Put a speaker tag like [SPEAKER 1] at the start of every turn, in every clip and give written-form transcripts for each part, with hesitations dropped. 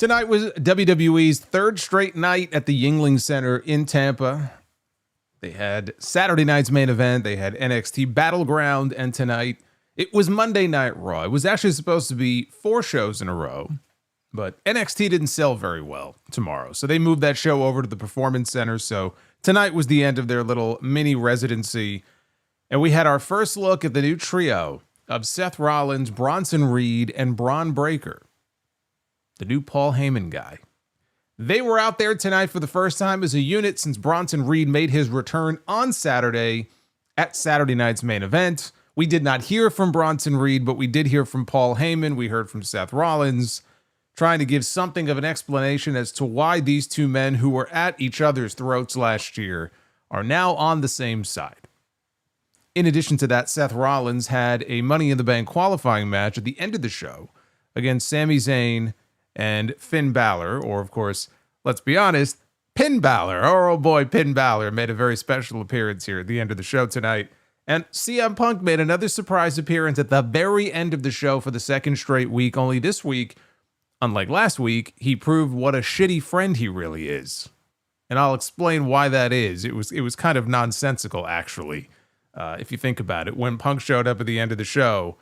[SPEAKER 1] Tonight was WWE's third straight night at the Yuengling Center in Tampa. They had Saturday night's main event. They had NXT Battleground, and tonight it was Monday Night Raw. It was actually supposed to be 4 shows in a row, but NXT didn't sell very well tomorrow, so they moved that show over to the Performance Center. So tonight was the end of their little mini residency, and we had our first look at the new trio of Seth Rollins, Bronson Reed, and Bron Breakker, the new Paul Heyman guy. They were out there tonight for the first time as a unit since Bronson Reed made his return on Saturday at Saturday night's main event. We did not hear from Bronson Reed, but we did hear from Paul Heyman. We heard from Seth Rollins, trying to give something of an explanation as to why these two men who were at each other's throats last year are now on the same side. In addition to that, Seth Rollins had a Money in the Bank qualifying match at the end of the show against Sami Zayn and Finn Balor, or of course, let's be honest, Pin Balor. Our old boy Pin Balor made a very special appearance here at the end of the show tonight. And CM Punk made another surprise appearance at the very end of the show for the second straight week. Only this week, unlike last week, he proved what a shitty friend he really is. And I'll explain why that is. It was kind of nonsensical, actually, if you think about it. When Punk showed up at the end of the show,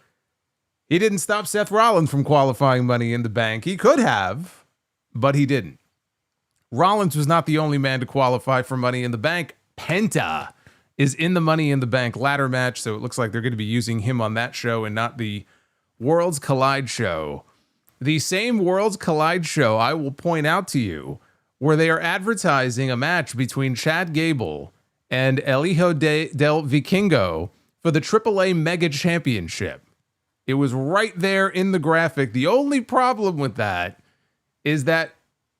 [SPEAKER 1] he didn't stop Seth Rollins from qualifying Money in the Bank. He could have, but he didn't. Rollins was not the only man to qualify for Money in the Bank. Penta is in the Money in the Bank ladder match, so it looks like they're going to be using him on that show and not the Worlds Collide show. The same Worlds Collide show, I will point out to you, where they are advertising a match between Chad Gable and El Hijo del Vikingo for the AAA Mega Championship. It was right there in the graphic. The only problem with that is that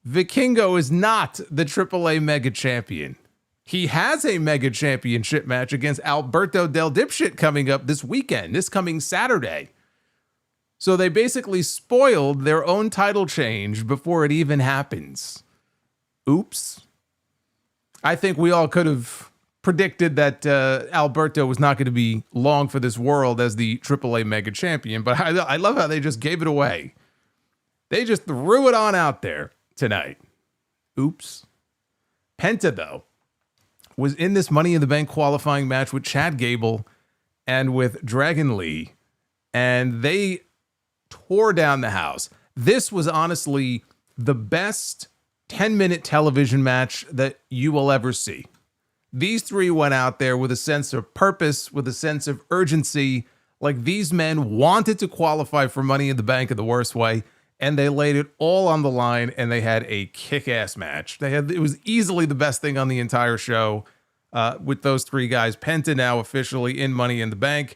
[SPEAKER 1] Vikingo is not the AAA Mega Champion. He has a Mega Championship match against Alberto Del Dipshit coming up this weekend, this coming Saturday. So they basically spoiled their own title change before it even happens. Oops. I think we all could have predicted that Alberto was not going to be long for this world as the AAA Mega Champion, but I love how they just gave it away. They just threw it on out there tonight. Oops. Penta, though, was in this Money in the Bank qualifying match with Chad Gable and with Dragon Lee, and they tore down the house. This was honestly the best 10-minute television match that you will ever see. These three went out there with a sense of purpose, with a sense of urgency, like these men wanted to qualify for Money in the Bank in the worst way, and they laid it all on the line, and they had a kick-ass match. It was easily the best thing on the entire show with those three guys. Penta now officially in Money in the Bank.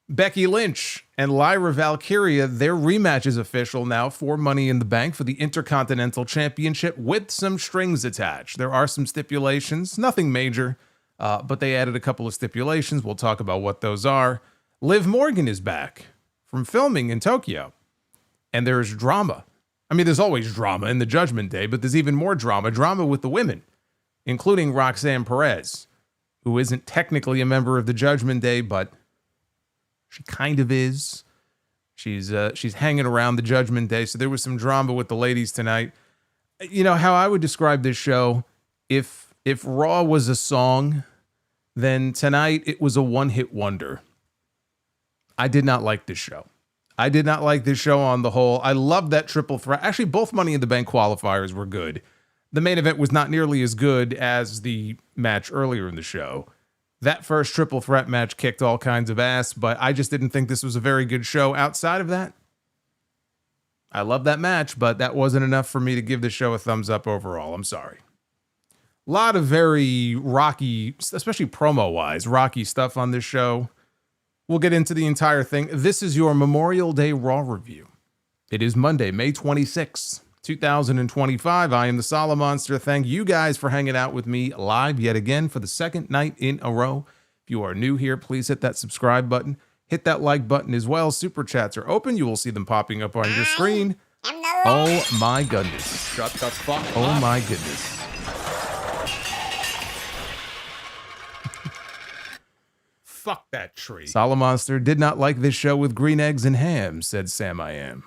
[SPEAKER 1] Becky Lynch and Lyra Valkyria, their rematch is official now for Money in the Bank for the Intercontinental Championship with some strings attached. There are some stipulations, nothing major, but they added a couple of stipulations. We'll talk about what those are. Liv Morgan is back from filming in Tokyo, and there's drama. I mean, there's always drama in the Judgment Day, but there's even more drama with the women, including Roxanne Perez, who isn't technically a member of the Judgment Day, but she kind of is. She's hanging around the Judgment Day, so there was some drama with the ladies tonight. You know how I would describe this show? If Raw was a song, then tonight it was a one-hit wonder. I did not like this show. I did not like this show on the whole. I loved that triple threat. Actually, both Money in the Bank qualifiers were good. The main event was not nearly as good as the match earlier in the show. That first triple threat match kicked all kinds of ass, but I just didn't think this was a very good show outside of that. I love that match, but that wasn't enough for me to give the show a thumbs up overall. I'm sorry. A lot of very rocky, especially promo-wise, rocky stuff on this show. We'll get into the entire thing. This is your Memorial Day Raw review. It is Monday, May 26th, 2025. I am the Solomonster. Thank you guys for hanging out with me live yet again for the second night in a row. If you are new here, please hit that subscribe button. Hit that like button as well. Super chats are open. You will see them popping up on your screen. Oh my goodness.
[SPEAKER 2] Shut the fuck up.
[SPEAKER 1] Oh my goodness.
[SPEAKER 2] Fuck that tree.
[SPEAKER 1] Solomonster did not like this show with green eggs and ham, said Sam I Am.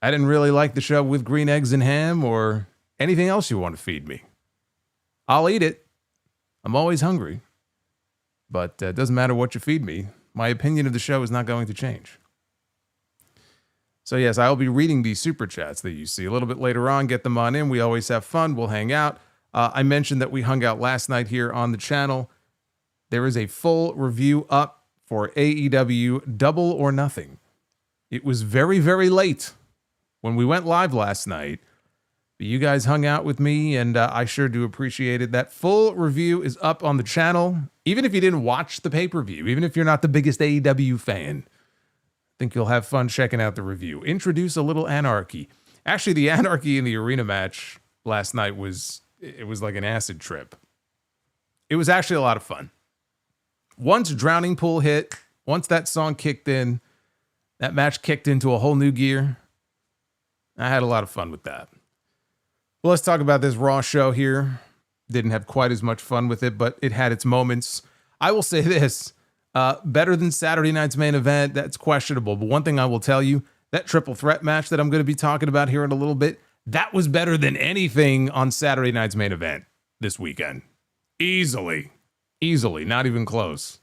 [SPEAKER 1] I didn't really like the show with green eggs and ham or anything else you want to feed me. I'll eat it. I'm always hungry. But it doesn't matter what you feed me. My opinion of the show is not going to change. So yes, I'll be reading these super chats that you see a little bit later on. Get them on in. We always have fun. We'll hang out. I mentioned that we hung out last night here on the channel. There is a full review up for AEW Double or Nothing. It was very, very late when we went live last night. But you guys hung out with me, and I sure do appreciate it. That full review is up on the channel. Even if you didn't watch the pay-per-view, even if you're not the biggest AEW fan, I think you'll have fun checking out the review. Introduce a little anarchy. Actually, the anarchy in the arena match last night was like an acid trip. It was actually a lot of fun. Once Drowning Pool hit, once that song kicked in, that match kicked into a whole new gear. I had a lot of fun with that. Well, let's talk about this Raw show here. Didn't have quite as much fun with it, but it had its moments. I will say this, better than Saturday night's main event, that's questionable. But one thing I will tell you, that triple threat match that I'm going to be talking about here in a little bit, that was better than anything on Saturday night's main event this weekend. Easily, not even close.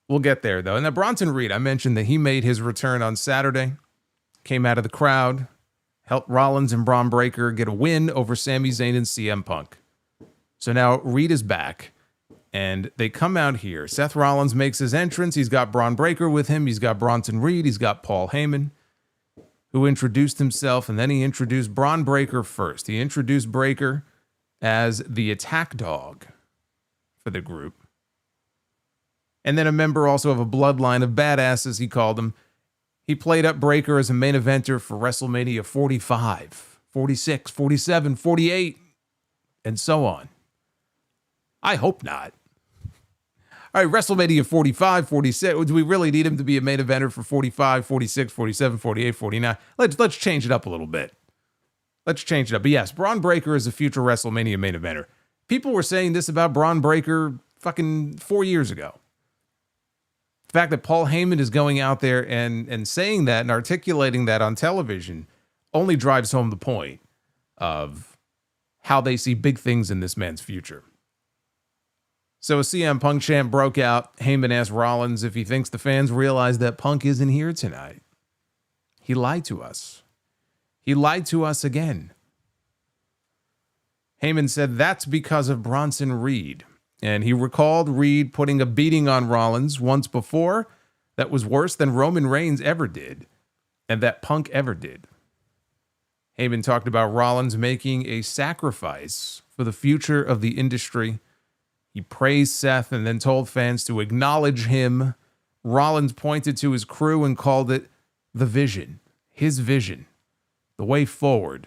[SPEAKER 1] We'll get there, though. And that Bronson Reed, I mentioned that he made his return on Saturday, came out of the crowd, helped Rollins and Braun Breaker get a win over Sami Zayn and CM Punk. So now Reed is back, and they come out here. Seth Rollins makes his entrance. He's got Braun Breaker with him. He's got Bronson Reed. He's got Paul Heyman, who introduced himself, and then he introduced Braun Breaker first. He introduced Breaker as the attack dog for the group. And then a member also of a bloodline of badasses, he called him. He played up Breaker as a main eventer for WrestleMania 45, 46, 47, 48, and so on. I hope not. All right, WrestleMania 45, 46. Do we really need him to be a main eventer for 45, 46, 47, 48, 49? Let's change it up a little bit. Let's change it up. But yes, Braun Breaker is a future WrestleMania main eventer. People were saying this about Braun Breaker fucking 4 years ago. The fact that Paul Heyman is going out there and saying that and articulating that on television only drives home the point of how they see big things in this man's future. So a CM Punk chant broke out. Heyman asked Rollins if he thinks the fans realize that Punk isn't here tonight. He lied to us. He lied to us again. Heyman said that's because of Bronson Reed. And he recalled Reed putting a beating on Rollins once before that was worse than Roman Reigns ever did, and that Punk ever did. Heyman talked about Rollins making a sacrifice for the future of the industry. He praised Seth and then told fans to acknowledge him. Rollins pointed to his crew and called it the vision, his vision, the way forward.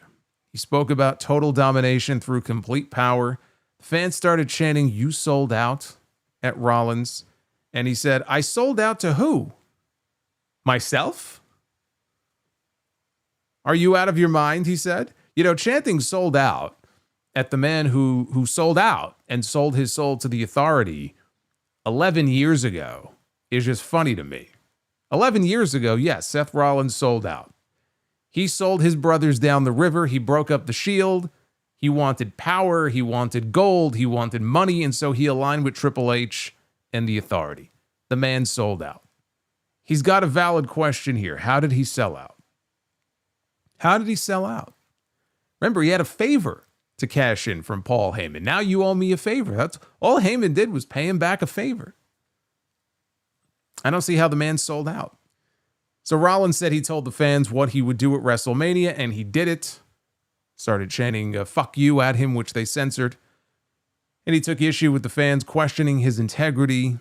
[SPEAKER 1] He spoke about total domination through complete power. Fans started chanting, "You sold out," at Rollins. And he said, "I sold out to who? Myself? Are you out of your mind?" he said. You know, chanting "sold out" at the man who sold out and sold his soul to the authority 11 years ago is just funny to me. 11 years ago, yes, Seth Rollins sold out. He sold his brothers down the river. He broke up the Shield. He wanted power, he wanted gold, he wanted money, and so he aligned with Triple H and the authority. The man sold out. He's got a valid question here. How did he sell out? How did he sell out? Remember, he had a favor to cash in from Paul Heyman. Now you owe me a favor. That's all Heyman did, was pay him back a favor. I don't see how the man sold out. So Rollins said he told the fans what he would do at WrestleMania, and he did it. Started chanting "fuck you" at him, which they censored. And he took issue with the fans questioning his integrity.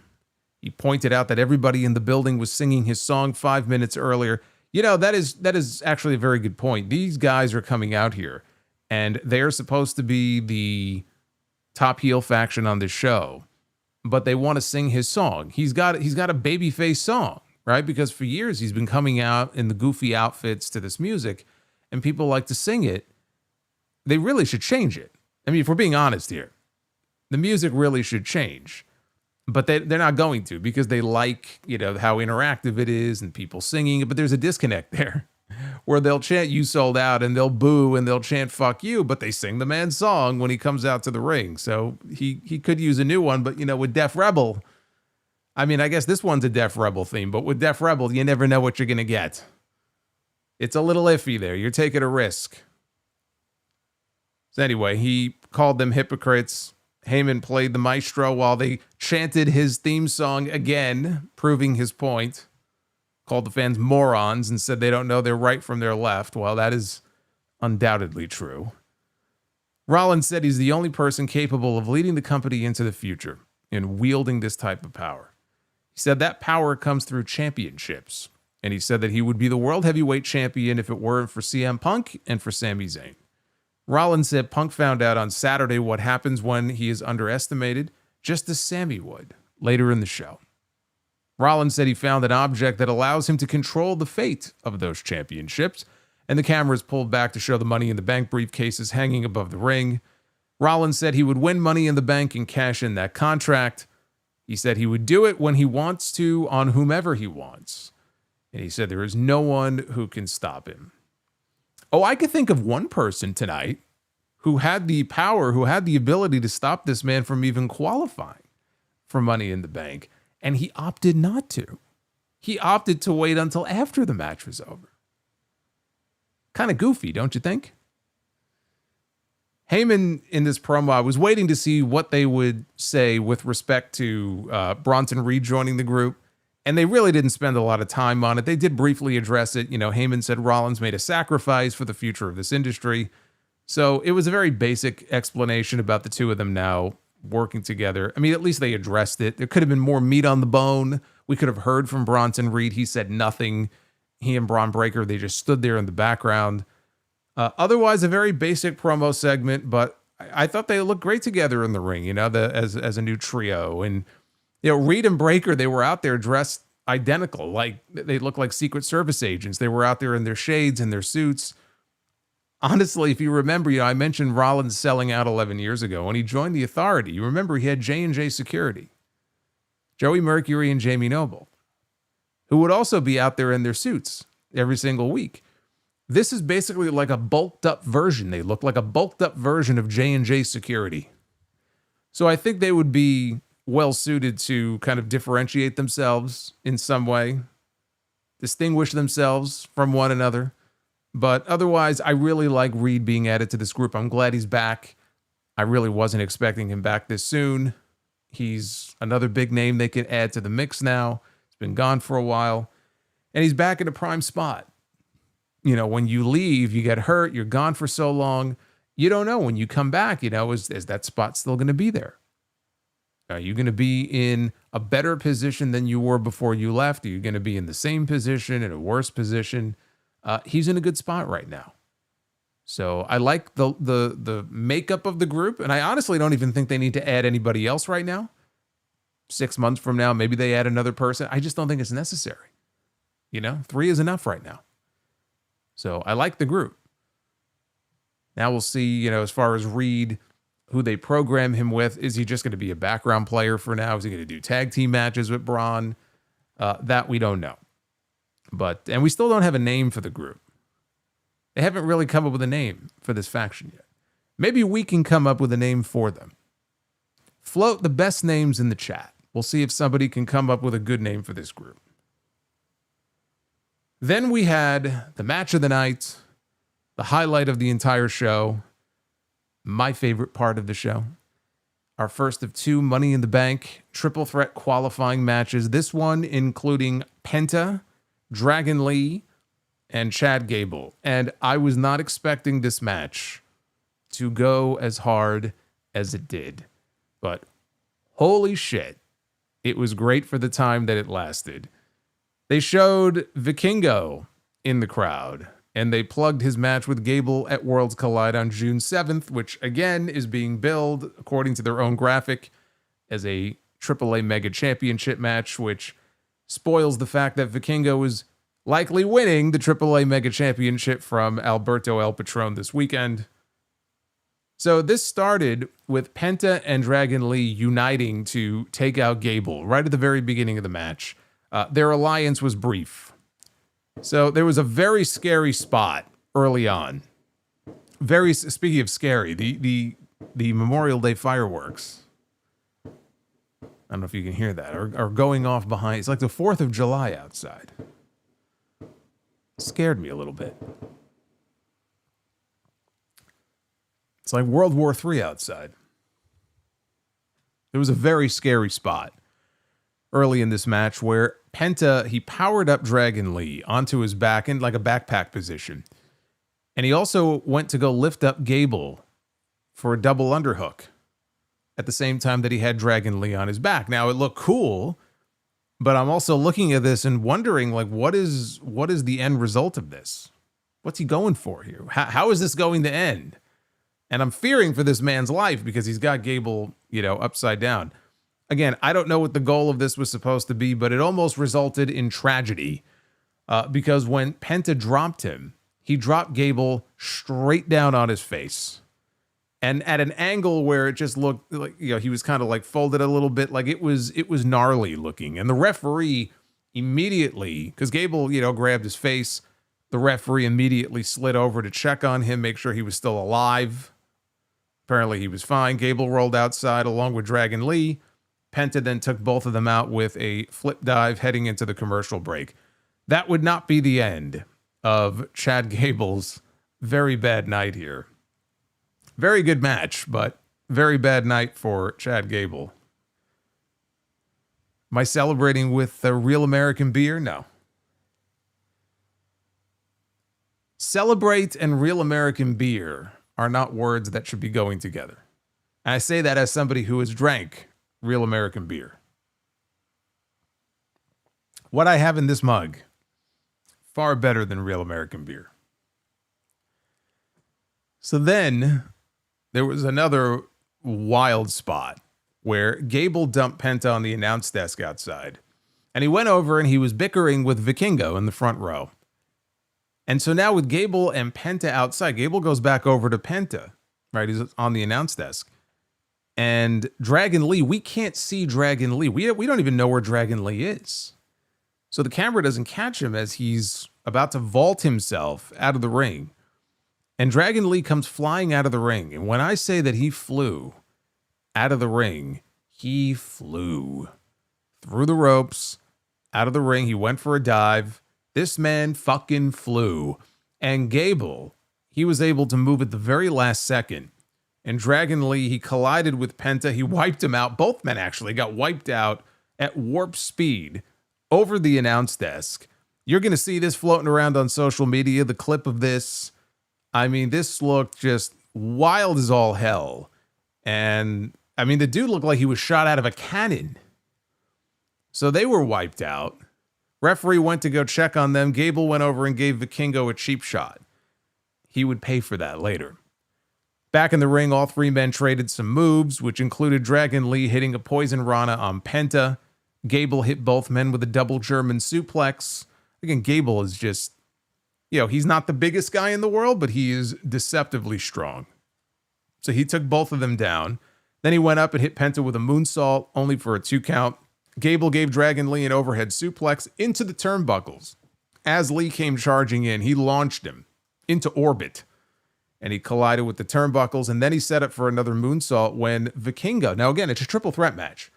[SPEAKER 1] He pointed out that everybody in the building was singing his song 5 minutes earlier. You know, that is actually a very good point. These guys are coming out here, and they're supposed to be the top heel faction on this show, but they want to sing his song. He's got a babyface song, right? Because for years he's been coming out in the goofy outfits to this music, and people like to sing it. They really should change it. I mean, if we're being honest here, the music really should change. But they're not going to, because they like, you know, how interactive it is and people singing it. But there's a disconnect there where they'll chant "You Sold Out" and they'll boo and they'll chant "Fuck you," but they sing the man's song when he comes out to the ring. So he could use a new one, but with Def Rebel, I mean, I guess this one's a Def Rebel theme, but with Def Rebel, you never know what you're gonna get. It's a little iffy there. You're taking a risk. So anyway, he called them hypocrites. Heyman played the maestro while they chanted his theme song again, proving his point. Called the fans morons and said they don't know their right from their left. Well, that is undoubtedly true. Rollins said he's the only person capable of leading the company into the future and wielding this type of power. He said that power comes through championships. And he said that he would be the world heavyweight champion if it weren't for CM Punk and for Sami Zayn. Rollins said Punk found out on Saturday what happens when he is underestimated, just as Sami would, later in the show. Rollins said he found an object that allows him to control the fate of those championships, and the camera is pulled back to show the Money in the Bank briefcases hanging above the ring. Rollins said he would win Money in the Bank and cash in that contract. He said he would do it when he wants to, on whomever he wants. And he said there is no one who can stop him. Oh, I could think of one person tonight who had the power, who had the ability to stop this man from even qualifying for Money in the Bank, and he opted not to. He opted to wait until after the match was over. Kind of goofy, don't you think? Heyman in this promo, I was waiting to see what they would say with respect to Bronson rejoining the group. And they really didn't spend a lot of time on it. They did briefly address it. Heyman said Rollins made a sacrifice for the future of this industry. So it was a very basic explanation about the two of them now working together. I mean, at least they addressed it. There could have been more meat on the bone. We could have heard from Bronson Reed. He said nothing. He and Braun Breaker, they just stood there in the background. Otherwise, a very basic promo segment, but I thought they looked great together in the ring, as a new trio. And Reed and Breaker, they were out there dressed identical. Like they looked like Secret Service agents. They were out there in their shades and their suits. Honestly, if you remember, I mentioned Rollins selling out 11 years ago. When he joined the Authority, you remember he had J&J Security, Joey Mercury and Jamie Noble, who would also be out there in their suits every single week. This is basically like a bulked up version. They look like a bulked up version of J&J Security. So I think they would be well suited to kind of differentiate themselves in some way, distinguish themselves from one another. But otherwise, I really like Reed being added to this group. I'm glad he's back. I really wasn't expecting him back this soon. He's another big name they can add to the mix now. He's been gone for a while. And he's back in a prime spot. When you leave, you get hurt, you're gone for so long. You don't know when you come back, is that spot still going to be there? Are you going to be in a better position than you were before you left? Are you going to be in the same position, in a worse position? He's in a good spot right now. So I like the makeup of the group, and I honestly don't even think they need to add anybody else right now. 6 months from now, maybe they add another person. I just don't think it's necessary. 3 is enough right now. So I like the group. Now we'll see, as far as Reed, who they program him with. Is he just going to be a background player for now? Is he going to do tag team matches with Bron? That we don't know. And we still don't have a name for the group. They haven't really come up with a name for this faction yet. Maybe we can come up with a name for them. Float the best names in the chat. We'll see if somebody can come up with a good name for this group. Then we had the match of the night, the highlight of the entire show, my favorite part of the show. Our first of 2 Money in the Bank triple threat qualifying matches. This one including Penta, Dragon Lee, and Chad Gable. And I was not expecting this match to go as hard as it did. But holy shit, it was great for the time that it lasted. They showed Vikingo in the crowd, and they plugged his match with Gable at Worlds Collide on June 7th, which again is being billed, according to their own graphic, as a AAA Mega Championship match, which spoils the fact that Vikingo is likely winning the AAA Mega Championship from Alberto El Patron this weekend. So this started with Penta and Dragon Lee uniting to take out Gable right at the very beginning of the match. Their alliance was brief. So there was a very scary spot early on. Speaking of scary, the Memorial Day fireworks. I don't know if you can hear that, are going off behind. It's like the 4th of July outside. Scared me a little bit. It's like World War III outside. It was a very scary spot early in this match where Penta, he powered up Dragon Lee onto his back in like a backpack position. And he also went to go lift up Gable for a double underhook at the same time that he had Dragon Lee on his back. Now, it looked cool, but I'm also looking at this and wondering, like, what is the end result of this? What's he going for here? How is this going to end? And I'm fearing for this man's life because he's got Gable, upside down. Again, I don't know what the goal of this was supposed to be, but it almost resulted in tragedy because when Penta dropped him, he dropped Gable straight down on his face. And at an angle where it just looked like, he was kind of like folded a little bit, like it was gnarly looking. And the referee immediately, because Gable, grabbed his face, the referee immediately slid over to check on him, make sure he was still alive. Apparently he was fine. Gable rolled outside along with Dragon Lee. Penta then took both of them out with a flip dive heading into the commercial break. That would not be the end of Chad Gable's very bad night here. Very good match, but very bad night for Chad Gable. Am I celebrating with a real American beer? No. Celebrate and real American beer are not words that should be going together. And I say that as somebody who has drank real American beer. What I have in this mug, far better than real American beer. So then there was another wild spot where Gable dumped Penta on the announce desk outside. And he went over and he was bickering with Vikingo in the front row. And so now with Gable and Penta outside, Gable goes back over to Penta, right? He's on the announce desk. And Dragon Lee, we can't see Dragon Lee. We don't even know where Dragon Lee is. So the camera doesn't catch him as he's about to vault himself out of the ring. And Dragon Lee comes flying out of the ring. And when I say that he flew out of the ring, he flew through the ropes, out of the ring. He went for a dive. This man fucking flew. And Gable, he was able to move at the very last second. And Dragon Lee, he collided with Penta. He wiped him out. Both men actually got wiped out at warp speed over the announce desk. You're going to see this floating around on social media, the clip of this. I mean, this looked just wild as all hell. And, I mean, the dude looked like he was shot out of a cannon. So they were wiped out. Referee went to go check on them. Gable went over and gave Vikingo a cheap shot. He would pay for that later. Back in the ring, all three men traded some moves, which included Dragon Lee hitting a poison rana on Penta. Gable hit both men with a double German suplex. Again, Gable is just, he's not the biggest guy in the world, but he is deceptively strong. So he took both of them down. Then he went up and hit Penta with a moonsault, only for a 2 count. Gable gave Dragon Lee an overhead suplex into the turnbuckles. As Lee came charging in, he launched him into orbit. And he collided with the turnbuckles, and then he set up for another moonsault when Vikingo... Now, again, it's a triple threat match.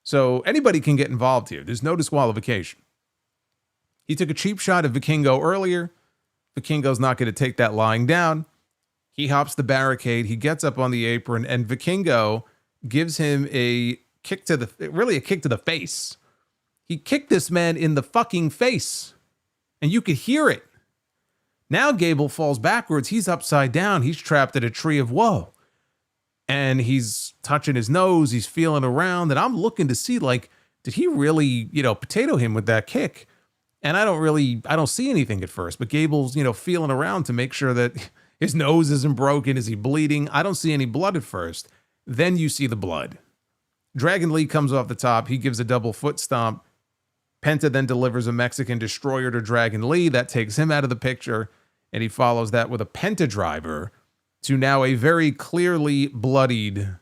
[SPEAKER 1] So anybody can get involved here. There's no disqualification. He took a cheap shot at Vikingo earlier. Vikingo's not going to take that lying down. He hops the barricade. He gets up on the apron, and Vikingo gives him a kick to the face. He kicked this man in the fucking face, and you could hear it. Now Gable falls backwards. He's upside down. He's trapped at a tree of woe. And he's touching his nose. He's feeling around. And I'm looking to see, did he really, potato him with that kick? And I don't see anything at first. But Gable's, feeling around to make sure that his nose isn't broken. Is he bleeding? I don't see any blood at first. Then you see the blood. Dragon Lee comes off the top. He gives a double foot stomp. Penta then delivers a Mexican destroyer to Dragon Lee. That takes him out of the picture. And he follows that with a Penta driver to now a very clearly bloodied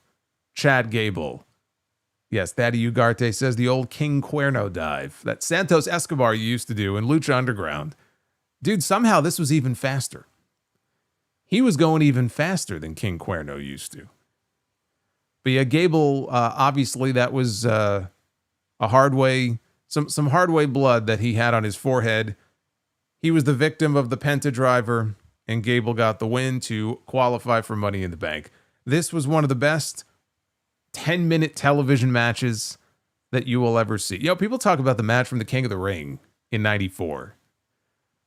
[SPEAKER 1] Chad Gable. Yes, Daddy Ugarte says the old King Cuerno dive that Santos Escobar used to do in Lucha Underground. Dude, somehow this was even faster. He was going even faster than King Cuerno used to. But yeah, Gable, obviously that was a hard way, some hard way blood that he had on his forehead. He was the victim of the Penta driver, and Gable got the win to qualify for Money in the Bank. This was one of the best 10-minute television matches that you will ever see. People talk about the match from the King of the Ring in 94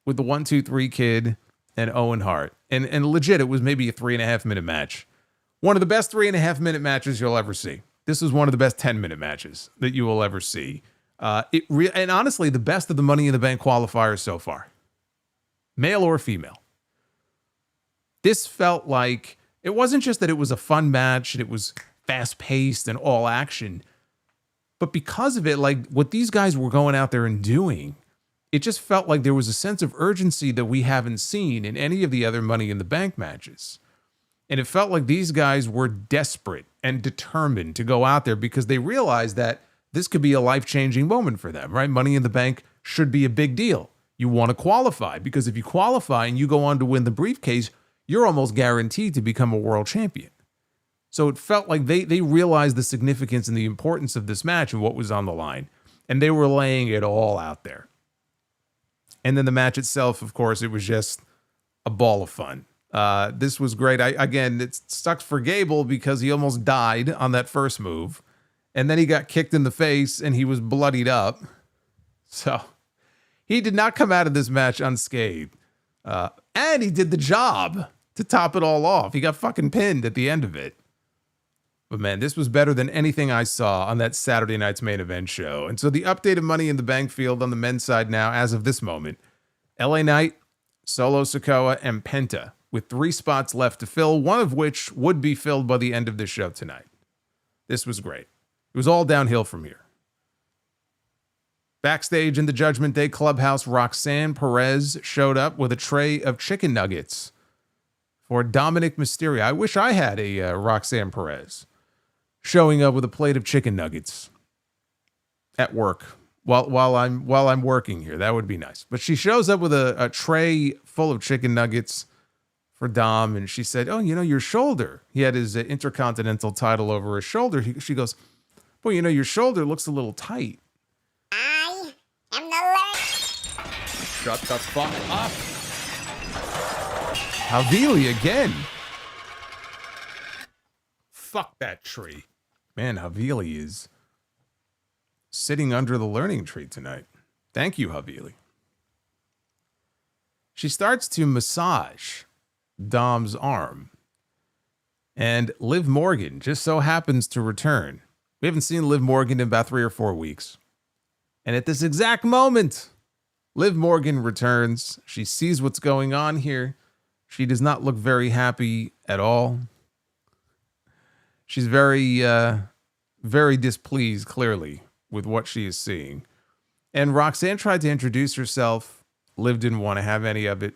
[SPEAKER 1] with the 1-2-3 Kid and Owen Hart. And legit, it was maybe a 3.5-minute match. One of the best 3.5-minute matches you'll ever see. This was one of the best 10-minute matches that you will ever see. And honestly, the best of the Money in the Bank qualifiers so far. Male or female. This felt like, it wasn't just that it was a fun match and it was fast-paced and all action, but because of it, like what these guys were going out there and doing, it just felt like there was a sense of urgency that we haven't seen in any of the other Money in the Bank matches. And it felt like these guys were desperate and determined to go out there because they realized that this could be a life-changing moment for them, right? Money in the Bank should be a big deal. You want to qualify because if you qualify and you go on to win the briefcase, you're almost guaranteed to become a world champion. So it felt like they realized the significance and the importance of this match and what was on the line. And they were laying it all out there. And then the match itself, of course, it was just a ball of fun. This was great. It sucks for Gable because he almost died on that first move. And then he got kicked in the face and he was bloodied up. So he did not come out of this match unscathed. And he did the job to top it all off. He got fucking pinned at the end of it. But man, this was better than anything I saw on that Saturday night's main event show. And so the updated Money in the Bank field on the men's side now, as of this moment, LA Knight, Solo Sikoa, and Penta, with 3 spots left to fill, one of which would be filled by the end of the show tonight. This was great. It was all downhill from here. Backstage in the Judgment Day clubhouse, Roxanne Perez showed up with a tray of chicken nuggets for Dominic Mysterio. I wish I had a Roxanne Perez showing up with a plate of chicken nuggets at work while I'm working here. That would be nice. But she shows up with a tray full of chicken nuggets for Dom, and she said, "Oh, your shoulder." He had his Intercontinental title over his shoulder. She goes, "Well, your shoulder looks a little tight."
[SPEAKER 3] I am the
[SPEAKER 2] Shut the fuck up.
[SPEAKER 1] Havili again.
[SPEAKER 2] Fuck that tree.
[SPEAKER 1] Man, Havili is sitting under the learning tree tonight. Thank you, Havili. She starts to massage Dom's arm. And Liv Morgan just so happens to return. We haven't seen Liv Morgan in about 3 or 4 weeks. And at this exact moment, Liv Morgan returns. She sees what's going on here. She does not look very happy at all. She's very, very displeased, clearly, with what she is seeing. And Roxanne tried to introduce herself. Liv didn't want to have any of it.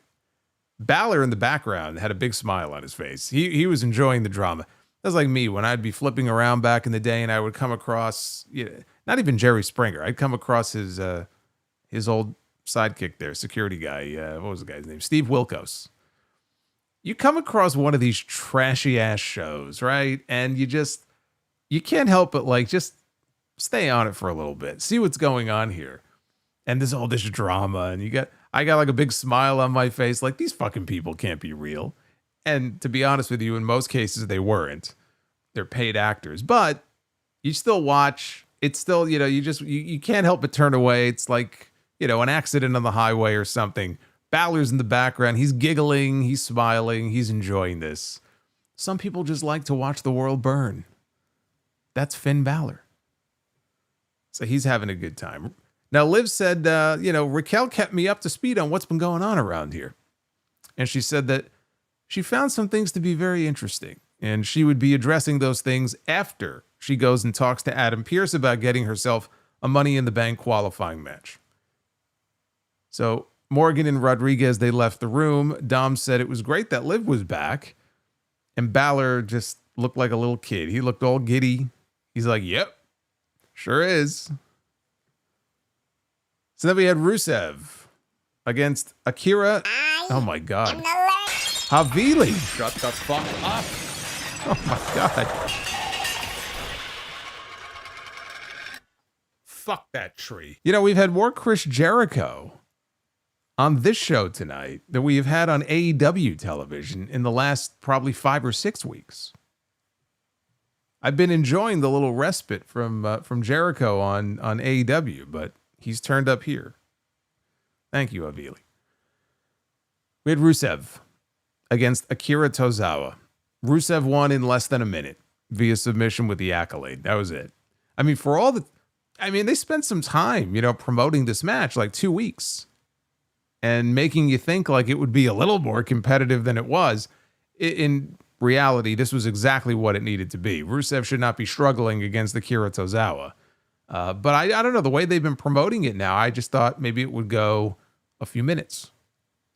[SPEAKER 1] Balor in the background had a big smile on his face. He was enjoying the drama. That's like me when I'd be flipping around back in the day and I would come across, not even Jerry Springer. I'd come across his old sidekick there, security guy. What was the guy's name? Steve Wilkos. You come across one of these trashy ass shows, right? And you can't help but just stay on it for a little bit. See what's going on here. And there's all this drama and I got like a big smile on my face. Like, these fucking people can't be real. And to be honest with you, in most cases they weren't. They're paid actors, but you still watch. It's still, you can't help but turn away. It's like, an accident on the highway or something. Balor's in the background. He's giggling. He's smiling. He's enjoying this. Some people just like to watch the world burn. That's Finn Balor. So he's having a good time. Now, Liv said, Raquel kept me up to speed on what's been going on around here. And she said that she found some things to be very interesting. And she would be addressing those things after she goes and talks to Adam Pearce about getting herself a Money in the Bank qualifying match. So Morgan and Rodriguez, they left the room. Dom said it was great that Liv was back. And Balor just looked like a little kid. He looked all giddy. He's like, yep, sure is. So then we had Rusev against Akira. Oh my God. Havili.
[SPEAKER 2] Shut the fuck up.
[SPEAKER 1] Oh my God.
[SPEAKER 2] Fuck that tree.
[SPEAKER 1] You know, we've had more Chris Jericho on this show tonight than we have had on AEW television in the last probably 5 or 6 weeks. I've been enjoying the little respite from Jericho on AEW, but he's turned up here. Thank you, Havili. We had Rusev against Akira Tozawa. Rusev won in less than a minute via submission with the accolade. That was it. I mean, they spent some time, promoting this match, like 2 weeks, and making you think like it would be a little more competitive than it was. In reality, this was exactly what it needed to be. Rusev should not be struggling against Akira Tozawa. But I don't know, the way they've been promoting it now, I just thought maybe it would go a few minutes.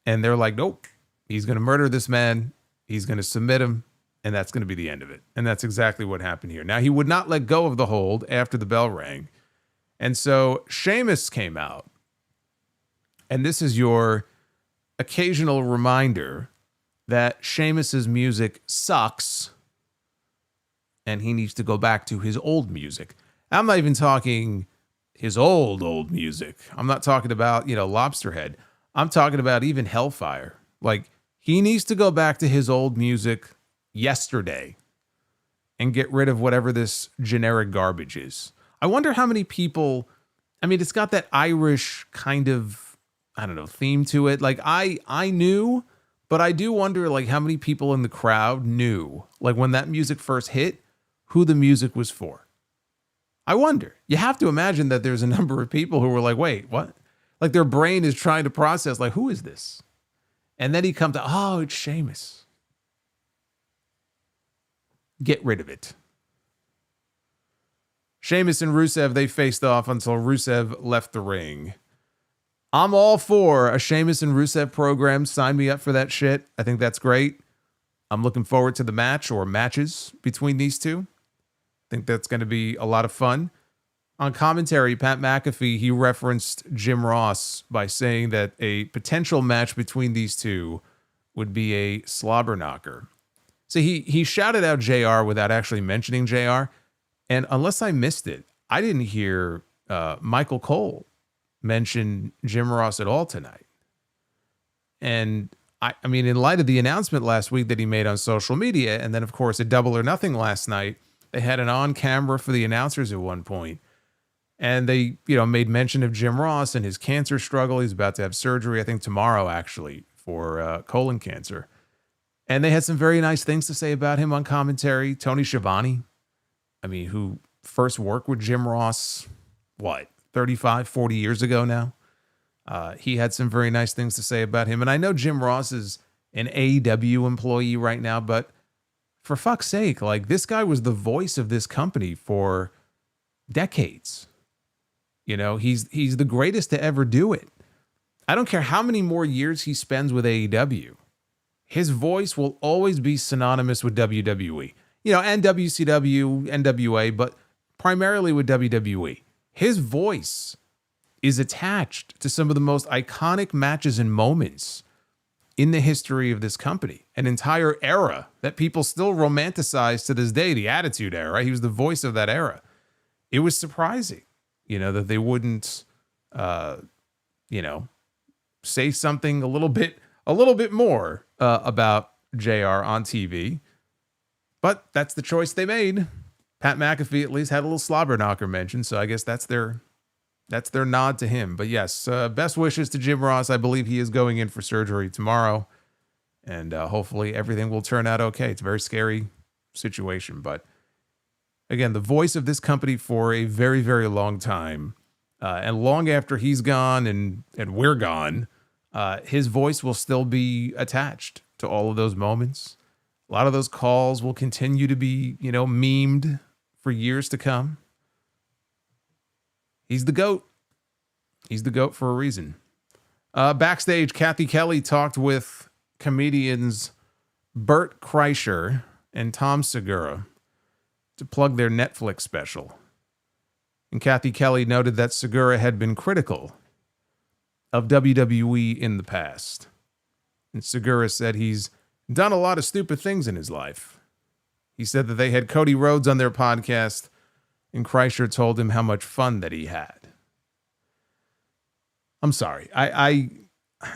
[SPEAKER 1] And they're like, nope, he's going to murder this man. He's going to submit him. And that's going to be the end of it. And that's exactly what happened here. Now, he would not let go of the hold after the bell rang. And so Sheamus came out. And this is your occasional reminder that Sheamus's music sucks. And he needs to go back to his old music. I'm not even talking his old music. I'm not talking about, Lobsterhead. I'm talking about even Hellfire. Like, he needs to go back to his old music yesterday and get rid of whatever this generic garbage is. I wonder how many people, it's got that Irish kind of, theme to it. Like, I knew, but I do wonder, like, how many people in the crowd knew, like, when that music first hit, who the music was for. I wonder. You have to imagine that there's a number of people who were like, wait, what? Like, their brain is trying to process, like, who is this? And then he comes to, oh, it's Sheamus. Get rid of it. Sheamus and Rusev, they faced off until Rusev left the ring. I'm all for a Sheamus and Rusev program. Sign me up for that shit. I think that's great. I'm looking forward to the match or matches between these two. I think that's going to be a lot of fun. On commentary, Pat McAfee, he referenced Jim Ross by saying that a potential match between these two would be a slobber knocker. So he shouted out JR without actually mentioning JR. And unless I missed it, I didn't hear Michael Cole mention Jim Ross at all tonight. And I mean, in light of the announcement last week that he made on social media, and then of course at Double or Nothing last night, they had an on camera for the announcers at one point. And they, made mention of Jim Ross and his cancer struggle. He's about to have surgery, I think tomorrow actually, for colon cancer. And they had some very nice things to say about him on commentary. Tony Schiavone, who first worked with Jim Ross, 35, 40 years ago now. He had some very nice things to say about him. And I know Jim Ross is an AEW employee right now, but for fuck's sake, like, this guy was the voice of this company for decades. He's the greatest to ever do it. I don't care how many more years he spends with AEW. His voice will always be synonymous with WWE. And WCW, NWA, but primarily with WWE. His voice is attached to some of the most iconic matches and moments in the history of this company. An entire era that people still romanticize to this day, the Attitude Era. He was the voice of that era. It was surprising, that they wouldn't, say something a little bit more about JR on TV. But that's the choice they made. Pat McAfee at least had a little slobber knocker mention, so I guess that's their nod to him. But yes, best wishes to Jim Ross. I believe he is going in for surgery tomorrow, and hopefully everything will turn out okay. It's a very scary situation, but again, the voice of this company for a very, very long time, and long after he's gone and we're gone, his voice will still be attached to all of those moments. A lot of those calls will continue to be, memed for years to come. He's the GOAT. He's the GOAT for a reason. Backstage, Kathy Kelly talked with comedians Bert Kreischer and Tom Segura to plug their Netflix special. And Kathy Kelly noted that Segura had been critical of WWE in the past. And Segura said he's done a lot of stupid things in his life. He said that they had Cody Rhodes on their podcast, and Kreischer told him how much fun that he had. I'm sorry. I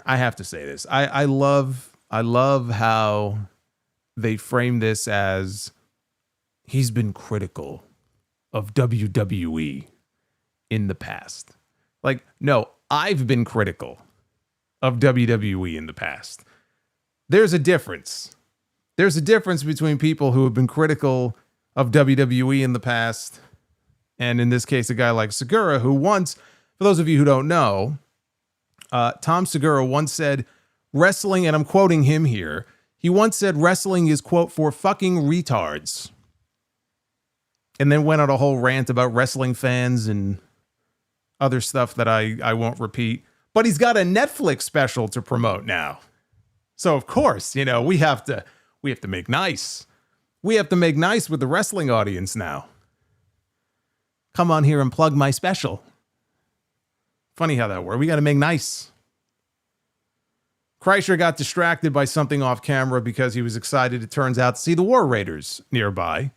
[SPEAKER 1] have to say this. I love how they frame this as he's been critical of WWE in the past. Like, no, I've been critical of WWE in the past. There's a difference. There's a difference between people who have been critical of WWE in the past, and in this case, a guy like Segura, who once, for those of you who don't know, Tom Segura once said, wrestling, and I'm quoting him here, he once said wrestling is, quote, for fucking retards. And then went on a whole rant about wrestling fans and other stuff that I won't repeat. But he's got a Netflix special to promote now. So, of course, you know, we have to make nice. We have to make nice with the wrestling audience now. Come on here and plug my special. Funny how that works. We got to make nice. Kreischer got distracted by something off camera because he was excited, it turns out, to see the War Raiders nearby.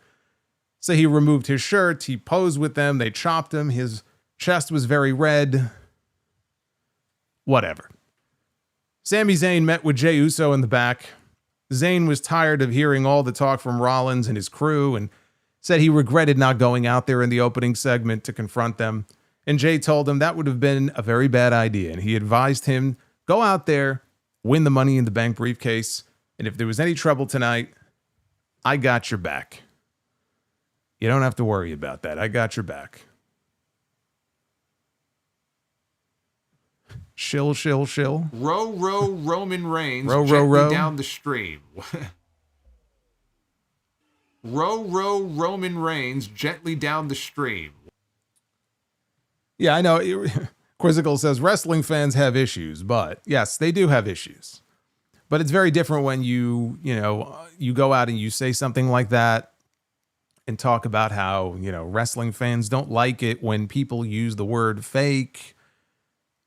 [SPEAKER 1] So he removed his shirt, he posed with them, they chopped him, his chest was very red. Whatever. Sami Zayn met with Jey Uso in the back. Zayn was tired of hearing all the talk from Rollins and his crew and said he regretted not going out there in the opening segment to confront them. And Jey told him that would have been a very bad idea. And he advised him, go out there, win the Money in the Bank briefcase. And if there was any trouble tonight, I got your back. You don't have to worry about that. I got your back. Shill, shill, shill.
[SPEAKER 2] Row, Roman Reigns
[SPEAKER 1] row,
[SPEAKER 2] gently
[SPEAKER 1] row.
[SPEAKER 2] down the stream. Row, Roman Reigns gently down the stream.
[SPEAKER 1] Yeah, I know. Quizzical says wrestling fans have issues, but yes, they do have issues. But it's very different when you go out and you say something like that and talk about how, wrestling fans don't like it when people use the word fake,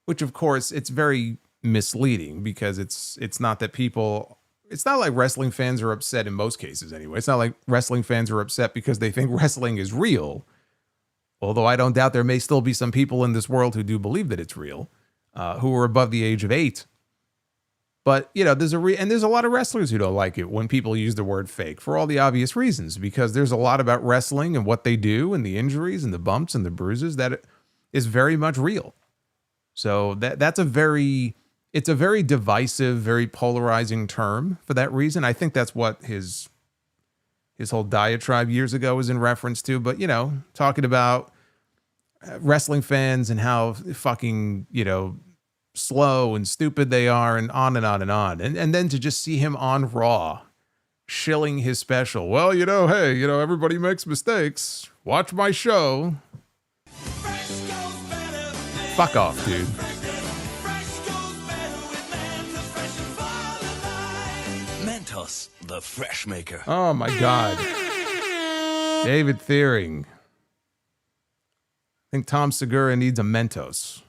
[SPEAKER 1] which of course it's very misleading because it's not that people, it's not like wrestling fans are upset in most cases anyway. It's not like wrestling fans are upset because they think wrestling is real. Although I don't doubt there may still be some people in this world who do believe that it's real, who are above the age of 8. But, there's a lot of wrestlers who don't like it when people use the word fake for all the obvious reasons, because there's a lot about wrestling and what they do and the injuries and the bumps and the bruises that is very much real. So it's a very divisive, very polarizing term for that reason. I think that's what his whole diatribe years ago was in reference to. But, talking about wrestling fans and how fucking, slow and stupid they are and on and on and on. And then to just see him on Raw shilling his special. Well, hey, everybody makes mistakes. Watch my show. Fuck off, dude.
[SPEAKER 4] Mentos, the fresh maker.
[SPEAKER 1] Oh my God. David Thiering. I think Tom Segura needs a Mentos.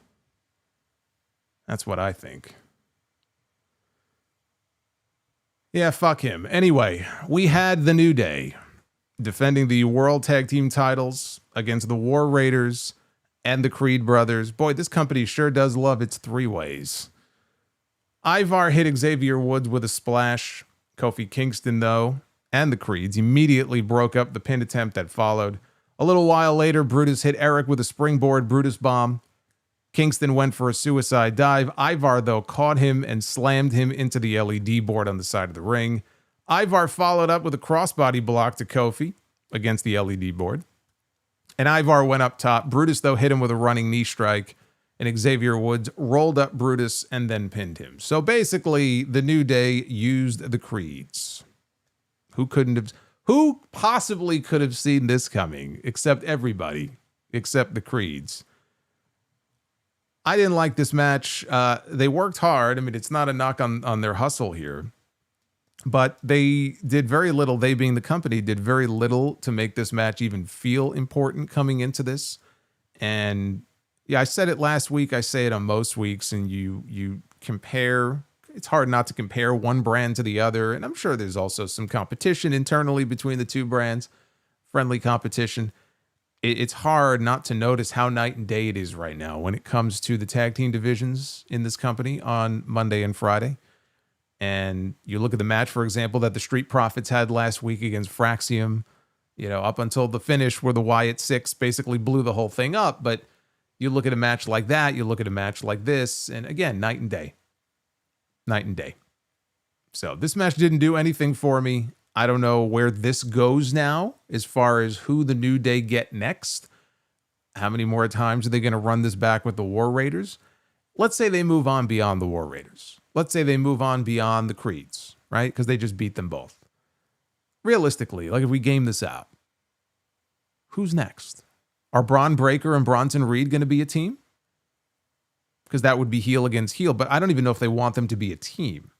[SPEAKER 1] That's what I think. Yeah, fuck him. Anyway, we had the New Day defending the World Tag Team titles against the War Raiders and the Creed brothers. Boy, this company sure does love its three-ways. Ivar hit Xavier Woods with a splash. Kofi Kingston, though, and the Creeds immediately broke up the pin attempt that followed. A little while later, Brutus hit Eric with a springboard Brutus bomb. Kingston went for a suicide dive. Ivar, though, caught him and slammed him into the LED board on the side of the ring. Ivar followed up with a crossbody block to Kofi against the LED board. And Ivar went up top. Brutus, though, hit him with a running knee strike. And Xavier Woods rolled up Brutus and then pinned him. So basically, the New Day used the Creeds. Who possibly could have seen this coming except everybody, except the Creeds? I didn't like this match. They worked hard. I mean, it's not a knock on their hustle here, but they did very little. They being the company did very little to make this match even feel important coming into this. And, Yeah, I said it last week. I say it on most weeks, and you compare. It's hard not to compare one brand to the other, and I'm sure there's also some competition internally between the two brands, friendly competition. It's hard not to notice how night and day it is right now when it comes to the tag team divisions in this company on Monday and Friday. And you look at the match, for example, that the Street Profits had last week against Fraxium, up until the finish where the Wyatt Six basically blew the whole thing up. But you look at a match like that, you look at a match like this, and again, night and day. Night and day. So this match didn't do anything for me. I don't know where this goes now as far as who the New Day get next. How many more times are they going to run this back with the War Raiders? Let's say they move on beyond the War Raiders. Let's say they move on beyond the Creeds, right? Because they just beat them both. Realistically, like if we game this out, who's next? Are Braun Breaker and Bronson Reed going to be a team? Because that would be heel against heel, but I don't even know if they want them to be a team.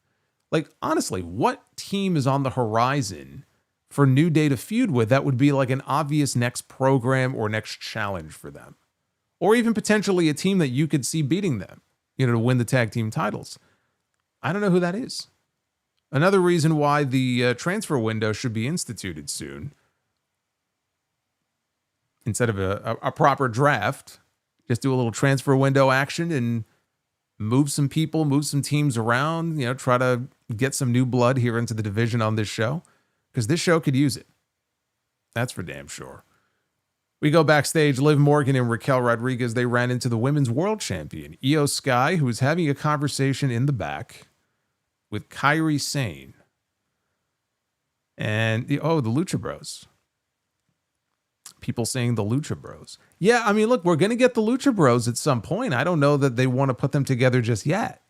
[SPEAKER 1] Like, honestly, what team is on the horizon for New Day to feud with that would be like an obvious next program or next challenge for them? Or even potentially a team that you could see beating them, to win the tag team titles. I don't know who that is. Another reason why the transfer window should be instituted soon. Instead of a proper draft, just do a little transfer window action and move some people, move some teams around, try to get some new blood here into the division on this show. Because this show could use it. That's for damn sure. We go backstage. Liv Morgan and Raquel Rodriguez, they ran into the women's world champion, Io Sky, who was having a conversation in the back with Kairi Sane. And the Lucha Bros. People saying the Lucha Bros. Yeah, I mean, look, we're going to get the Lucha Bros at some point. I don't know that they want to put them together just yet.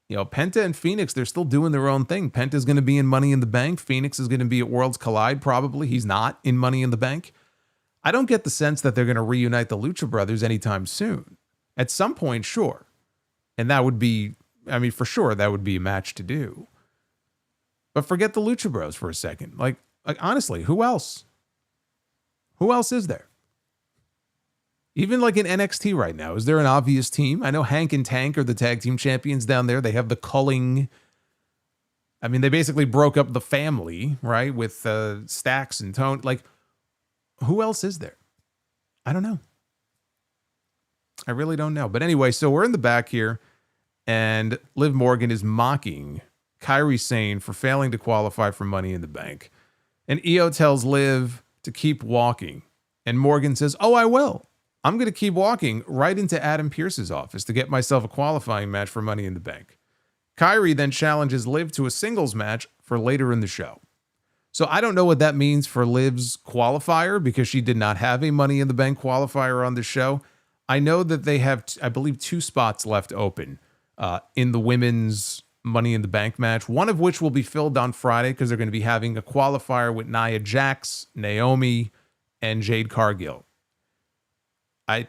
[SPEAKER 1] Penta and Phoenix, they're still doing their own thing. Penta's going to be in Money in the Bank. Phoenix is going to be at Worlds Collide, probably. He's not in Money in the Bank. I don't get the sense that they're going to reunite the Lucha Brothers anytime soon. At some point, sure. And that would be, for sure, that would be a match to do. But forget the Lucha Bros for a second. Like honestly, who else? Who else is there? Even like in NXT right now, is there an obvious team? I know Hank and Tank are the tag team champions down there. They have the culling. They basically broke up the family, right? With Stax and Tone. Like, who else is there? I don't know. I really don't know. But anyway, so we're in the back here, and Liv Morgan is mocking Kairi Sane for failing to qualify for Money in the Bank. And Io tells Liv to keep walking. And Morgan says, "Oh, I will. I'm going to keep walking right into Adam Pearce's office to get myself a qualifying match for Money in the Bank." Kairi then challenges Liv to a singles match for later in the show. So I don't know what that means for Liv's qualifier because she did not have a Money in the Bank qualifier on the show. I know that they have, I believe, 2 spots left open in the women's Money in the Bank match, one of which will be filled on Friday because they're going to be having a qualifier with Nia Jax, Naomi, and Jade Cargill.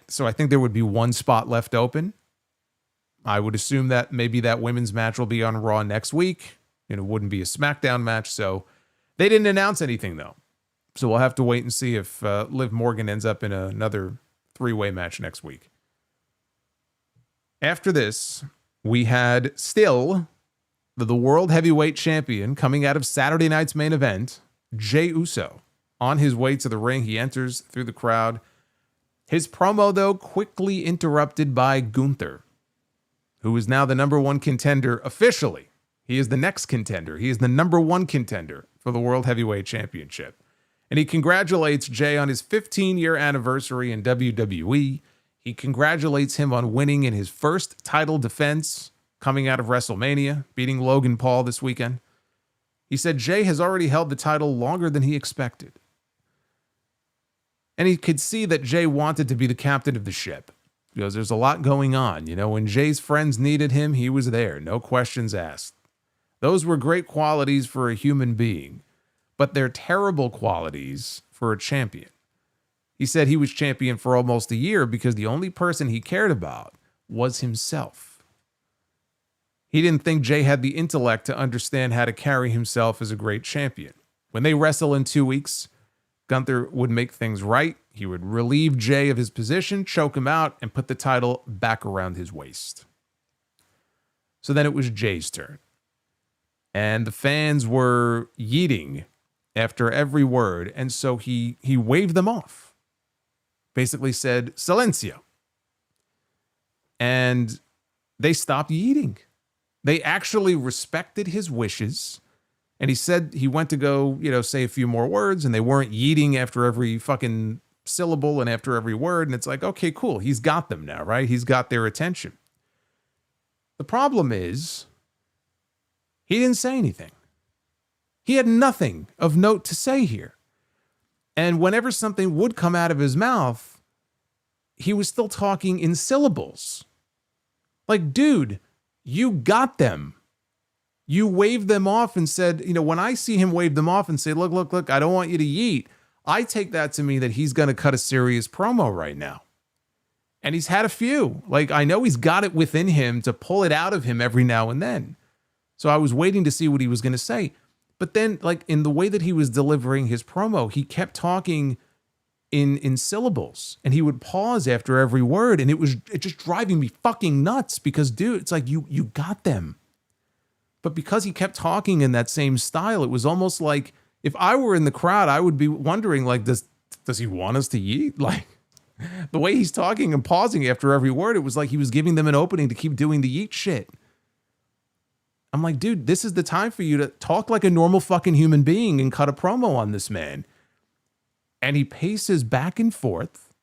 [SPEAKER 1] So I think there would be 1 spot left open. I would assume that maybe that women's match will be on Raw next week. It wouldn't be a SmackDown match. So they didn't announce anything, though. So we'll have to wait and see if Liv Morgan ends up in another 3-way match next week. After this, we had still the World Heavyweight Champion coming out of Saturday night's main event, Jey Uso. On his way to the ring, he enters through the crowd. His promo, though, quickly interrupted by Gunther, who is now the number 1 contender officially. He is the next contender. He is the number 1 contender for the World Heavyweight Championship. And he congratulates Jey on his 15-year anniversary in WWE. He congratulates him on winning in his first title defense coming out of WrestleMania, beating Logan Paul this weekend. He said Jey has already held the title longer than he expected. And he could see that Jey wanted to be the captain of the ship. Because there's a lot going on. When Jey's friends needed him, he was there. No questions asked. Those were great qualities for a human being. But they're terrible qualities for a champion. He said he was champion for almost a year because the only person he cared about was himself. He didn't think Jey had the intellect to understand how to carry himself as a great champion. When they wrestle in 2 weeks, Gunther would make things right. He would relieve Jey of his position, choke him out, and put the title back around his waist. So then it was Jey's turn. And the fans were yeeting after every word. And so he waved them off. Basically said, silencio. And they stopped yeeting. They actually respected his wishes. And he said he went to go, say a few more words, and they weren't yeeting after every fucking syllable and after every word. And it's like, okay, cool. He's got them now, right? He's got their attention. The problem is, he didn't say anything. He had nothing of note to say here. And whenever something would come out of his mouth, he was still talking in syllables. Like, dude, you got them. You waved them off and said, when I see him wave them off and say, look, I don't want you to yeet, I take that to mean that he's going to cut a serious promo right now. And he's had a few. Like, I know he's got it within him to pull it out of him every now and then. So I was waiting to see what he was going to say. But then, like, in the way that he was delivering his promo, he kept talking in syllables. And he would pause after every word. And it just driving me fucking nuts because, dude, it's like, you got them. But because he kept talking in that same style, it was almost like if I were in the crowd, I would be wondering, like, does he want us to yeet? Like, the way he's talking and pausing after every word, it was like he was giving them an opening to keep doing the yeet shit. I'm like, dude, this is the time for you to talk like a normal fucking human being and cut a promo on this man. And he paces back and forth.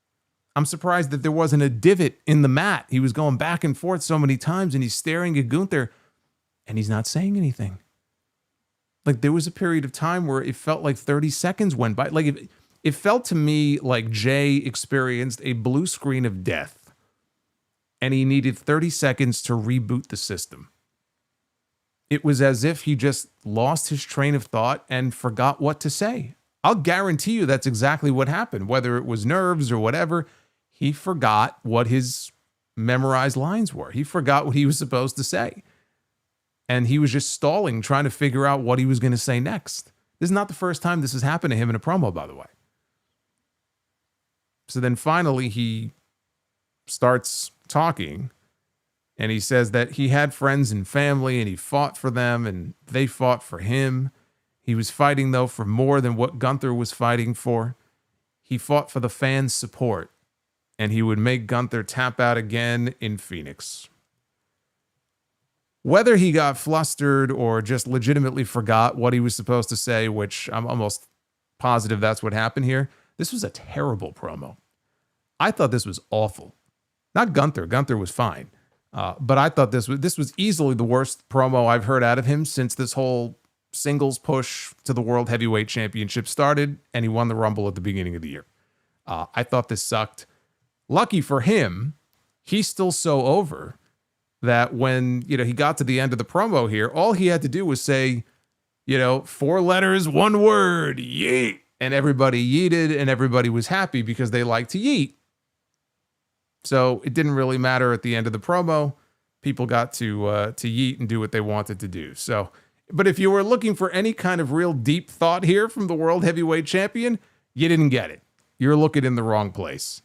[SPEAKER 1] I'm surprised that there wasn't a divot in the mat. He was going back and forth so many times, and he's staring at Gunther, and he's not saying anything. Like, there was a period of time where it felt like 30 seconds went by. Like, it felt to me like Jey experienced a blue screen of death, and he needed 30 seconds to reboot the system. It was as if he just lost his train of thought and forgot what to say. I'll guarantee you that's exactly what happened. Whether it was nerves or whatever, he forgot what his memorized lines were. He forgot what he was supposed to say. And he was just stalling, trying to figure out what he was going to say next. This is not the first time this has happened to him in a promo, by the way. So then finally he starts talking. And he says that he had friends and family and he fought for them and they fought for him. He was fighting, though, for more than what Gunther was fighting for. He fought for the fans' support, and he would make Gunther tap out again in Phoenix. Whether he got flustered or just legitimately forgot what he was supposed to say, which I'm almost positive that's what happened here, this was a terrible promo. I thought this was awful. Not Gunther. Gunther was fine. But I thought this was easily the worst promo I've heard out of him since this whole singles push to the World Heavyweight Championship started, and he won the Rumble at the beginning of the year. I thought this sucked. Lucky for him, he's still so over that when he got to the end of the promo here, all he had to do was say, 4 letters, 1 word, yeet. And everybody yeeted, and everybody was happy because they like to yeet. So it didn't really matter at the end of the promo. People got to yeet and do what they wanted to do. So, but if you were looking for any kind of real deep thought here from the World Heavyweight Champion, you didn't get it. You're looking in the wrong place.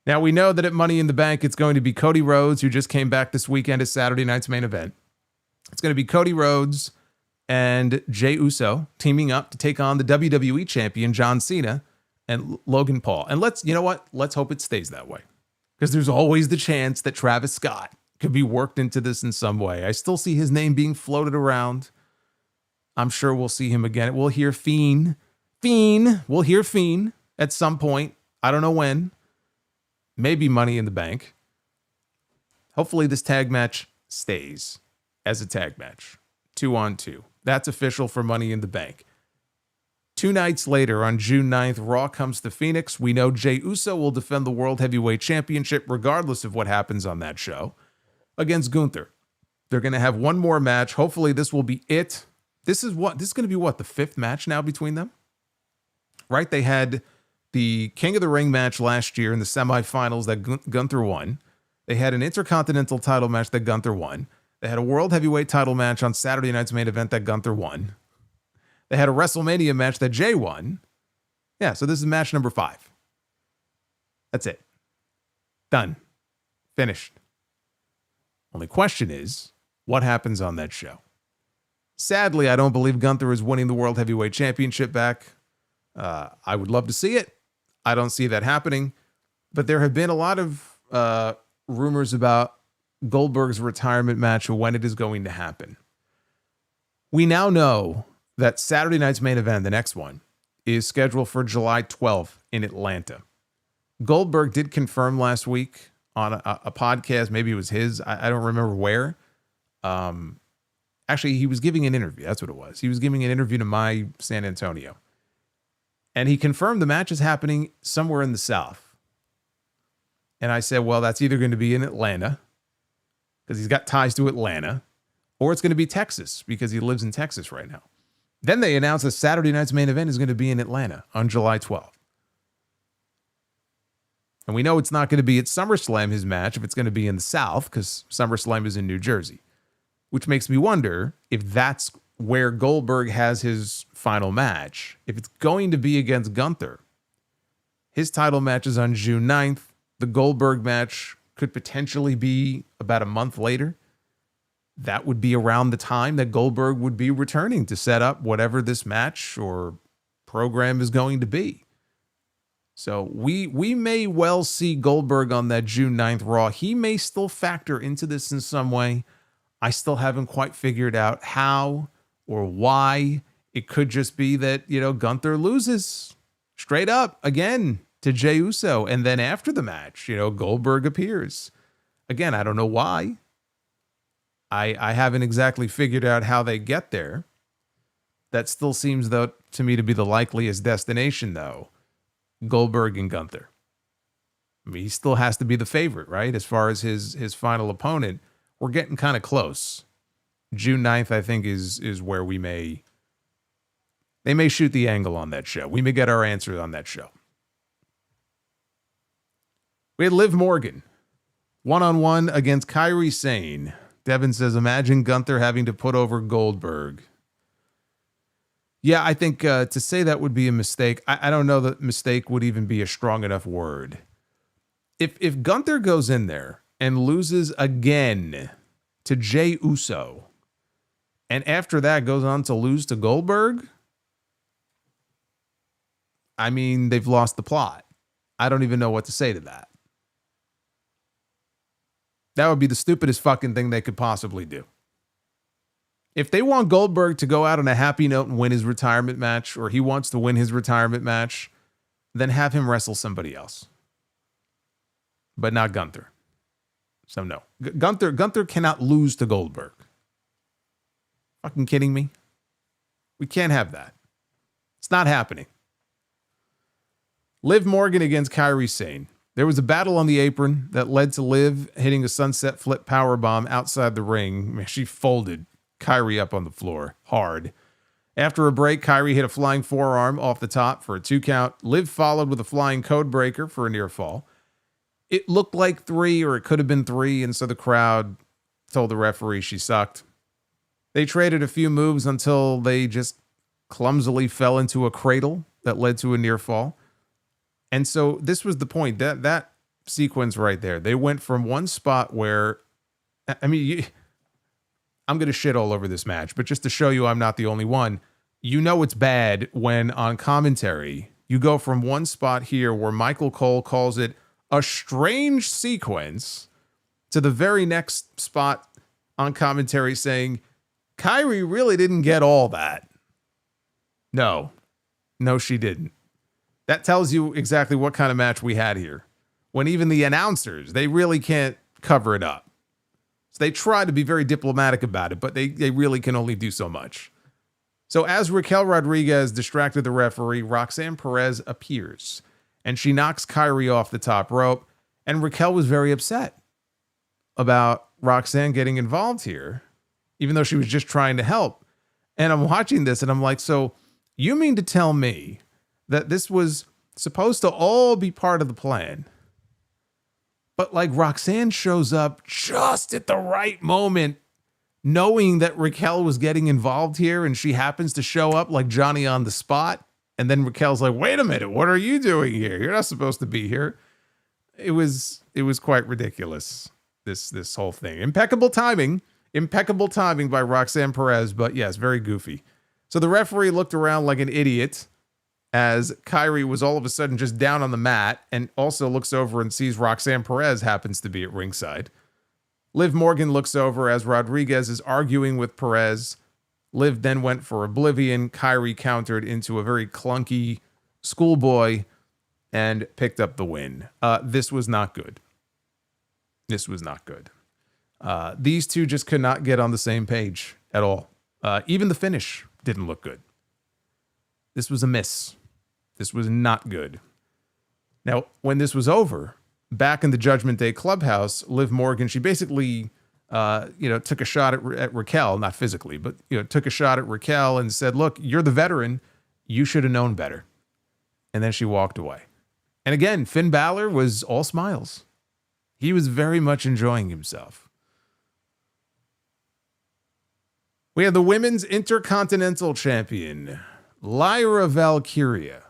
[SPEAKER 1] Now, we know that at Money in the Bank, it's going to be Cody Rhodes, who just came back this weekend as Saturday night's main event. It's going to be Cody Rhodes and Jey Uso teaming up to take on the WWE champion, John Cena, and Logan Paul. And let's hope it stays that way. Because there's always the chance that Travis Scott could be worked into this in some way. I still see his name being floated around. I'm sure we'll see him again. We'll hear Fiend. We'll hear Fiend at some point. I don't know when. Maybe Money in the Bank. Hopefully this tag match stays as a tag match. 2-on-2. That's official for Money in the Bank. 2 nights later, on June 9th, Raw comes to Phoenix. We know Jey Uso will defend the World Heavyweight Championship regardless of what happens on that show against Gunther. They're going to have one more match. Hopefully this will be it. This is going to be the 5th match now between them? Right? They had the King of the Ring match last year in the semifinals that Gunther won. They had an Intercontinental title match that Gunther won. They had a World Heavyweight title match on Saturday night's main event that Gunther won. They had a WrestleMania match that Jey won. Yeah, so this is match number 5. That's it. Done. Finished. Only question is, what happens on that show? Sadly, I don't believe Gunther is winning the World Heavyweight Championship back. I would love to see it. I don't see that happening. But there have been a lot of rumors about Goldberg's retirement match or when it is going to happen. We now know that Saturday night's main event, the next one, is scheduled for July 12th in Atlanta. Goldberg did confirm last week on a podcast, maybe it was his, I don't remember where. Actually, he was giving an interview. That's what it was. He was giving an interview to My San Antonio. And he confirmed the match is happening somewhere in the South. And I said, well, that's either going to be in Atlanta, because he's got ties to Atlanta, or it's going to be Texas, because he lives in Texas right now. Then they announced that Saturday night's main event is going to be in Atlanta on July 12th. And we know it's not going to be at SummerSlam, his match, if it's going to be in the South, because SummerSlam is in New Jersey. Which makes me wonder if that's where Goldberg has his final match. If it's going to be against Gunther, his title match is on June 9th. The Goldberg match could potentially be about a month later. That would be around the time that Goldberg would be returning to set up whatever this match or program is going to be. So we may well see Goldberg on that June 9th Raw. He may still factor into this in some way. I still haven't quite figured out how or why. It could just be that, Gunther loses straight up again to Jey Uso. And then after the match, Goldberg appears. Again, I don't know why. I haven't exactly figured out how they get there. That still seems, though, to me to be the likeliest destination, though. Goldberg and Gunther. I mean, he still has to be the favorite, right? As far as his final opponent, we're getting kind of close. June 9th, I think, is where they may shoot the angle on that show. We may get our answer on that show. We had Liv Morgan, one-on-one against Kairi Sane. Devin says, imagine Gunther having to put over Goldberg. Yeah, I think to say that would be a mistake. I don't know that mistake would even be a strong enough word. If Gunther goes in there and loses again to Jey Uso, and after that goes on to lose to Goldberg, I mean, they've lost the plot. I don't even know what to say to that. That would be the stupidest fucking thing they could possibly do. If they want Goldberg to go out on a happy note and win his retirement match, or he wants to win his retirement match, then have him wrestle somebody else. But not Gunther. So no. Gunther cannot lose to Goldberg. Fucking kidding me? We can't have that. It's not happening. Liv Morgan against Kairi Sane. There was a battle on the apron that led to Liv hitting a sunset flip powerbomb outside the ring. Man, she folded Kairi up on the floor hard. After a break, Kairi hit a flying forearm off the top for a 2 count. Liv followed with a flying code breaker for a near fall. It looked like 3, or it could have been 3, and so the crowd told the referee she sucked. They traded a few moves until they just clumsily fell into a cradle that led to a near fall. And so this was the point, that sequence right there. They went from one spot where, I mean, I'm going to shit all over this match, but just to show you I'm not the only one, it's bad when on commentary, you go from one spot here where Michael Cole calls it a strange sequence to the very next spot on commentary saying, Kairi really didn't get all that. No, she didn't. That tells you exactly what kind of match we had here. When even the announcers, they really can't cover it up. So they try to be very diplomatic about it, but they really can only do so much. So as Raquel Rodriguez distracted the referee, Roxanne Perez appears, and she knocks Kairi off the top rope, and Raquel was very upset about Roxanne getting involved here, even though she was just trying to help. And I'm watching this, and I'm like, so you mean to tell me that this was supposed to all be part of the plan? But like Roxanne shows up just at the right moment, knowing that Raquel was getting involved here, and she happens to show up like Johnny on the spot, And then Raquel's like, wait a minute, what are you doing here? You're not supposed to be here. It was quite ridiculous, this whole thing. Impeccable timing by Roxanne Perez, but yes, very goofy. So the referee looked around like an idiot as Kairi was all of a sudden just down on the mat, and also looks over and sees Roxanne Perez happens to be at ringside. Liv Morgan looks over as Rodriguez is arguing with Perez. Liv then went for Oblivion. Kairi countered into a very clunky schoolboy and picked up the win. This was not good. This was not good. These two just could not get on the same page at all. Even the finish didn't look good. This was a miss. This was not good. Now, when this was over, back in the Judgment Day clubhouse, Liv Morgan, she basically, took a shot at Raquel, not physically, but, took a shot at Raquel and said, look, you're the veteran. You should have known better. And then she walked away. And again, Finn Balor was all smiles. He was very much enjoying himself. We have the Women's Intercontinental Champion, Lyra Valkyria,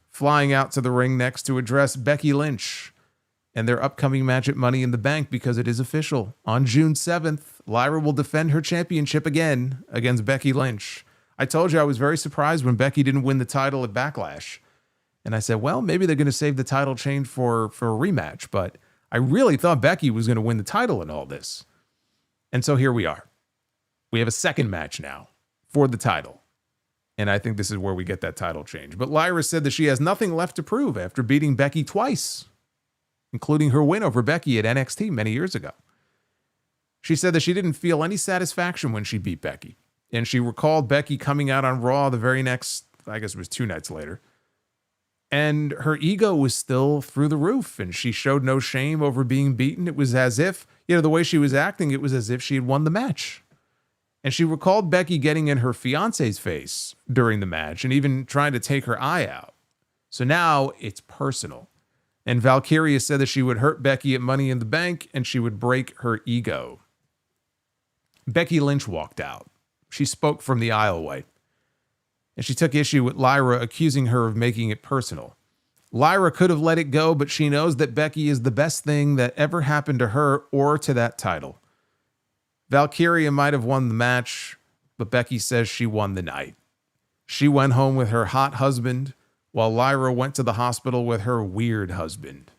[SPEAKER 1] flying out to the ring next to address Becky Lynch and their upcoming match at Money in the Bank, because it is official. On June 7th, Lyra will defend her championship again against Becky Lynch. I told you I was very surprised when Becky didn't win the title at Backlash. And I said, well, maybe they're going to save the title change for a rematch. But I really thought Becky was going to win the title in all this. And so here we are. We have a second match now for the title. And I think this is where we get that title change. But Lyra said that she has nothing left to prove after beating Becky twice, including her win over Becky at NXT many years ago. She said that she didn't feel any satisfaction when she beat Becky. And she recalled Becky coming out on Raw the very next, I guess it was 2 nights later. And her ego was still through the roof, and she showed no shame over being beaten. It was as if, the way she was acting, it was as if she had won the match. And she recalled Becky getting in her fiance's face during the match and even trying to take her eye out. So now it's personal. And Valkyria said that she would hurt Becky at Money in the Bank and she would break her ego. Becky Lynch walked out. She spoke from the aisleway. And she took issue with Lyra, accusing her of making it personal. Lyra could have let it go, but she knows that Becky is the best thing that ever happened to her or to that title. Valkyria might have won the match, but Becky says she won the night. She went home with her hot husband, while Lyra went to the hospital with her weird husband.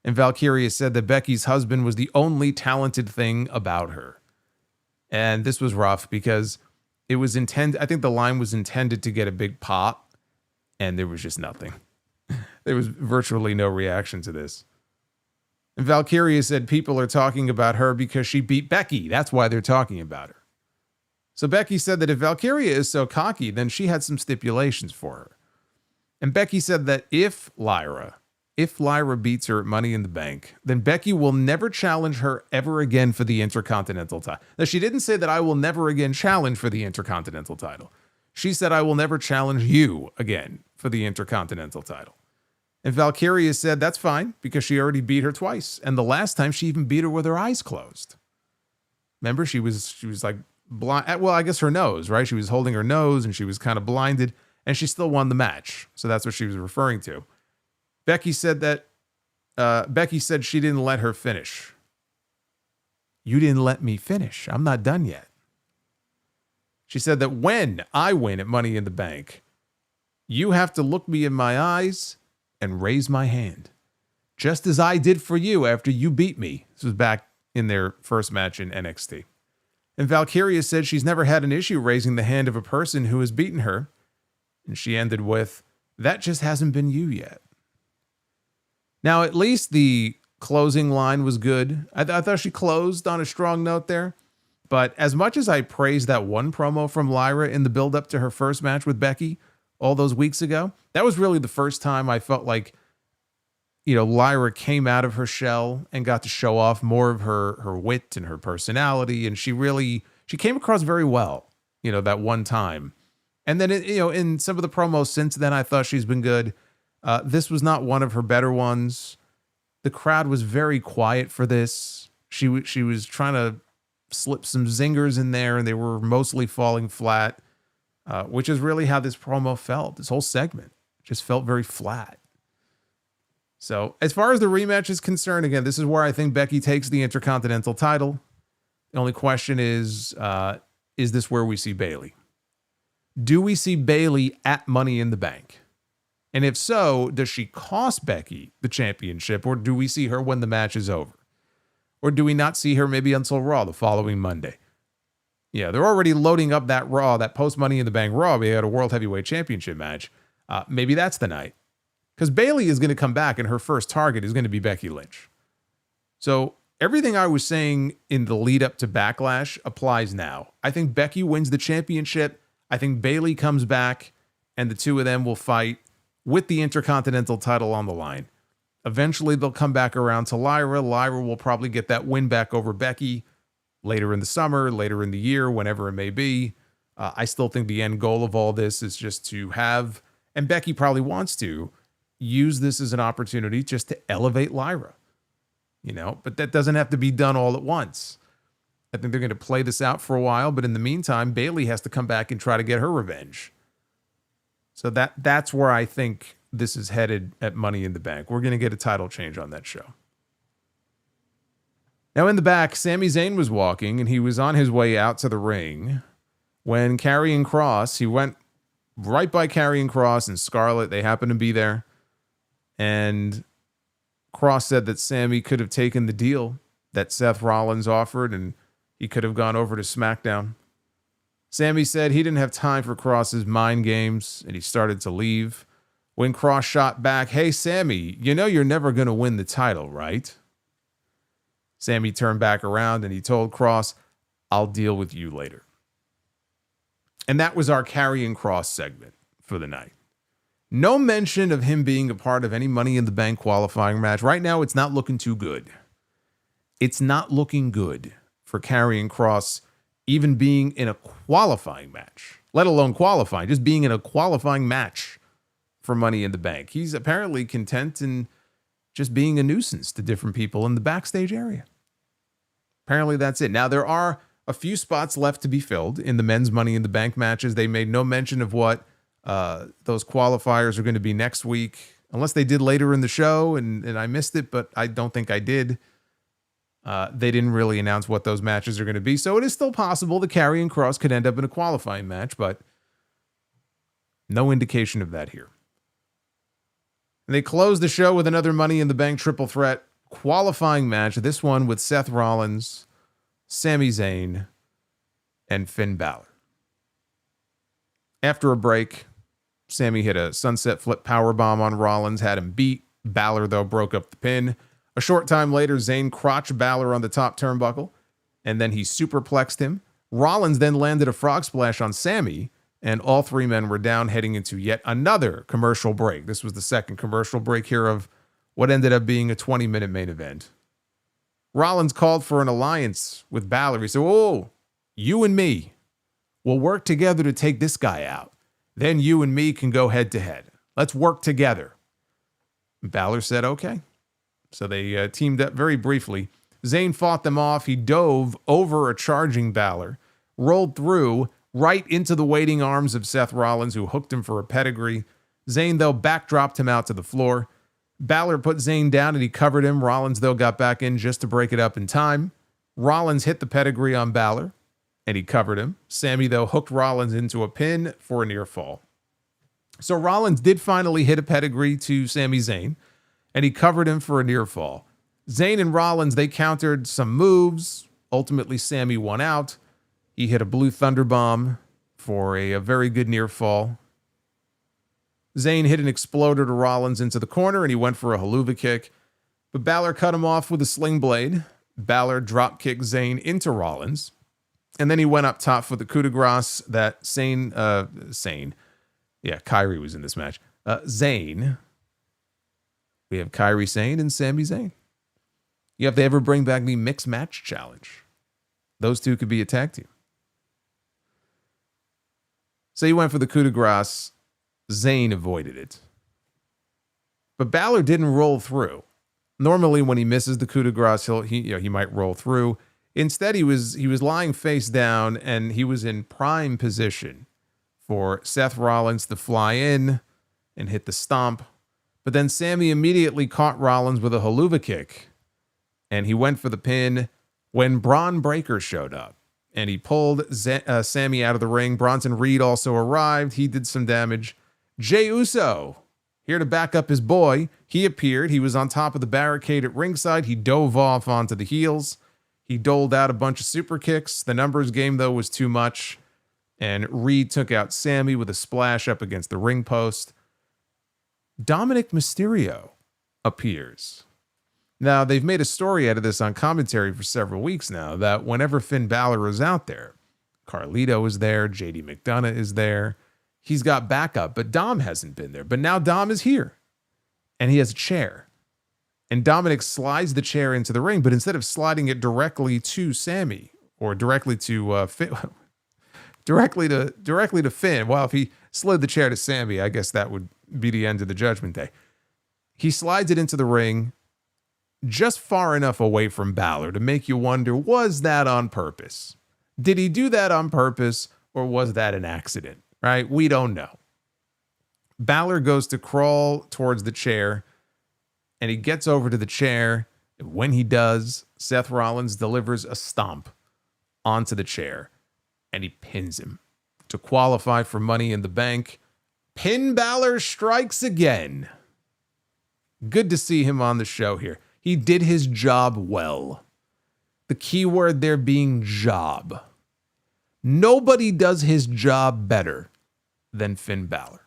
[SPEAKER 1] And Valkyria said that Becky's husband was the only talented thing about her. And this was rough because it was intended, I think the line was intended to get a big pop, and there was just nothing. There was virtually no reaction to this. And Valkyria said people are talking about her because she beat Becky. That's why they're talking about her. So Becky said that if Valkyria is so cocky, then she had some stipulations for her. And Becky said that if Lyra beats her at Money in the Bank, then Becky will never challenge her ever again for the Intercontinental title. Now, she didn't say that I will never again challenge for the Intercontinental title. She said I will never challenge you again for the Intercontinental title. And Valkyria said that's fine because she already beat her twice. And the last time she even beat her with her eyes closed. Remember, she was like blind. Well, I guess her nose, right? She was holding her nose and she was kind of blinded and she still won the match. So that's what she was referring to. Becky said she didn't let her finish. You didn't let me finish. I'm not done yet. She said that when I win at Money in the Bank, you have to look me in my eyes and raise my hand, just as I did for you after you beat me. This was back in their first match in NXT. And Valkyria said she's never had an issue raising the hand of a person who has beaten her. And she ended with, that just hasn't been you yet. Now, at least the closing line was good. I thought she closed on a strong note there. But as much as I praised that one promo from Lyra in the build-up to her first match with Becky all those weeks ago, that was really the first time I felt like, Lyra came out of her shell and got to show off more of her wit and her personality. And she came across very well, that one time. And then, in some of the promos since then, I thought she's been good. This was not one of her better ones. The crowd was very quiet for this. She was trying to slip some zingers in there, and they were mostly falling flat. which is really how this promo felt. This whole segment just felt very flat. So as far as the rematch is concerned, again, this is where I think Becky takes the Intercontinental title. The only question is this where we see Bayley? Do we see Bayley at Money in the Bank? And if so, does she cost Becky the championship, or do we see her when the match is over? Or do we not see her maybe until Raw the following Monday? Yeah, they're already loading up that Raw, that post-Money in the Bank Raw. We had a World Heavyweight Championship match. Maybe that's the night. Because Bayley is going to come back, and her first target is going to be Becky Lynch. So everything I was saying in the lead up to Backlash applies now. I think Becky wins the championship. I think Bayley comes back, and the two of them will fight with the Intercontinental title on the line. Eventually, they'll come back around to Lyra. Lyra will probably get that win back over Becky later in the summer, later in the year, whenever it may be. I still think the end goal of all this is just to have, and Becky probably wants to, use this as an opportunity just to elevate Lyra. You know, but that doesn't have to be done all at once. I think they're going to play this out for a while, but in the meantime, Bayley has to come back and try to get her revenge. So that's where I think this is headed at Money in the Bank. We're going to get a title change on that show. Now in the back, Sami Zayn was walking, and he was on his way out to the ring when Karrion Kross, he went right by Karrion Kross and Scarlett. They happened to be there. And Kross said that Sami could have taken the deal that Seth Rollins offered, and he could have gone over to SmackDown. Sami said he didn't have time for Kross's mind games, and he started to leave. When Kross shot back, "Hey, Sami, you know you're never going to win the title, right?" Sami turned back around, and he told Kross, "I'll deal with you later." And that was our Karrion Kross segment for the night. No mention of him being a part of any Money in the Bank qualifying match. Right now, it's not looking too good. It's not looking good for Karrion Kross even being in a qualifying match, let alone qualifying, just being in a qualifying match for Money in the Bank. He's apparently content in just being a nuisance to different people in the backstage area. Apparently that's it. Now, there are a few spots left to be filled in the men's Money in the Bank matches. They made no mention of what those qualifiers are going to be next week, unless they did later in the show, and I missed it, but I don't think I did. They didn't really announce what those matches are going to be, so it is still possible that Karrion Kross could end up in a qualifying match, but no indication of that here. And they closed the show with another Money in the Bank triple threat qualifying match, this one with Seth Rollins, Sami Zayn, and Finn Balor. After a break, Sami hit a sunset flip powerbomb on Rollins, had him beat. Balor, though, broke up the pin. A short time later, Zayn crotched Balor on the top turnbuckle, and then he superplexed him. Rollins then landed a frog splash on Sami, and all three men were down, heading into yet another commercial break. This was the second commercial break here of what ended up being a 20-minute main event. Rollins called for an alliance with Balor. He said, "Oh, you and me, we'll work together to take this guy out. Then you and me can go head to head. Let's work together." Balor said, "Okay." So they teamed up very briefly. Zayn fought them off. He dove over a charging Balor, rolled through right into the waiting arms of Seth Rollins, who hooked him for a pedigree. Zayn, though, backdropped him out to the floor. Balor put Zayn down and he covered him. Rollins, though, got back in just to break it up in time. Rollins hit the pedigree on Balor and he covered him. Sami, though, hooked Rollins into a pin for a near fall. So Rollins did finally hit a pedigree to Sami Zayn, and he covered him for a near fall. Zayn and Rollins, they countered some moves. Ultimately, Sami won out. He hit a blue thunder bomb for a very good near fall. Zayn hit an exploder to Rollins into the corner, and he went for a haluva kick. But Balor cut him off with a sling blade. Balor drop kicked Zayn into Rollins. And then he went up top for the coup de grace that Kairi was in this match. Zayn. We have Kairi Sane and Sami Zayn. You have to ever bring back the mixed match challenge. Those two could be a tag team. So he went for the coup de grace. Zayn avoided it. But Balor didn't roll through. Normally when he misses the coup de grace, he might roll through. Instead, he was lying face down, and he was in prime position for Seth Rollins to fly in and hit the stomp. But then Sami immediately caught Rollins with a haluva kick, and he went for the pin when Bron Breakker showed up. And he pulled Sami out of the ring. Bronson Reed also arrived. He did some damage. Jey Uso, here to back up his boy. He appeared. He was on top of the barricade at ringside. He dove off onto the heels. He doled out a bunch of super kicks. The numbers game, though, was too much. And Reed took out Sami with a splash up against the ring post. Dominic Mysterio appears. Now, they've made a story out of this on commentary for several weeks now, that whenever Finn Balor is out there, Carlito is there, JD McDonough is there, he's got backup, but Dom hasn't been there. But now Dom is here, and he has a chair. And Dominic slides the chair into the ring, but instead of sliding it directly to Sami, or directly to Finn, directly to Finn, well, if he slid the chair to Sami, I guess that would be the end of the Judgment Day. He slides it into the ring, just far enough away from Balor to make you wonder, was that on purpose? Did he do that on purpose, or was that an accident? Right? We don't know. Balor goes to crawl towards the chair, and he gets over to the chair. And when he does, Seth Rollins delivers a stomp onto the chair, and he pins him to qualify for Money in the Bank. Pin Balor strikes again. Good to see him on the show here. He did his job well. The key word there being job. Nobody does his job better than Finn Balor.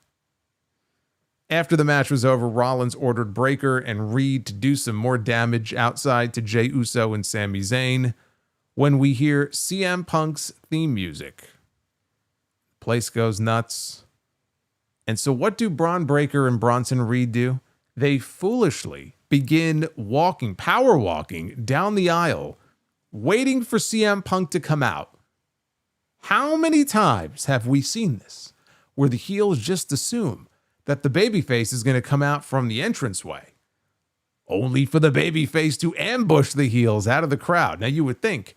[SPEAKER 1] After the match was over, Rollins ordered Breakker and Reed to do some more damage outside to Jey Uso and Sami Zayn when we hear CM Punk's theme music. Place goes nuts. And so what do Bron Breakker and Bronson Reed do? They foolishly begin walking, power walking down the aisle, waiting for CM Punk to come out. How many times have we seen this, where the heels just assume that the babyface is going to come out from the entranceway, only for the babyface to ambush the heels out of the crowd? Now, you would think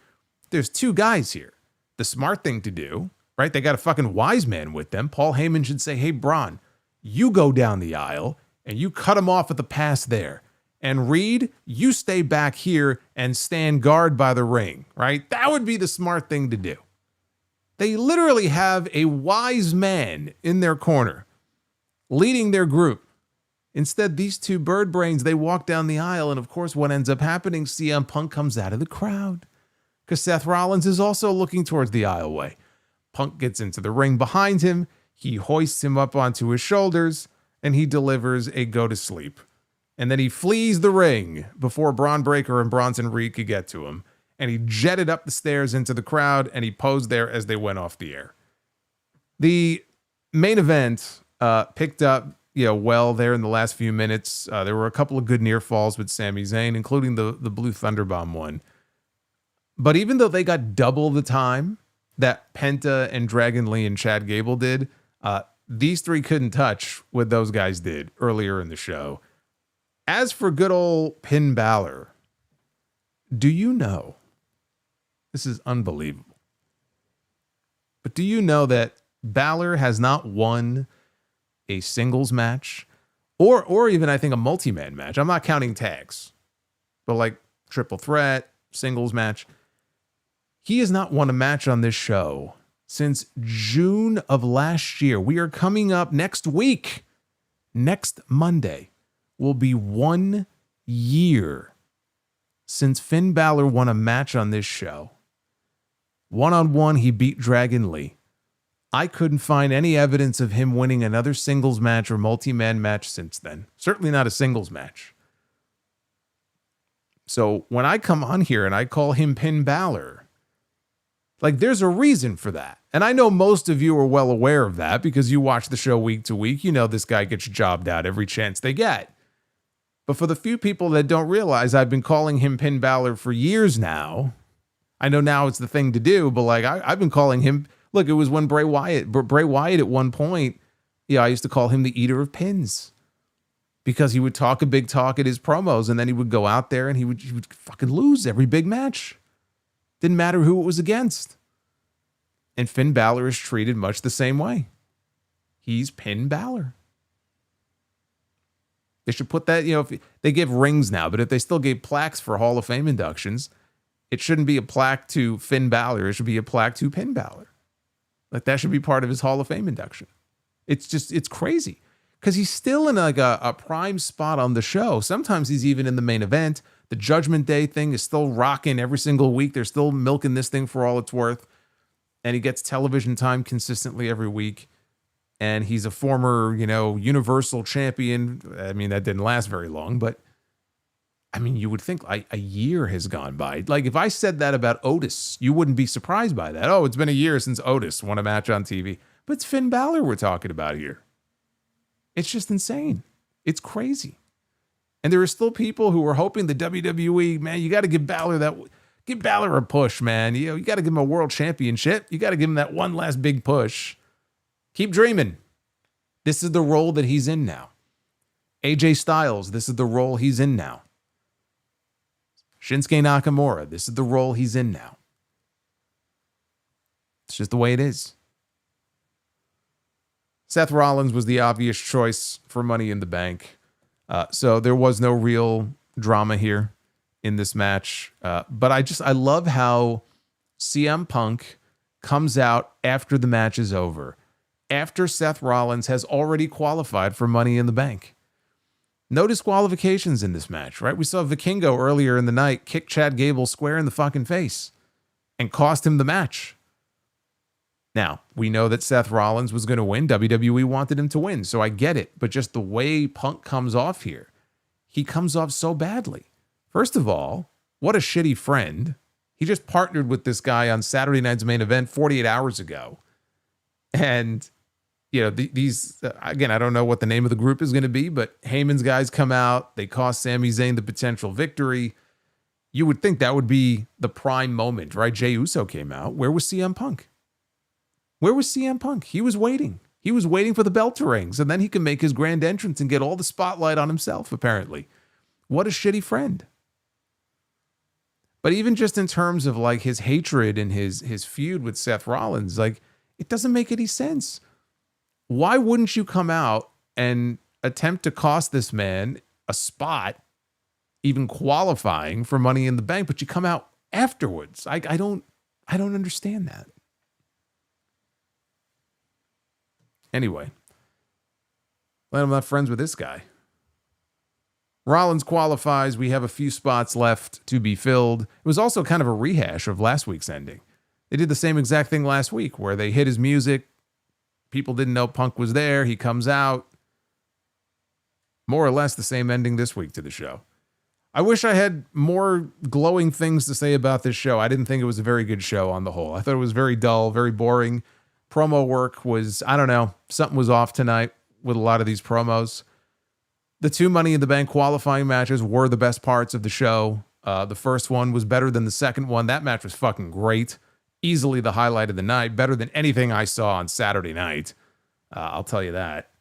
[SPEAKER 1] there's two guys here. The smart thing to do, right? They got a fucking wise man with them. Paul Heyman should say, hey, Bron, you go down the aisle and you cut him off at the pass there. And Reed, you stay back here and stand guard by the ring, right? That would be the smart thing to do. They literally have a wise man in their corner leading their group. Instead, these two bird brains, they walk down the aisle. And of course, what ends up happening, CM Punk comes out of the crowd because Seth Rollins is also looking towards the aisleway. Punk gets into the ring behind him. He hoists him up onto his shoulders and he delivers a go to sleep. And then he flees the ring before Bron Breakker and Bronson Reed could get to him. And he jetted up the stairs into the crowd and he posed there as they went off the air. The main event picked up, well there in the last few minutes. There were a couple of good near falls with Sami Zayn, including the Blue Thunderbomb one. But even though they got double the time that Penta and Dragon Lee and Chad Gable did, these three couldn't touch what those guys did earlier in the show. As for good old Finn Balor, do you know, this is unbelievable, but do you know that Balor has not won a singles match or even, I think, a multi-man match? I'm not counting tags, but like triple threat, singles match. He has not won a match on this show since June of last year. We are coming up next week. Next Monday will be 1 year since Finn Balor won a match on this show. One-on-one, he beat Dragon Lee. I couldn't find any evidence of him winning another singles match or multi-man match since then. Certainly not a singles match. So when I come on here and I call him Finn Balor, like, there's a reason for that. And I know most of you are well aware of that because you watch the show week to week. You know this guy gets jobbed out every chance they get. But for the few people that don't realize, I've been calling him Finn Balor for years now. I know now it's the thing to do, but like I've been calling him. Look, it was when Bray Wyatt at one point, I used to call him the eater of pins because he would talk a big talk at his promos and then he would go out there and he would fucking lose every big match. Didn't matter who it was against. And Finn Balor is treated much the same way. he's pinned Balor. They should put that, if they give rings now, but if they still gave plaques for Hall of Fame inductions, it shouldn't be a plaque to Finn Balor. It should be a plaque to Pin Balor. Like that should be part of his Hall of Fame induction. It's crazy because he's still in like a prime spot on the show. Sometimes he's even in the main event. The Judgment Day thing is still rocking every single week. They're still milking this thing for all it's worth. And he gets television time consistently every week. And he's a former, Universal Champion. I mean, that didn't last very long, but I mean, you would think like a year has gone by. Like if I said that about Otis, you wouldn't be surprised by that. Oh, it's been a year since Otis won a match on TV. But it's Finn Balor we're talking about here. It's just insane. It's crazy. And there are still people who are hoping the WWE, man, you got to give Balor a push, man. You got to give him a world championship. You got to give him that one last big push. Keep dreaming. This is the role that he's in now. AJ Styles, this is the role he's in now. Shinsuke Nakamura, this is the role he's in now. It's just the way it is. Seth Rollins was the obvious choice for Money in the Bank. So there was no real drama here in this match. But I love how CM Punk comes out after the match is over, after Seth Rollins has already qualified for Money in the Bank. No disqualifications in this match, right? We saw Vikingo earlier in the night kick Chad Gable square in the fucking face and cost him the match. Now, we know that Seth Rollins was going to win. WWE wanted him to win, so I get it. But just the way Punk comes off here, he comes off so badly. First of all, what a shitty friend. He just partnered with this guy on Saturday night's main event 48 hours ago. And, these, again, I don't know what the name of the group is going to be, but Heyman's guys come out. They cost Sami Zayn the potential victory. You would think that would be the prime moment, right? Jey Uso came out. Where was CM Punk? Where was CM Punk? He was waiting. He was waiting for the bell to ring, so then he can make his grand entrance and get all the spotlight on himself, apparently. What a shitty friend. But even just in terms of like his hatred and his feud with Seth Rollins, like it doesn't make any sense. Why wouldn't you come out and attempt to cost this man a spot, even qualifying for Money in the Bank, but you come out afterwards? I don't understand that. Anyway, glad I'm not friends with this guy. Rollins qualifies. We have a few spots left to be filled. It was also kind of a rehash of last week's ending. They did the same exact thing last week where they hit his music. People didn't know Punk was there. He comes out. More or less the same ending this week to the show. I wish I had more glowing things to say about this show. I didn't think it was a very good show on the whole. I thought it was very dull, very boring. Promo work was, I don't know, something was off tonight with a lot of these promos. The two Money in the Bank qualifying matches were the best parts of the show. The first one was better than the second one. That match was fucking great. Easily the highlight of the night. Better than anything I saw on Saturday night. I'll tell you that.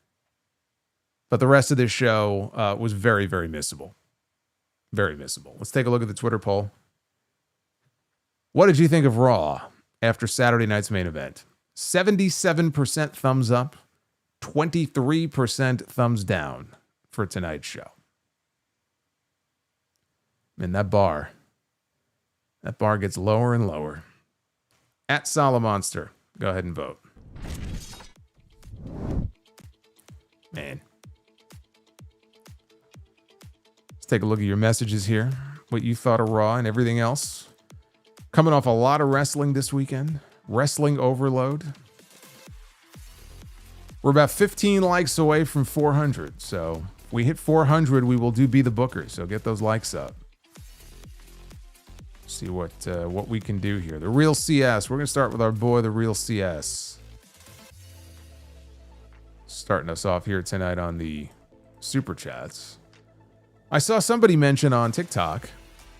[SPEAKER 1] But the rest of this show was very, very missable. Very missable. Let's take a look at the Twitter poll. What did you think of Raw after Saturday night's main event? 77% thumbs up, 23% thumbs down for tonight's show. And that bar gets lower and lower. At Solomonster, go ahead and vote. Man. Let's take a look at your messages here. What you thought of Raw and everything else. Coming off a lot of wrestling this weekend. Wrestling overload. We're about 15 likes away from 400. So if we hit 400, we will be the booker. So get those likes up. See what we can do here. The Real CS. We're going to start with our boy, the Real CS. Starting us off here tonight on the Super Chats. I saw somebody mention on TikTok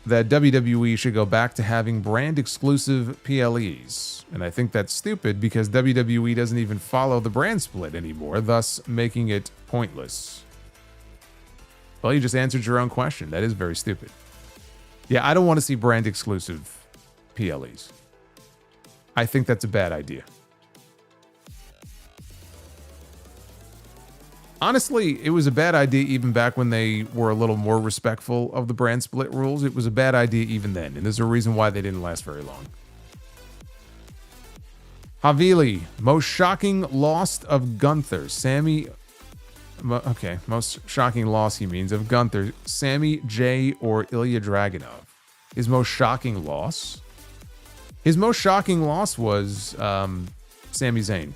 [SPEAKER 1] that WWE should go back to having brand-exclusive PLEs. And I think that's stupid because WWE doesn't even follow the brand split anymore, thus making it pointless. Well, you just answered your own question. That is very stupid. Yeah, I don't want to see brand-exclusive PLEs. I think that's a bad idea. Honestly, it was a bad idea even back when they were a little more respectful of the brand split rules. It was a bad idea even then, and there's a reason why they didn't last very long. Havili, most shocking loss of Gunther. Most shocking loss he means of Gunther. Sami, Jey, or Ilya Dragunov. His most shocking loss? His most shocking loss was Sami Zayn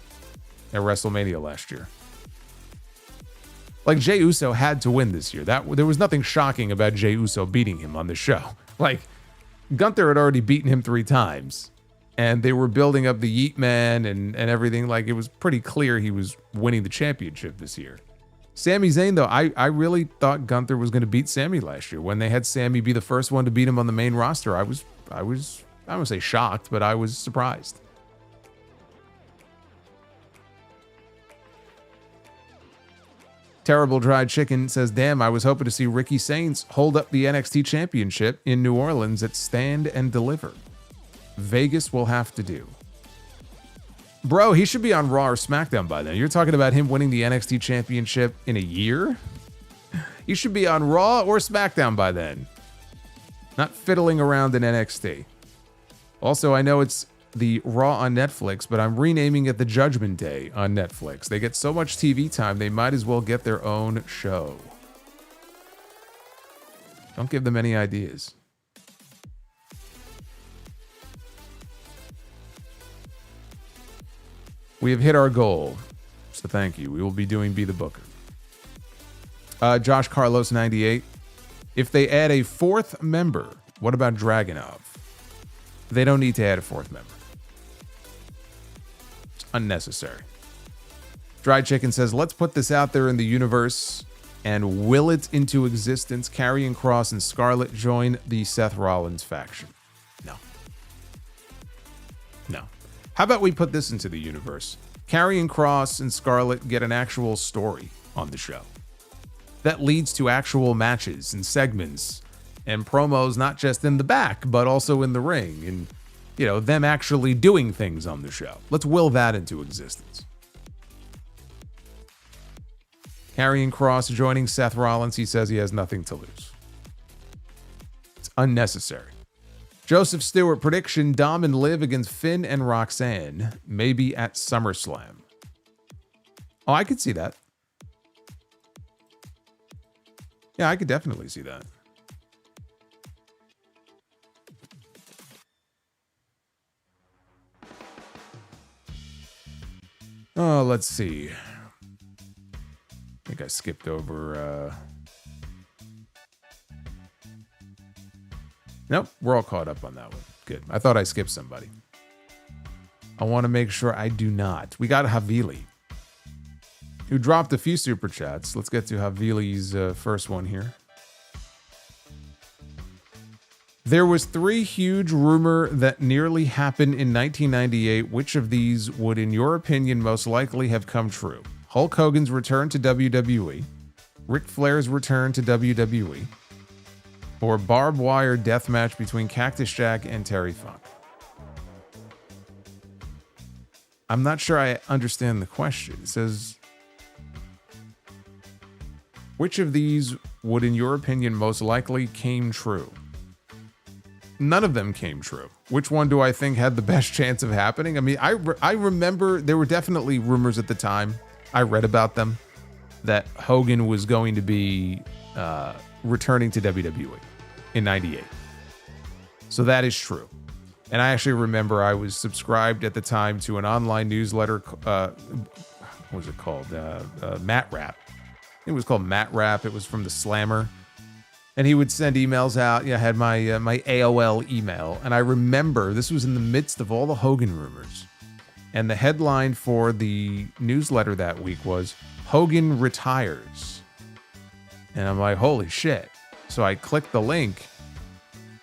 [SPEAKER 1] at WrestleMania last year. Like, Jey Uso had to win this year. There was nothing shocking about Jey Uso beating him on the show. Like, Gunther had already beaten him 3 times. And they were building up the Yeet Man and everything. Like, it was pretty clear he was winning the championship this year. Sami Zayn, though, I really thought Gunther was going to beat Sami last year. When they had Sami be the first one to beat him on the main roster, I was I don't want to say shocked, but I was surprised. Terrible Dried Chicken says, damn, I was hoping to see Ricky Saints hold up the NXT Championship in New Orleans at Stand and Deliver. Vegas will have to do. Bro, he should be on Raw or SmackDown by then. You're talking about him winning the NXT Championship in a year? He should be on Raw or SmackDown by then. Not fiddling around in NXT. Also, I know it's the Raw on Netflix, but I'm renaming it the Judgment Day on Netflix. They get so much TV time, they might as well get their own show. Don't give them any ideas. We have hit our goal, so thank you. We will be doing Be the Booker. Josh Carlos 98. If they add a 4th member, what about Dragunov? They don't need to add a 4th member. It's unnecessary. Dried Chicken says, let's put this out there in the universe and will it into existence. Karrion Kross and Scarlett join the Seth Rollins faction. No. No. How about we put this into the universe? Karrion Kross and Scarlett get an actual story on the show that leads to actual matches and segments and promos, not just in the back, but also in the ring, and, you know, them actually doing things on the show. Let's will that into existence. Karrion Kross joining Seth Rollins. He says he has nothing to lose. It's unnecessary. Joseph Stewart, prediction, Dom and Liv against Finn and Roxanne, maybe at SummerSlam. Oh, I could see that. Yeah, I could definitely see that. Oh, let's see. I think I skipped over... Nope, we're all caught up on that one. Good. I thought I skipped somebody. I want to make sure I do not. We got Havili, who dropped a few super chats. Let's get to Havili's first one here. There was 3 huge rumor that nearly happened in 1998. Which of these would, in your opinion, most likely have come true? Hulk Hogan's return to WWE, Ric Flair's return to WWE, or barbed wire death match between Cactus Jack and Terry Funk? I'm not sure I understand the question. It says, which of these would, in your opinion, most likely came true? None of them came true. Which one do I think had the best chance of happening? I mean, I remember there were definitely rumors at the time. I read about them that Hogan was going to be returning to WWE in 98. So that is true. And I actually remember I was subscribed at the time to an online newsletter. What was it called? Matt Rap. It was called Matt Rap. It was from the Slammer. And he would send emails out. Yeah, I had my AOL email. And I remember this was in the midst of all the Hogan rumors. And the headline for the newsletter that week was, Hogan retires. And I'm like, holy shit. So I clicked the link,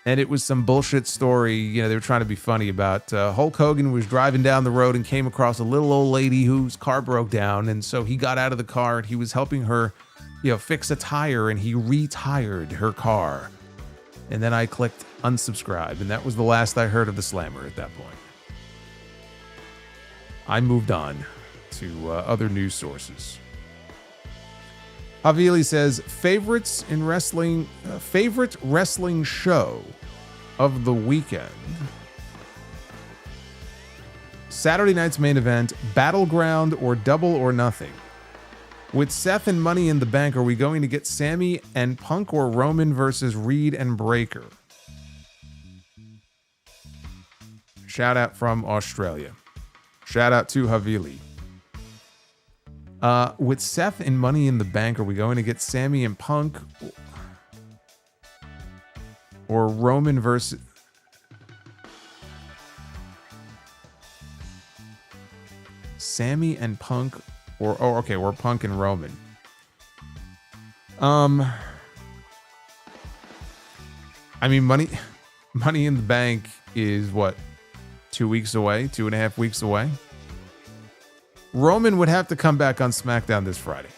[SPEAKER 1] and it was some bullshit story. You know, they were trying to be funny about Hulk Hogan was driving down the road and came across a little old lady whose car broke down. And so he got out of the car and he was helping her, you know, fix a tire, and he retired her car. And then I clicked unsubscribe, and that was the last I heard of the Slammer at that point. I moved on to other news sources. Havili says, favorite wrestling show of the weekend. Saturday night's main event, Battleground or Double or Nothing. With Seth and Money in the Bank, are we going to get Sami and Punk or Roman versus Reed and Breaker? Shout out from Australia. Shout out to Havili. With Seth and Money in the Bank, are we going to get Sami and Punk or Roman versus... Sami and Punk or Punk and Roman. I mean, Money in the Bank is what, 2 weeks away, 2.5 weeks away. Roman would have to come back on SmackDown this Friday.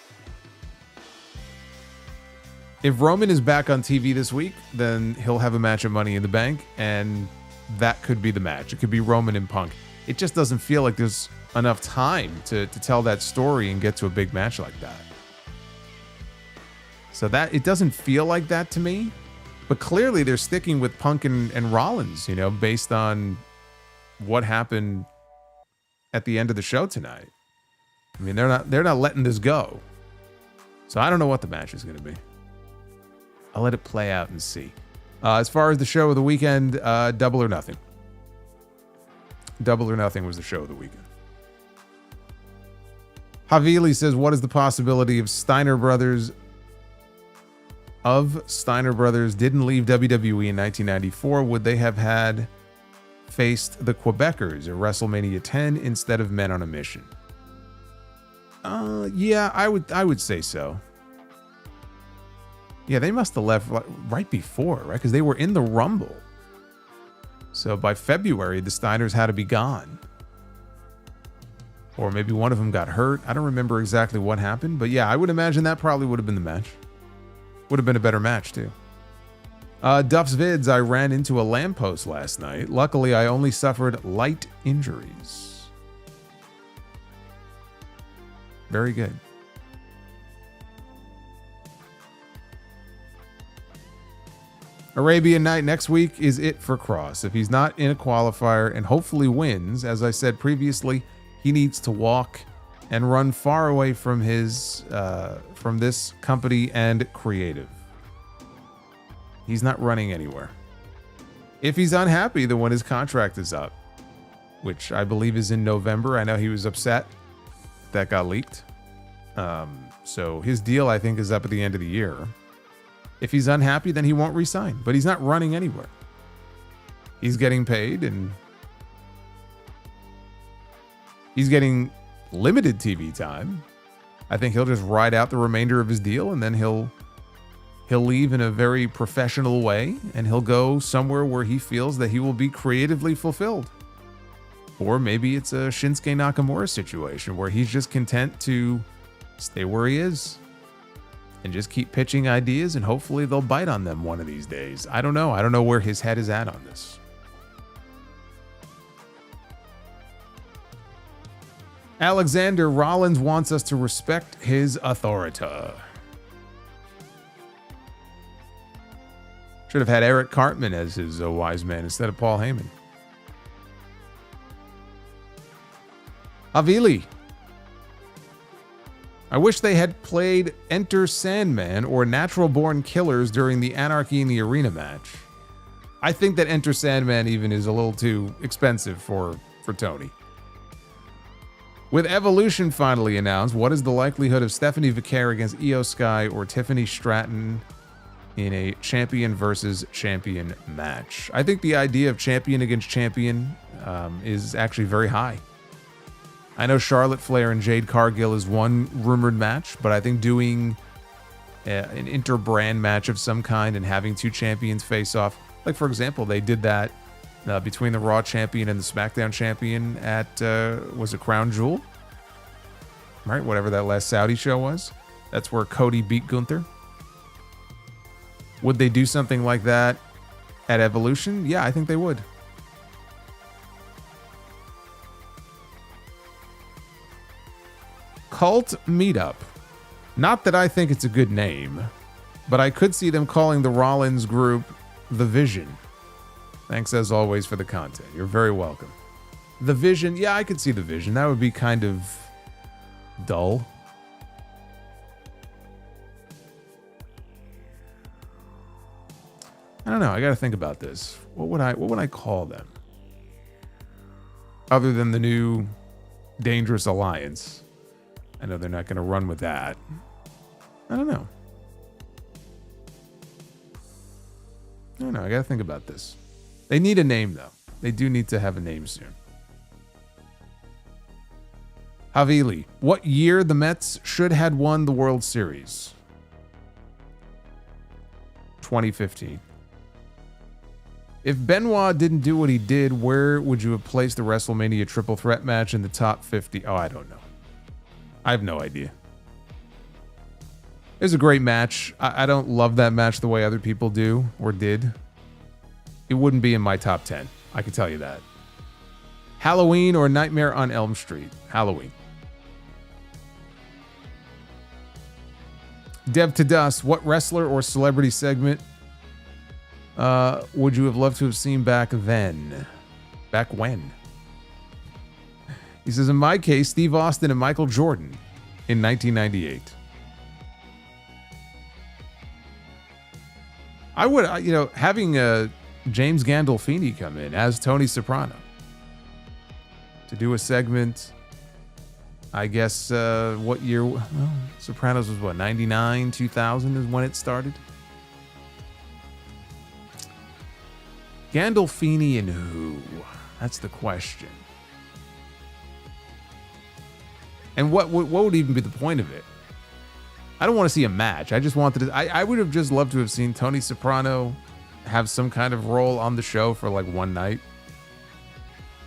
[SPEAKER 1] If Roman is back on TV this week, then he'll have a match at Money in the Bank, and that could be the match. It could be Roman and Punk. It just doesn't feel like there's enough time to tell that story and get to a big match like that. So that it doesn't feel like that to me, but clearly they're sticking with Punk and Rollins, you know, based on what happened at the end of the show tonight. I mean, they're not letting this go. So I don't know what the match is going to be. I'll let it play out and see. As far as the show of the weekend, Double or Nothing. Double or Nothing was the show of the weekend. Havili says, what is the possibility of Steiner Brothers didn't leave WWE in 1994? Would they have had faced the Quebecers at WrestleMania 10 instead of Men on a Mission? Yeah, I would say so. Yeah, they must have left right before, right? Because they were in the Rumble. So by February, the Steiners had to be gone. Or maybe one of them got hurt. I don't remember exactly what happened. But yeah, I would imagine that probably would have been the match. Would have been a better match, too. Duff's Vids, I ran into a lamppost last night. Luckily, I only suffered light injuries. Very good. Arabian Night next week is it for Cross. If he's not in a qualifier and hopefully wins, as I said previously, he needs to walk and run far away from his from this company and creative. He's not running anywhere. If he's unhappy, then when his contract is up, which I believe is in November. I know he was upset that got leaked. So his deal, I think, is up at the end of the year. If he's unhappy, then he won't resign. But he's not running anywhere. He's getting paid and he's getting limited TV time. I think he'll just ride out the remainder of his deal and then he'll leave in a very professional way and he'll go somewhere where he feels that he will be creatively fulfilled. Or maybe it's a Shinsuke Nakamura situation where he's just content to stay where he is and just keep pitching ideas and hopefully they'll bite on them one of these days. I don't know. I don't know where his head is at on this. Alexander Rollins wants us to respect his authority. Should have had Eric Cartman as his wise man instead of Paul Heyman. Havili. I wish they had played Enter Sandman or Natural Born Killers during the Anarchy in the Arena match. I think that Enter Sandman even is a little too expensive for Tony. With Evolution finally announced, what is the likelihood of Stephanie Vaquer against Io Sky or Tiffany Stratton in a champion versus champion match? I think the idea of champion against champion is actually very high. I know Charlotte Flair and Jade Cargill is one rumored match, but I think doing an inter-brand match of some kind and having two champions face off, like for example, they did that between the Raw champion and the SmackDown champion at, was it Crown Jewel? Right, whatever that last Saudi show was. That's where Cody beat Gunther. Would they do something like that at Evolution? Yeah, I think they would. Cult Meetup. Not that I think it's a good name, but I could see them calling the Rollins group The Vision. Thanks as always for the content. You're very welcome. The Vision, yeah, I could see The Vision. That would be kind of dull. I don't know. I got to think about this. What would I call them? Other than the new Dangerous Alliance. I know they're not going to run with that. I don't know. I got to think about this. They need a name, though. They do need to have a name soon. Havili, what year the Mets should have won the World Series? 2015. If Benoit didn't do what he did, where would you have placed the WrestleMania triple threat match in the top 50? Oh, I don't know. I have no idea. It was a great match. I don't love that match the way other people do or did. It wouldn't be in my top 10. I can tell you that. Halloween or Nightmare on Elm Street? Halloween. Dev to Dust, what wrestler or celebrity segment would you have loved to have seen back then? Back when? He says, in my case, Steve Austin and Michael Jordan in 1998. I would, having James Gandolfini come in as Tony Soprano to do a segment, I guess, what year? Well, Sopranos was what, 99, 2000 is when it started? Gandolfini and who? That's the question. And what would even be the point of it? I don't want to see a match. I just wanted to. I would have just loved to have seen Tony Soprano have some kind of role on the show for like one night.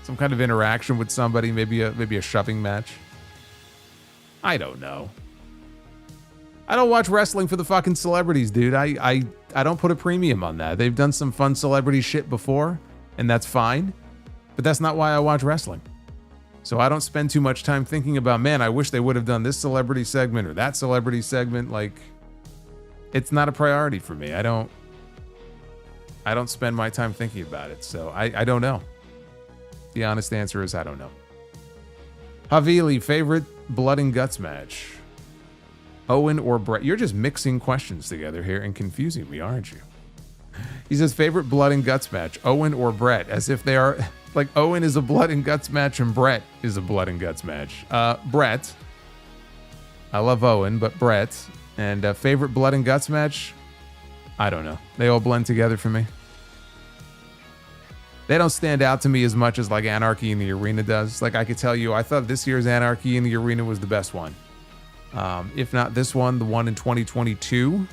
[SPEAKER 1] Some kind of interaction with somebody, maybe a shoving match. I don't know. I don't watch wrestling for the fucking celebrities, dude. I don't put a premium on that. They've done some fun celebrity shit before, and that's fine. But that's not why I watch wrestling. So I don't spend too much time thinking about, man, I wish they would have done this celebrity segment or that celebrity segment. Like, it's not a priority for me. I don't spend my time thinking about it. So I don't know. The honest answer is I don't know. Havili, favorite blood and guts match? Owen or Brett? You're just mixing questions together here and confusing me, aren't you? He says, favorite blood and guts match? Owen or Brett? As if they are... Like, Owen is a blood and guts match and Brett is a blood and guts match. Brett. I love Owen, but Brett. And favorite blood and guts match? I don't know. They all blend together for me. They don't stand out to me as much as like Anarchy in the Arena does. Like, I could tell you, I thought this year's Anarchy in the Arena was the best one. If not this one, the one in 2022,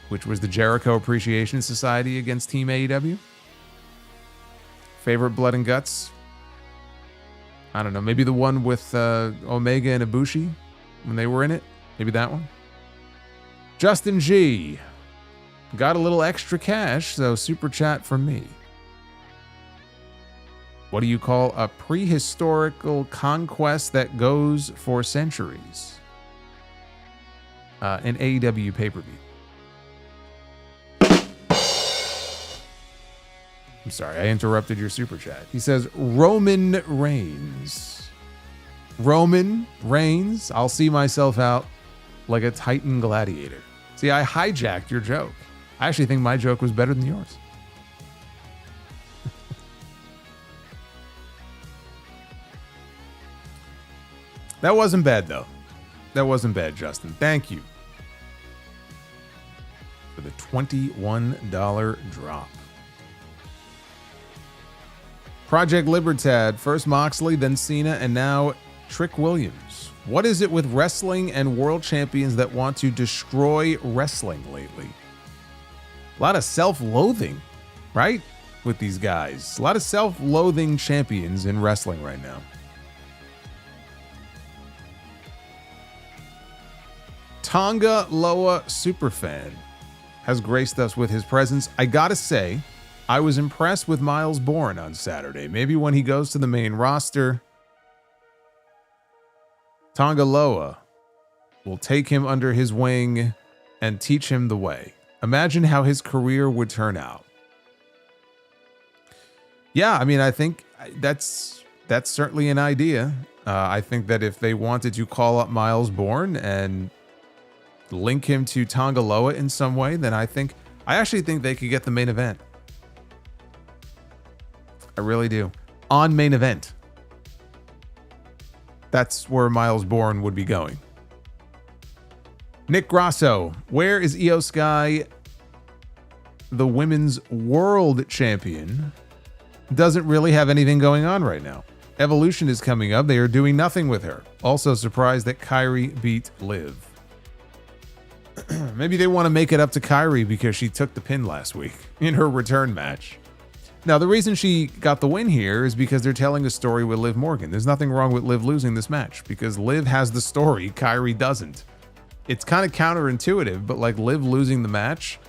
[SPEAKER 1] which was the Jericho Appreciation Society against Team AEW. Favorite blood and guts? I don't know. Maybe the one with Omega and Ibushi when they were in it. Maybe that one. Justin G. Got a little extra cash, so super chat from me. What do you call a prehistorical conquest that goes for centuries? An AEW pay-per-view. I'm sorry, I interrupted your super chat. He says, Roman Reigns. Roman Reigns, I'll see myself out like a Titan gladiator. See, I hijacked your joke. I actually think my joke was better than yours. That wasn't bad, though. That wasn't bad, Justin. Thank you for the $21 drop. Project Libertad, first Moxley, then Cena, and now Trick Williams. What is it with wrestling and world champions that want to destroy wrestling lately? A lot of self-loathing, right? With these guys. A lot of self-loathing champions in wrestling right now. Tonga Loa Superfan has graced us with his presence. I gotta say, I was impressed with Miles Bourne on Saturday. Maybe when he goes to the main roster. Tonga Loa will take him under his wing and teach him the way. Imagine how his career would turn out. Yeah, I mean, I think that's certainly an idea. I think that if they wanted to call up Miles Bourne and link him to Tongaloa in some way, then I actually think they could get the main event. I really do. On main event. That's where Miles Bourne would be going. Nick Grasso, where is Io Sky, the women's world champion? Doesn't really have anything going on right now. Evolution is coming up. They are doing nothing with her. Also surprised that Kairi beat Liv. Maybe they want to make it up to Kairi because she took the pin last week in her return match. Now, the reason she got the win here is because they're telling a story with Liv Morgan. There's nothing wrong with Liv losing this match because Liv has the story, Kairi doesn't. It's kind of counterintuitive, but like Liv losing the match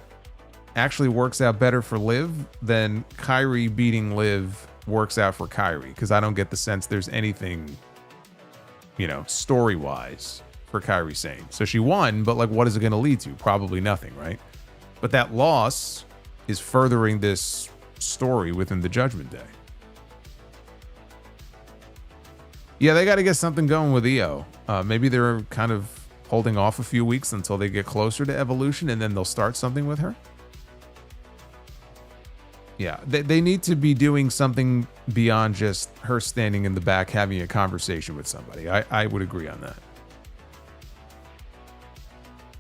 [SPEAKER 1] actually works out better for Liv than Kairi beating Liv works out for Kairi, because I don't get the sense there's anything, story-wise for Kairi Sane. So she won, but like, what is it going to lead to? Probably nothing, right? But that loss is furthering this story within the Judgment Day. Yeah, they got to get something going with Io. Maybe they're kind of holding off a few weeks until they get closer to Evolution, and then they'll start something with her. Yeah, they need to be doing something beyond just her standing in the back having a conversation with somebody. I would agree on that.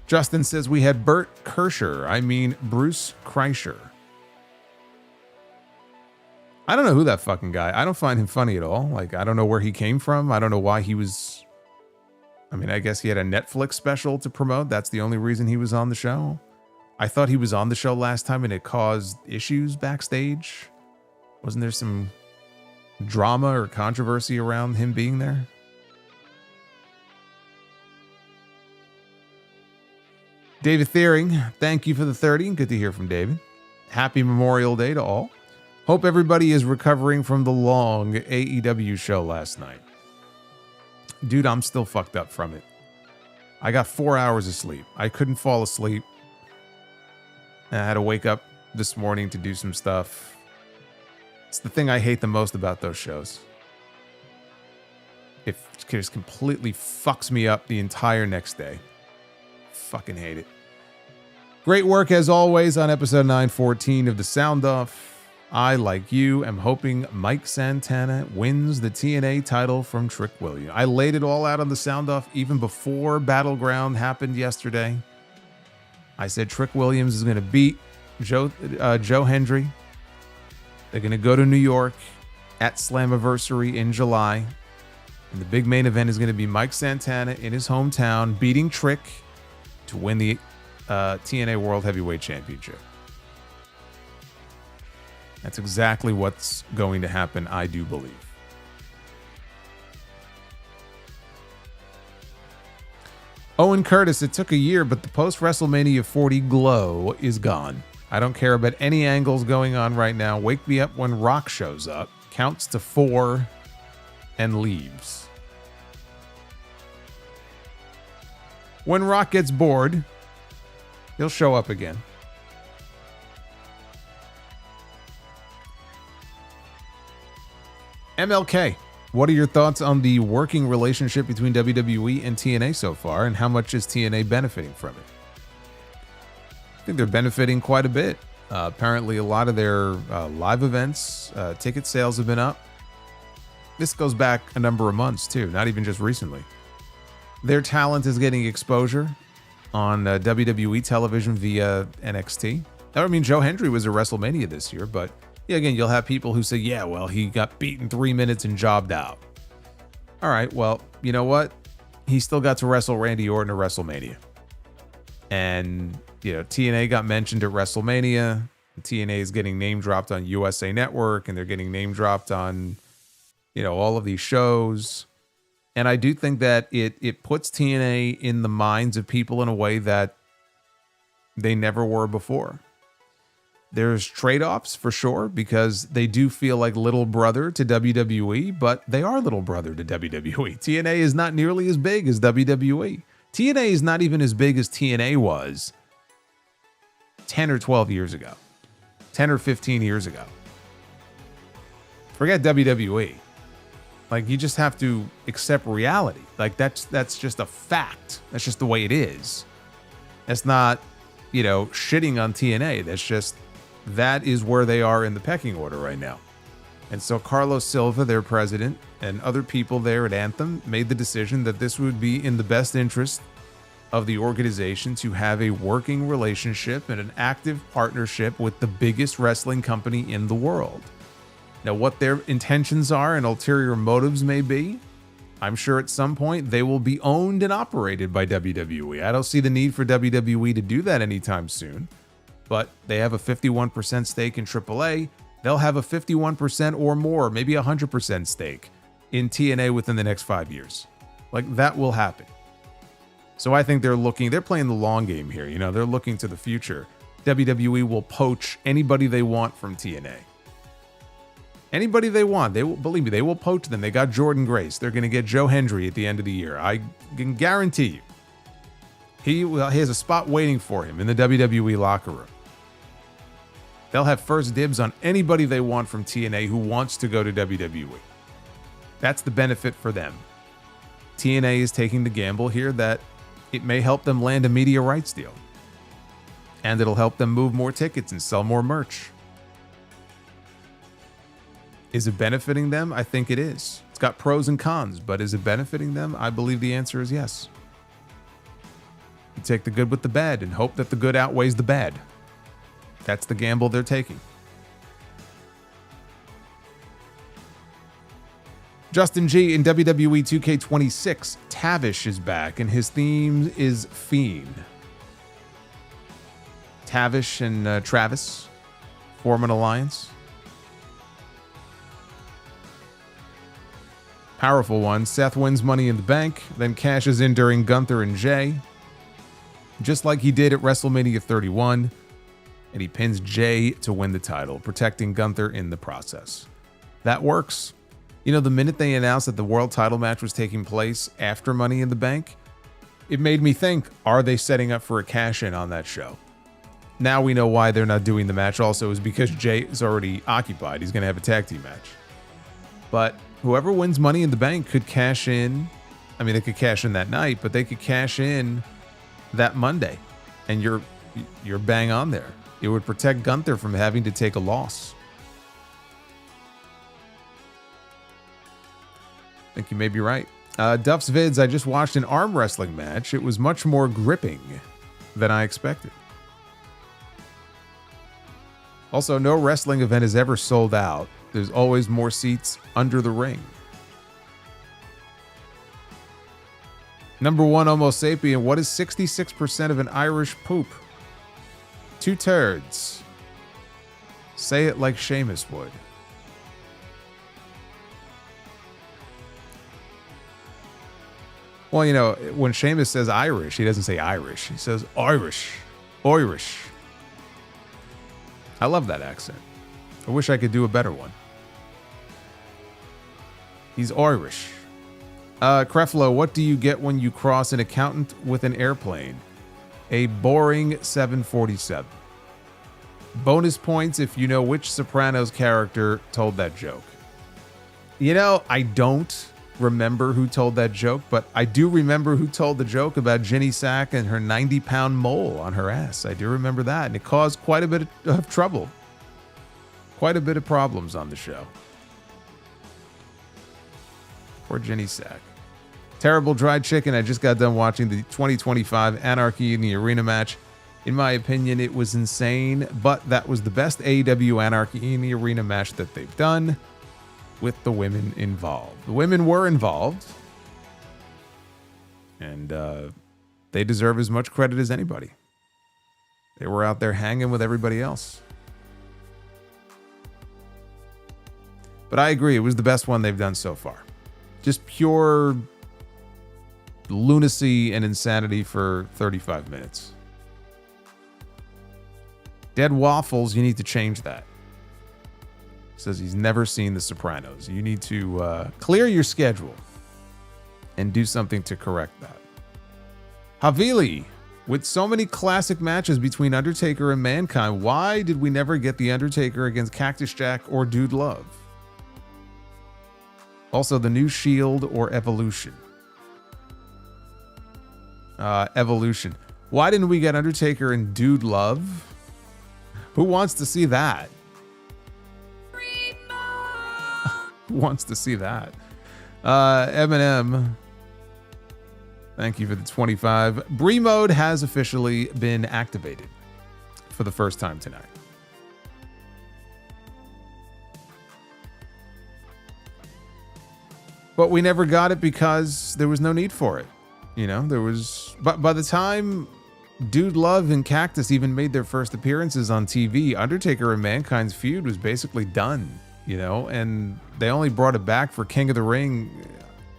[SPEAKER 1] Justin says we had Bruce Kreischer. I don't know who that fucking guy. I don't find him funny at all. Like, I don't know where he came from. I don't know why he was. I mean, I guess he had a Netflix special to promote. That's the only reason he was on the show. I thought he was on the show last time and it caused issues backstage. Wasn't there some drama or controversy around him being there? David Thiering, thank you for the 30. Good to hear from David. Happy Memorial Day to all. Hope everybody is recovering from the long AEW show last night. Dude, I'm still fucked up from it. I got 4 hours of sleep. I couldn't fall asleep. I had to wake up this morning to do some stuff. It's the thing I hate the most about those shows. It just completely fucks me up the entire next day. Fucking hate it. Great work as always on episode 914 of The Sound Off. I, like you, am hoping Mike Santana wins the TNA title from Trick Williams. I laid it all out on The Sound Off even before Battleground happened yesterday. I said Trick Williams is going to beat Joe Hendry. They're going to go to New York at Slammiversary in July. And the big main event is going to be Mike Santana in his hometown beating Trick to win the TNA World Heavyweight Championship. That's exactly what's going to happen, I do believe. Owen Curtis, it took a year, but the post-WrestleMania 40 glow is gone. I don't care about any angles going on right now. Wake me up when Rock shows up, counts to 4, and leaves. When Rock gets bored, he'll show up again. MLK, what are your thoughts on the working relationship between WWE and TNA so far, and how much is TNA benefiting from it? I think they're benefiting quite a bit. Apparently, a lot of their live events, ticket sales have been up. This goes back a number of months, too, not even just recently. Their talent is getting exposure on WWE television via NXT. I mean, Joe Hendry was at WrestleMania this year, but yeah, again, you'll have people who say, yeah, well, he got beaten 3 minutes and jobbed out. All right, well, you know what? He still got to wrestle Randy Orton at WrestleMania. And, TNA got mentioned at WrestleMania. TNA is getting name dropped on USA Network, and they're getting name dropped on, all of these shows. And I do think that it puts TNA in the minds of people in a way that they never were before. There's trade-offs for sure, because they do feel like little brother to WWE, but they are little brother to WWE. TNA is not nearly as big as WWE. TNA is not even as big as TNA was 10 or 12 years ago, 10 or 15 years ago. Forget WWE. Like, you just have to accept reality. Like, that's just a fact. That's just the way it is. That's not, shitting on TNA. That is where they are in the pecking order right now. And so Carlos Silva, their president, and other people there at Anthem made the decision that this would be in the best interest of the organization to have a working relationship and an active partnership with the biggest wrestling company in the world. Now, what their intentions are and ulterior motives may be, I'm sure at some point they will be owned and operated by WWE. I don't see the need for WWE to do that anytime soon, but they have a 51% stake in AAA. They'll have a 51% or more, maybe 100% stake in TNA within the next 5 years. Like, that will happen. So I think they're playing the long game here. They're looking to the future. WWE will poach anybody they want from TNA. Anybody they want. Believe me, they will poach them. They got Jordan Grace. They're going to get Joe Hendry at the end of the year. I can guarantee you. He has a spot waiting for him in the WWE locker room. They'll have first dibs on anybody they want from TNA who wants to go to WWE. That's the benefit for them. TNA is taking the gamble here that it may help them land a media rights deal. And it'll help them move more tickets and sell more merch. Is it benefiting them? I think it is. It's got pros and cons, but is it benefiting them? I believe the answer is yes. You take the good with the bad and hope that the good outweighs the bad. That's the gamble they're taking. Justin G in WWE 2K26, Tavish is back and his theme is Fiend. Tavish and Travis form an alliance. Powerful one. Seth wins Money in the Bank, then cashes in during Gunther and Jey, just like he did at WrestleMania 31. And he pins Jey to win the title, protecting Gunther in the process. That works. The minute they announced that the world title match was taking place after Money in the Bank, it made me think, are they setting up for a cash-in on that show? Now we know why they're not doing the match also is because Jey is already occupied. He's going to have a tag team match. But whoever wins Money in the Bank could cash in. I mean, they could cash in that night, but they could cash in that Monday. And you're bang on there. It would protect Gunther from having to take a loss. I think you may be right. Duff's Vids, I just watched an arm wrestling match. It was much more gripping than I expected. Also, no wrestling event is ever sold out. There's always more seats under the ring. Number 1, Homo sapien. What is 66% of an Irish poop? 2 turds. Say it like Sheamus would. Well, when Sheamus says Irish, he doesn't say Irish. He says Irish. Irish. I love that accent. I wish I could do a better one. He's Irish. Creflo, what do you get when you cross an accountant with an airplane? A boring 747. Bonus points if you know which Sopranos character told that joke. I don't remember who told that joke, but I do remember who told the joke about Ginny Sack and her 90-pound mole on her ass. I do remember that, and it caused quite a bit of trouble. Quite a bit of problems on the show. Poor Ginny Sack. Terrible Dried Chicken. I just got done watching the 2025 Anarchy in the Arena match. In my opinion, it was insane, but that was the best AEW Anarchy in the Arena match that they've done with the women involved. The women were involved, and they deserve as much credit as anybody. They were out there hanging with everybody else. But I agree, it was the best one they've done so far. Just pure lunacy and insanity for 35 minutes. Dead Waffles, you need to change that. Says he's never seen The Sopranos. You need to clear your schedule and do something to correct that. Havili, with so many classic matches between Undertaker and Mankind, why did we never get The Undertaker against Cactus Jack or Dude Love? Also, the new Shield or Evolution? Evolution. Why didn't we get Undertaker and Dude Love? Who wants to see that? Who wants to see that? Eminem. Thank you for the 25. Bree mode has officially been activated for the first time tonight. But we never got it because there was no need for it. You know, there was... But by the time Dude Love and Cactus even made their first appearances on TV, Undertaker and Mankind's feud was basically done, you know? And they only brought it back for King of the Ring.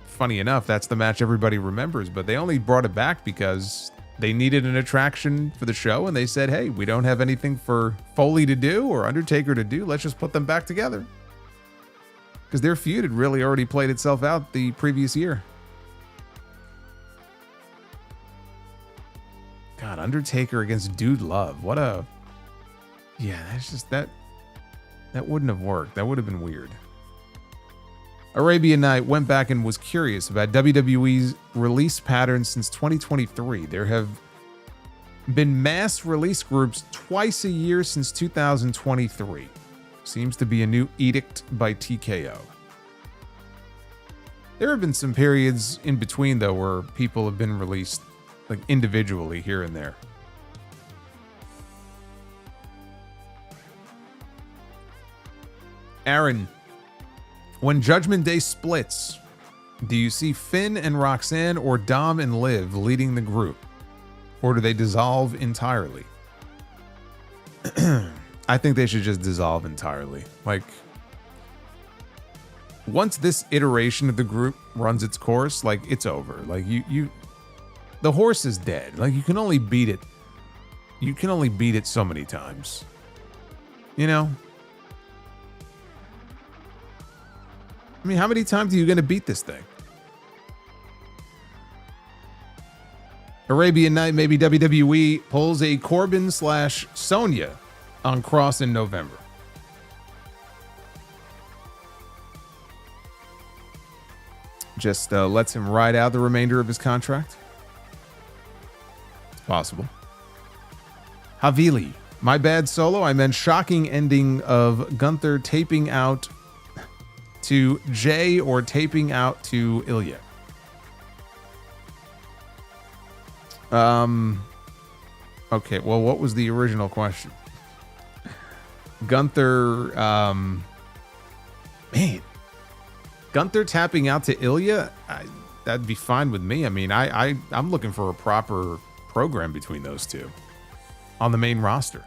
[SPEAKER 1] Funny enough, that's the match everybody remembers, but they only brought it back because they needed an attraction for the show, and they said, hey, we don't have anything for Foley to do or Undertaker to do. Let's just put them back together. Because their feud had really already played itself out the previous year. God, Undertaker against Dude Love. What a... Yeah, that's just... That wouldn't have worked. That would have been weird. Arabian Night went back and was curious about WWE's release pattern since 2023. There have been mass release groups twice a year since 2023. Seems to be a new edict by TKO. There have been some periods in between, though, where people have been released like individually here and there. Aaron, when Judgment Day splits, do you see Finn and Roxanne or Dom and Liv leading the group? Or do they dissolve entirely? I think they should just dissolve entirely. Like, once this iteration of the group runs its course, like, it's over. Like, the horse is dead. Like, you can only beat it. You can only beat it so many times. You know? I mean, how many times are you going to beat this thing? Arabian Night, maybe WWE pulls a Corbin/Sonya on Cross in November. Just lets him ride out the remainder of his contract. It's possible. Havili, my bad Solo. I meant shocking ending of Gunther taping out to Jey or taping out to Ilya. Okay, well, what was the original question? Gunther, man, Gunther tapping out to Ilya, that'd be fine with me. I mean, I'm looking for a proper program between those two on the main roster.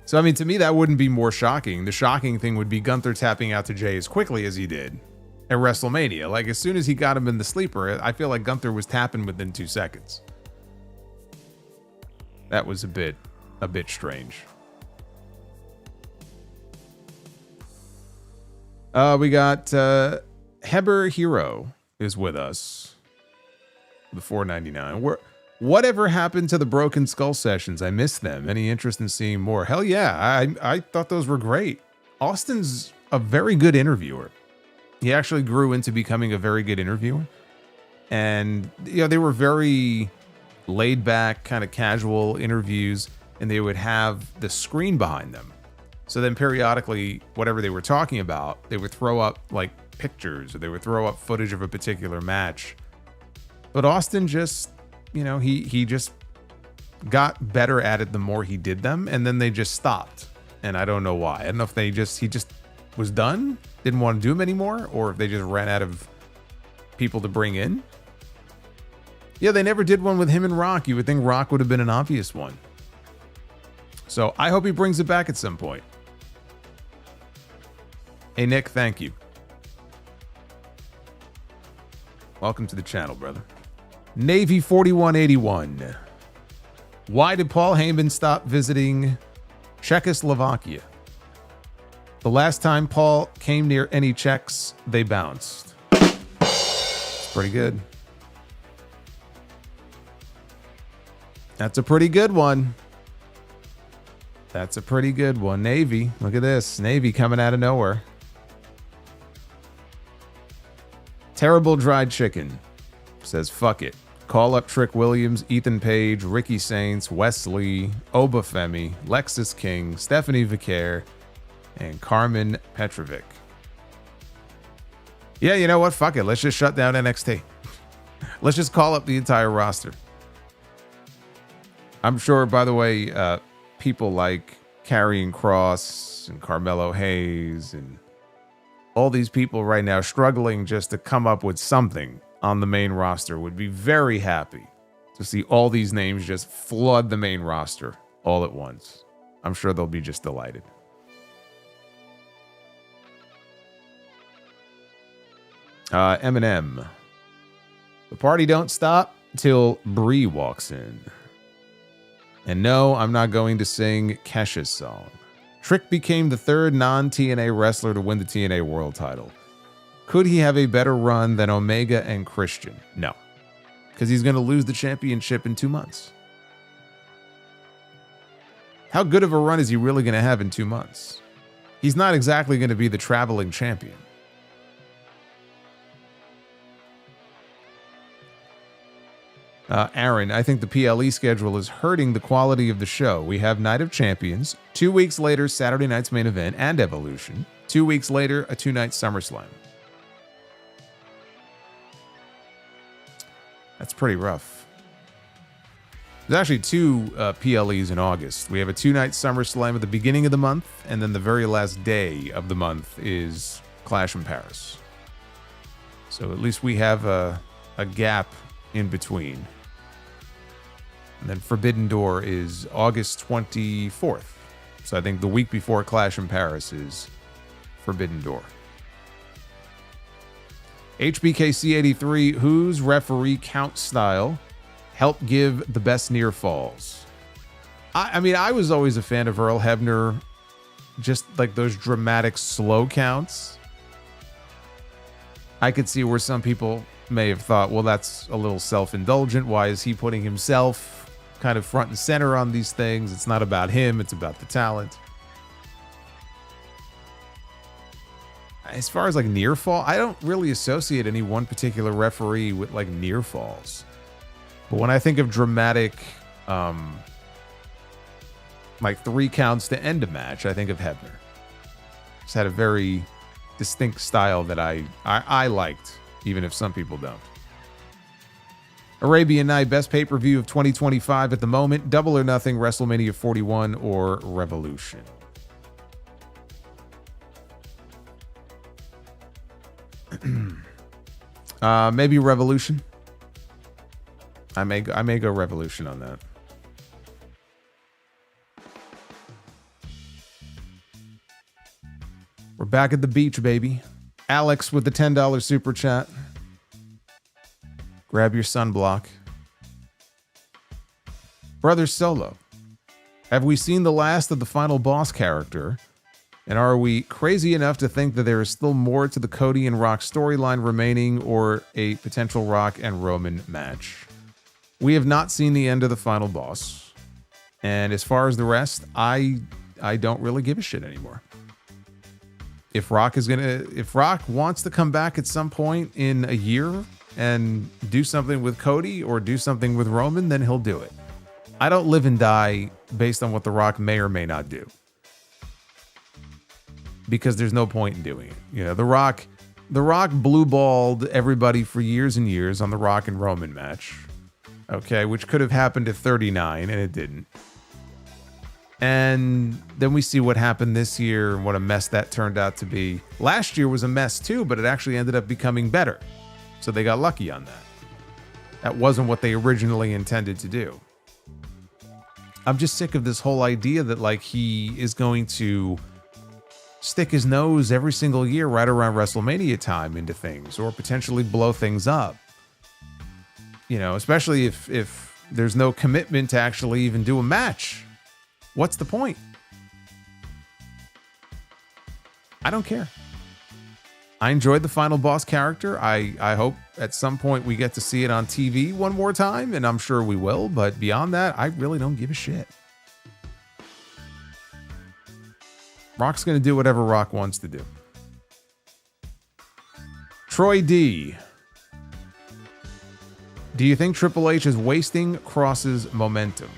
[SPEAKER 1] So, I mean, to me, that wouldn't be more shocking. The shocking thing would be Gunther tapping out to Jey as quickly as he did at WrestleMania. Like, as soon as he got him in the sleeper, I feel like Gunther was tapping within 2 seconds. That was a bit strange. We got Heber Hero is with us. The $4.99. Whatever happened to the Broken Skull sessions? I missed them. Any interest in seeing more? Hell yeah. I thought those were great. Austin's a very good interviewer. He actually grew into becoming a very good interviewer. And, you know, they were very laid back, kind of casual interviews, and they would have the screen behind them. So then periodically, whatever they were talking about, they would throw up like pictures, or they would throw up footage of a particular match. But Austin just, you know, he just got better at it the more he did them, and then they just stopped. And I don't know why. I don't know if he just was done, didn't want to do them anymore, or if they just ran out of people to bring in. Yeah, they never did one with him and Rock. You would think Rock would have been an obvious one. So I hope he brings it back at some point. Hey, Nick, thank you. Welcome to the channel, brother. Navy 4181. Why did Paul Heyman stop visiting Czechoslovakia? The last time Paul came near any Czechs, they bounced. It's pretty good. That's a pretty good one. That's a pretty good one. Navy. Look at this. Navy coming out of nowhere. Terrible Dried Chicken says, fuck it. Call up Trick Williams, Ethan Page, Ricky Saints, Wesley, Obafemi, Lexus King, Stephanie Vicaire, and Carmen Petrovic. Yeah, you know what? Fuck it. Let's just shut down NXT. Let's just call up the entire roster. I'm sure, by the way, people like Karrion Kross and Carmelo Hayes and all these people right now struggling just to come up with something on the main roster would be very happy to see all these names just flood the main roster all at once. I'm sure they'll be just delighted. Eminem. The party don't stop till Brie walks in. And no, I'm not going to sing Kesha's song. Trick became the third non-TNA wrestler to win the TNA World title. Could he have a better run than Omega and Christian? No, because he's going to lose the championship in 2 months. How good of a run is he really going to have in 2 months? He's not exactly going to be the traveling champion. Aaron, I think the PLE schedule is hurting the quality of the show. We have Night of Champions, 2 weeks later, Saturday night's main event and Evolution, 2 weeks later, a 2-night SummerSlam. That's pretty rough. There's actually 2 PLEs in August. We have a 2-night SummerSlam at the beginning of the month, and then the very last day of the month is Clash in Paris. So at least we have a gap in between. And then Forbidden Door is August 24th. So I think the week before Clash in Paris is Forbidden Door. HBKC83, whose referee count style helped give the best near falls? I mean, I was always a fan of Earl Hebner, just like those dramatic slow counts. I could see where some people may have thought, well, that's a little self-indulgent. Why is he putting himself kind of front and center on these things? It's not about him, it's about the talent. As far as like near fall, I don't really associate any one particular referee with like near falls. But when I think of dramatic, like 3 counts to end a match, I think of Hebner. He's had a very distinct style that I liked, even if some people don't. Arabian Night, best pay-per-view of 2025 at the moment, Double or Nothing, WrestleMania 41, or Revolution. Maybe Revolution. I may go Revolution on that. We're back at the beach, baby. Alex with the $10 super chat. Grab your sunblock. Brother Solo, have we seen the last of the final boss character? And are we crazy enough to think that there is still more to the Cody and Rock storyline remaining, or a potential Rock and Roman match? We have not seen the end of the final boss. And as far as the rest, I don't really give a shit anymore. If Rock wants to come back at some point in a year and do something with Cody or do something with Roman, then he'll do it. I don't live and die based on what The Rock may or may not do, because there's no point in doing it. You know, The Rock blue-balled everybody for years and years on the Rock and Roman match, okay, which could have happened at 39, and it didn't. And then we see what happened this year and what a mess that turned out to be. Last year was a mess too, but it actually ended up becoming better. So they got lucky on that. That wasn't what they originally intended to do. I'm just sick of this whole idea that like he is going to stick his nose every single year right around WrestleMania time into things, or potentially blow things up. You know, especially if there's no commitment to actually even do a match. What's the point? I don't care. I enjoyed the Final Boss character. I hope at some point we get to see it on TV one more time, and I'm sure we will. But beyond that, I really don't give a shit. Rock's going to do whatever Rock wants to do. Troy D. Do you think Triple H is wasting Cross's momentum?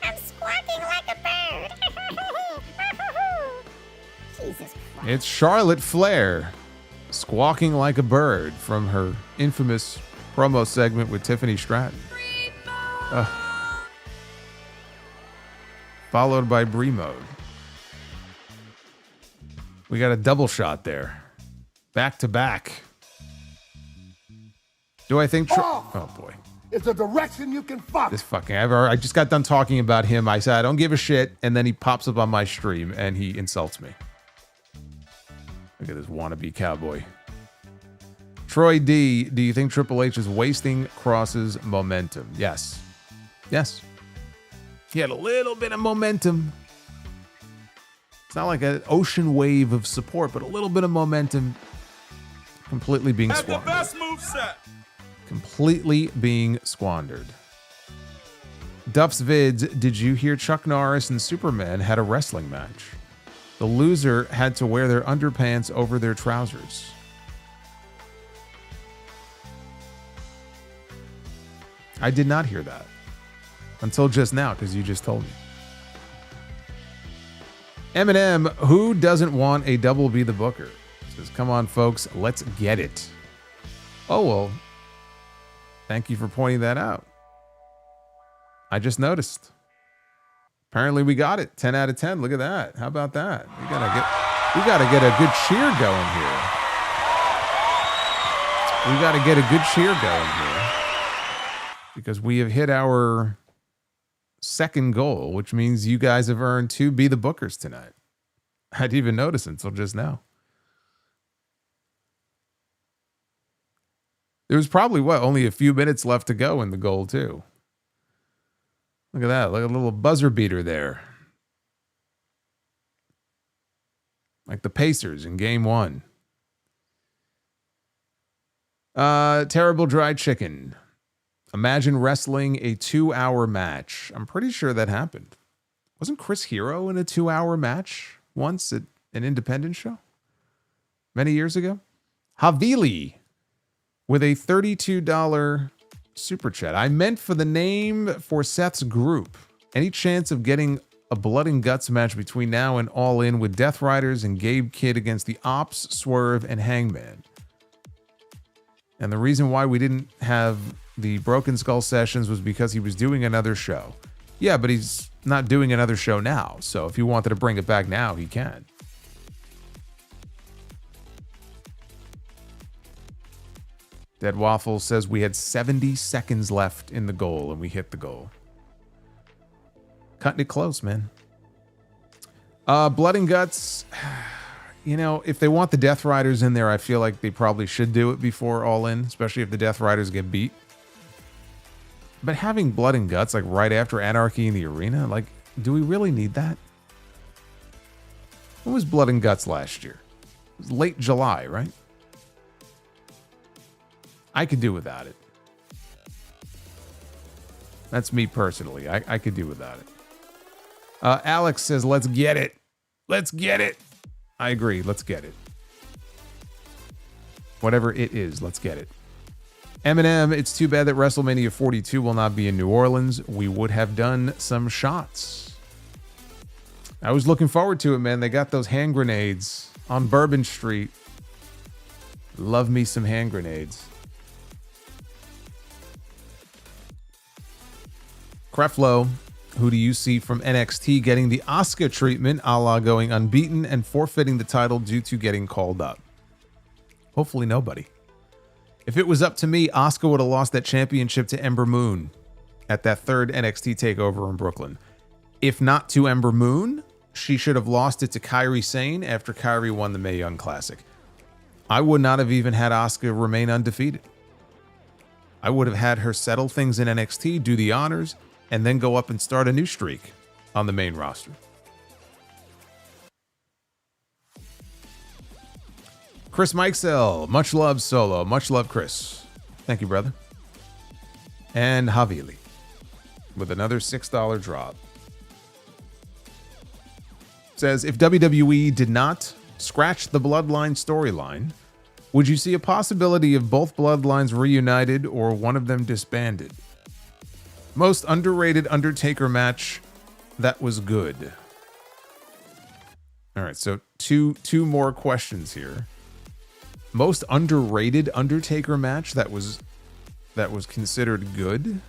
[SPEAKER 3] I'm squawking like a bird. Jesus Christ.
[SPEAKER 1] It's Charlotte Flair squawking like a bird from her infamous promo segment with Tiffany Stratton. Followed by Brie mode. We got a double shot there. Back to back. Do I think... oh, boy.
[SPEAKER 5] It's a direction you can fuck.
[SPEAKER 1] This fucking... I just got done talking about him. I said, I don't give a shit. And then he pops up on my stream and he insults me. Look at this wannabe cowboy. Troy D, do you think Triple H is wasting Cross's momentum? Yes. Yes. He had a little bit of momentum. It's not like an ocean wave of support, but a little bit of momentum completely being squandered.
[SPEAKER 4] The best moveset.
[SPEAKER 1] Completely being squandered. Duff's Vids, did you hear Chuck Norris and Superman had a wrestling match? The loser had to wear their underpants over their trousers. I did not hear that. Until just now, because you just told me. Eminem, who doesn't want a double be the booker? Says, come on, folks, let's get it. Oh, well, thank you for pointing that out. I just noticed. Apparently we got it. 10 out of 10. Look at that. How about that? We gotta get a good cheer going here. We gotta get a good cheer going here. Because we have hit our second goal, which means you guys have earned 2 Be the Bookers tonight. I didn't even notice until just now. There was probably, only a few minutes left to go in the goal, too. Look at that. Look at a little buzzer beater there. Like the Pacers in game 1. Terrible Dry Chicken. Imagine wrestling a 2-hour match. I'm pretty sure that happened. Wasn't Chris Hero in a 2-hour match once at an independent show? Many years ago? Havili with a $32 super chat. I meant for the name for Seth's group. Any chance of getting a blood and guts match between now and All In with Death Riders and Gabe Kidd against the Ops, Swerve, and Hangman? And the reason why we didn't have the Broken Skull sessions was because he was doing another show. Yeah, but he's not doing another show now. So if he wanted to bring it back now, he can. Dead Waffle says we had 70 seconds left in the goal and we hit the goal. Cutting it close, man. Blood and Guts. You know, if they want the Death Riders in there, I feel like they probably should do it before All In, especially if the Death Riders get beat. But having Blood and Guts, like right after Anarchy in the Arena, like, do we really need that? When was Blood and Guts last year? It was late July, right? I could do without it. That's me personally. I could do without it. Alex says, let's get it. Let's get it. I agree. Let's get it. Whatever it is, let's get it. Eminem, it's too bad that WrestleMania 42 will not be in New Orleans. We would have done some shots. I was looking forward to it, man. They got those hand grenades on Bourbon Street. Love me some hand grenades. Creflo, who do you see from NXT getting the Asuka treatment, a la going unbeaten and forfeiting the title due to getting called up? Hopefully nobody. If it was up to me, Asuka would have lost that championship to Ember Moon at that third NXT takeover in Brooklyn. If not to Ember Moon, she should have lost it to Kairi Sane after Kairi won the Mae Young Classic. I would not have even had Asuka remain undefeated. I would have had her settle things in NXT, do the honors, and then go up and start a new streak on the main roster. Chris Mikesell, much love, Solo. Much love, Chris. Thank you, brother. And Havili with another $6 drop. Says, if WWE did not scratch the Bloodline storyline, would you see a possibility of both Bloodlines reunited or one of them disbanded? Most underrated Undertaker match that was good. All right, so two more questions here. Most underrated Undertaker match that was considered good.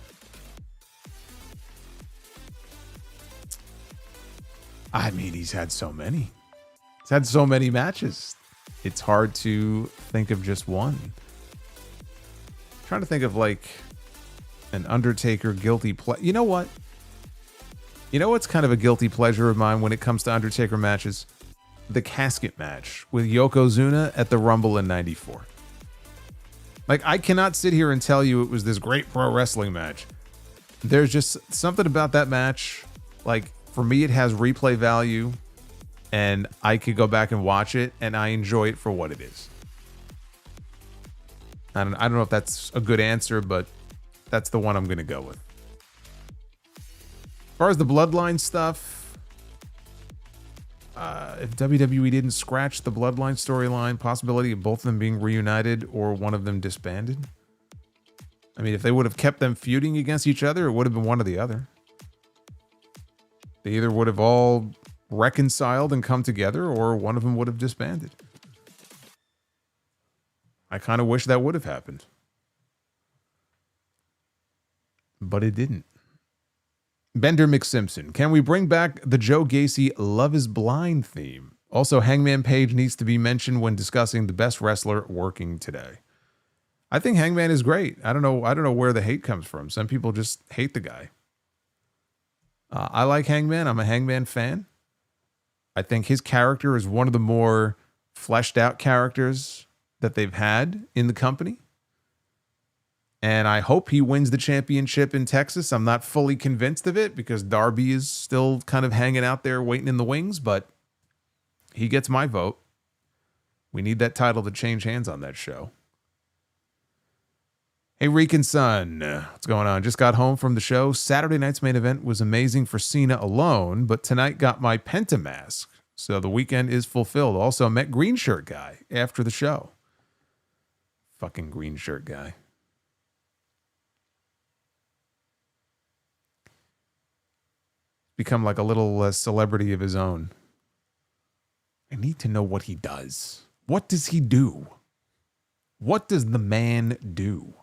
[SPEAKER 1] I mean, he's had so many. He's had so many matches. It's hard to think of just one. I'm trying to think of like an Undertaker guilty pleasure. You know what? You know what's kind of a guilty pleasure of mine when it comes to Undertaker matches? The casket match with Yokozuna at the Rumble in '94. Like, I cannot sit here and tell you it was this great pro wrestling match. There's just something about that match. Like, for me, it has replay value, and I could go back and watch it, and I enjoy it for what it is. I don't know if that's a good answer, but that's the one I'm going to go with. As far as the Bloodline stuff, if WWE didn't scratch the Bloodline storyline, possibility of both of them being reunited or one of them disbanded. I mean, if they would have kept them feuding against each other, it would have been one or the other. They either would have all reconciled and come together, or one of them would have disbanded. I kind of wish that would have happened. But it didn't. Bender McSimpson, can we bring back the Joe Gacy Love is Blind theme? Also, Hangman Page needs to be mentioned when discussing the best wrestler working today. I think Hangman is great. I don't know where the hate comes from. Some people just hate the guy. I like Hangman. I'm a Hangman fan. I think his character is one of the more fleshed out characters that they've had in the company. And I hope he wins the championship in Texas. I'm not fully convinced of it because Darby is still kind of hanging out there waiting in the wings, but he gets my vote. We need that title to change hands on that show. Hey, Rican Son, what's going on? Just got home from the show. Saturday night's main event was amazing for Cena alone, but tonight got my Penta mask. So the weekend is fulfilled. Also met Green Shirt Guy after the show. Fucking Green Shirt Guy. Become like a little celebrity of his own. I need to know what he does. What does he do? What does the man do?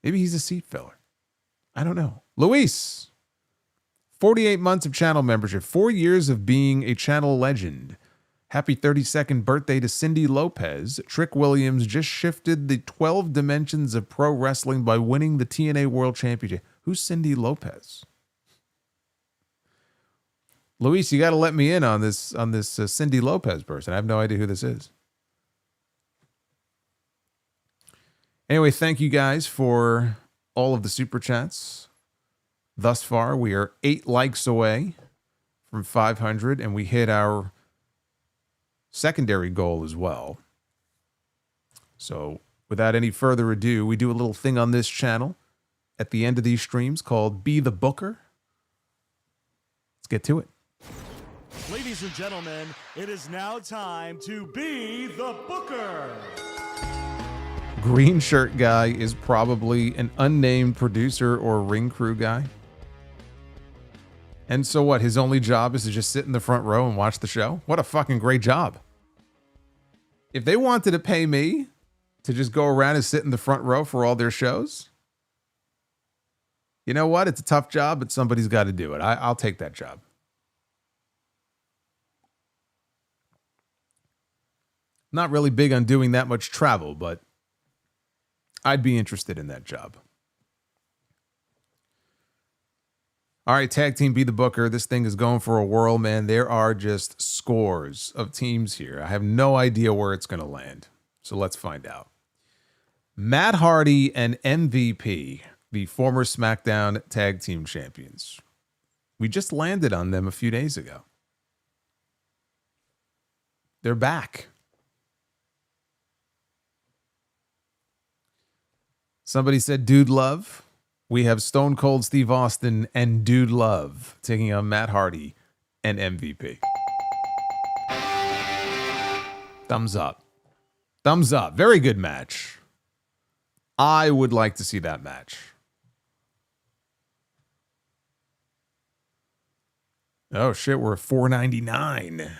[SPEAKER 1] Maybe he's a seat filler. I don't know. Luis, 48 months of channel membership, 4 years of being a channel legend. Happy 32nd birthday to Cindy Lopez. Trick Williams just shifted the 12 dimensions of pro wrestling by winning the TNA World Championship. Who's Cindy Lopez? Luis, you got to let me in on this Cindy Lopez person. I have no idea who this is. Anyway, thank you guys for all of the super chats. Thus far, we are 8 likes away from 500, and we hit our secondary goal as well. So without any further ado, we do a little thing on this channel at the end of these streams called Be the Booker. Let's get to it.
[SPEAKER 6] Ladies and gentlemen, it is now time to be the Booker.
[SPEAKER 1] Green Shirt Guy is probably an unnamed producer or ring crew guy. And so what? His only job is to just sit in the front row and watch the show? What a fucking great job. If they wanted to pay me to just go around and sit in the front row for all their shows, you know what? It's a tough job, but somebody's got to do it. I'll take that job. Not really big on doing that much travel, but I'd be interested in that job. All right, tag team Be the Booker. This thing is going for a whirl, man. There are just scores of teams here. I have no idea where it's going to land. So let's find out. Matt Hardy and MVP, the former SmackDown Tag Team Champions. We just landed on them a few days ago. They're back. Somebody said Dude Love. We have Stone Cold Steve Austin and Dude Love taking on Matt Hardy and MVP. Thumbs up. Thumbs up. Very good match. I would like to see that match. Oh shit, we're at $4.99.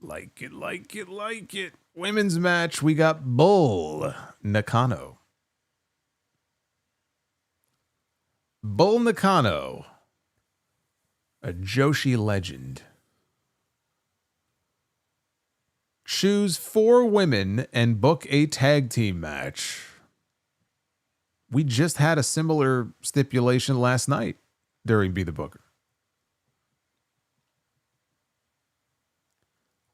[SPEAKER 1] Like it, like it, like it. Women's match, we got Bull Nakano. Bull Nakano, a Joshi legend. Choose 4 women and book a tag team match. We just had a similar stipulation last night during Be the Booker.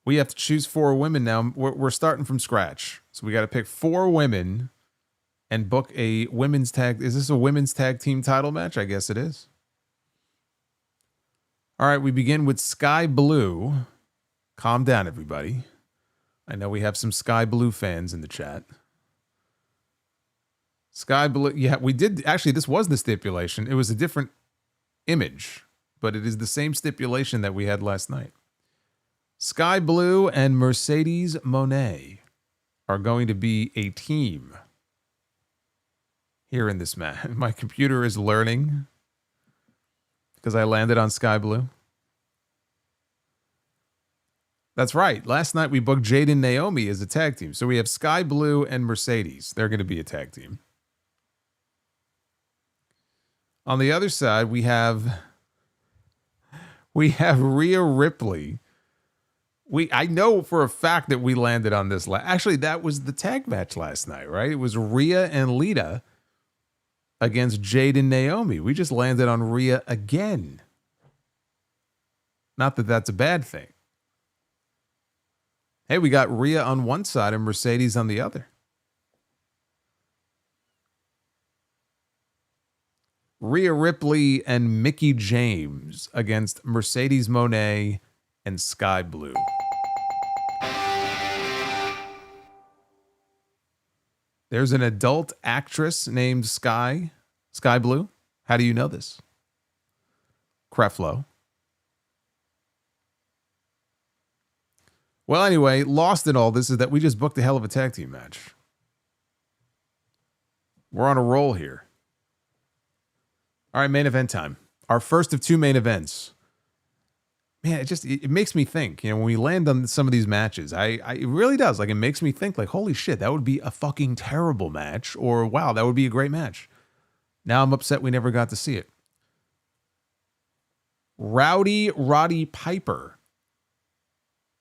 [SPEAKER 1] We have to choose 4 women now. We're starting from scratch. So we got to pick 4 women and book a women's tag. Is this a women's tag team title match? I guess it is. All right, we begin with Sky Blue. Calm down, everybody. I know we have some Sky Blue fans in the chat. Sky Blue. Yeah, we did. Actually, this was the stipulation. It was a different image, but it is the same stipulation that we had last night. Sky Blue and Mercedes Moné are going to be a team here in this match. My computer is learning because I landed on Sky Blue. That's right. Last night we booked Jade and Naomi as a tag team. So we have Sky Blue and Mercedes. They're going to be a tag team. On the other side, we have Rhea Ripley. I know for a fact that we landed on this. Actually, that was the tag match last night, right? It was Rhea and Lita against Jade and Naomi. We just landed on Rhea again. Not that that's a bad thing. Hey, we got Rhea on one side and Mercedes on the other. Rhea Ripley and Mickie James against Mercedes Moné and Sky Blue. There's an adult actress named Sky Blue. How do you know this? Creflo. Well, anyway, lost in all this is that we just booked a hell of a tag team match. We're on a roll here. All right, main event time. Our first of 2 main events. Man, it makes me think, when we land on some of these matches, it really does. Like, it makes me think, like, holy shit, that would be a fucking terrible match, or wow, that would be a great match. Now I'm upset we never got to see it. Roddy Piper.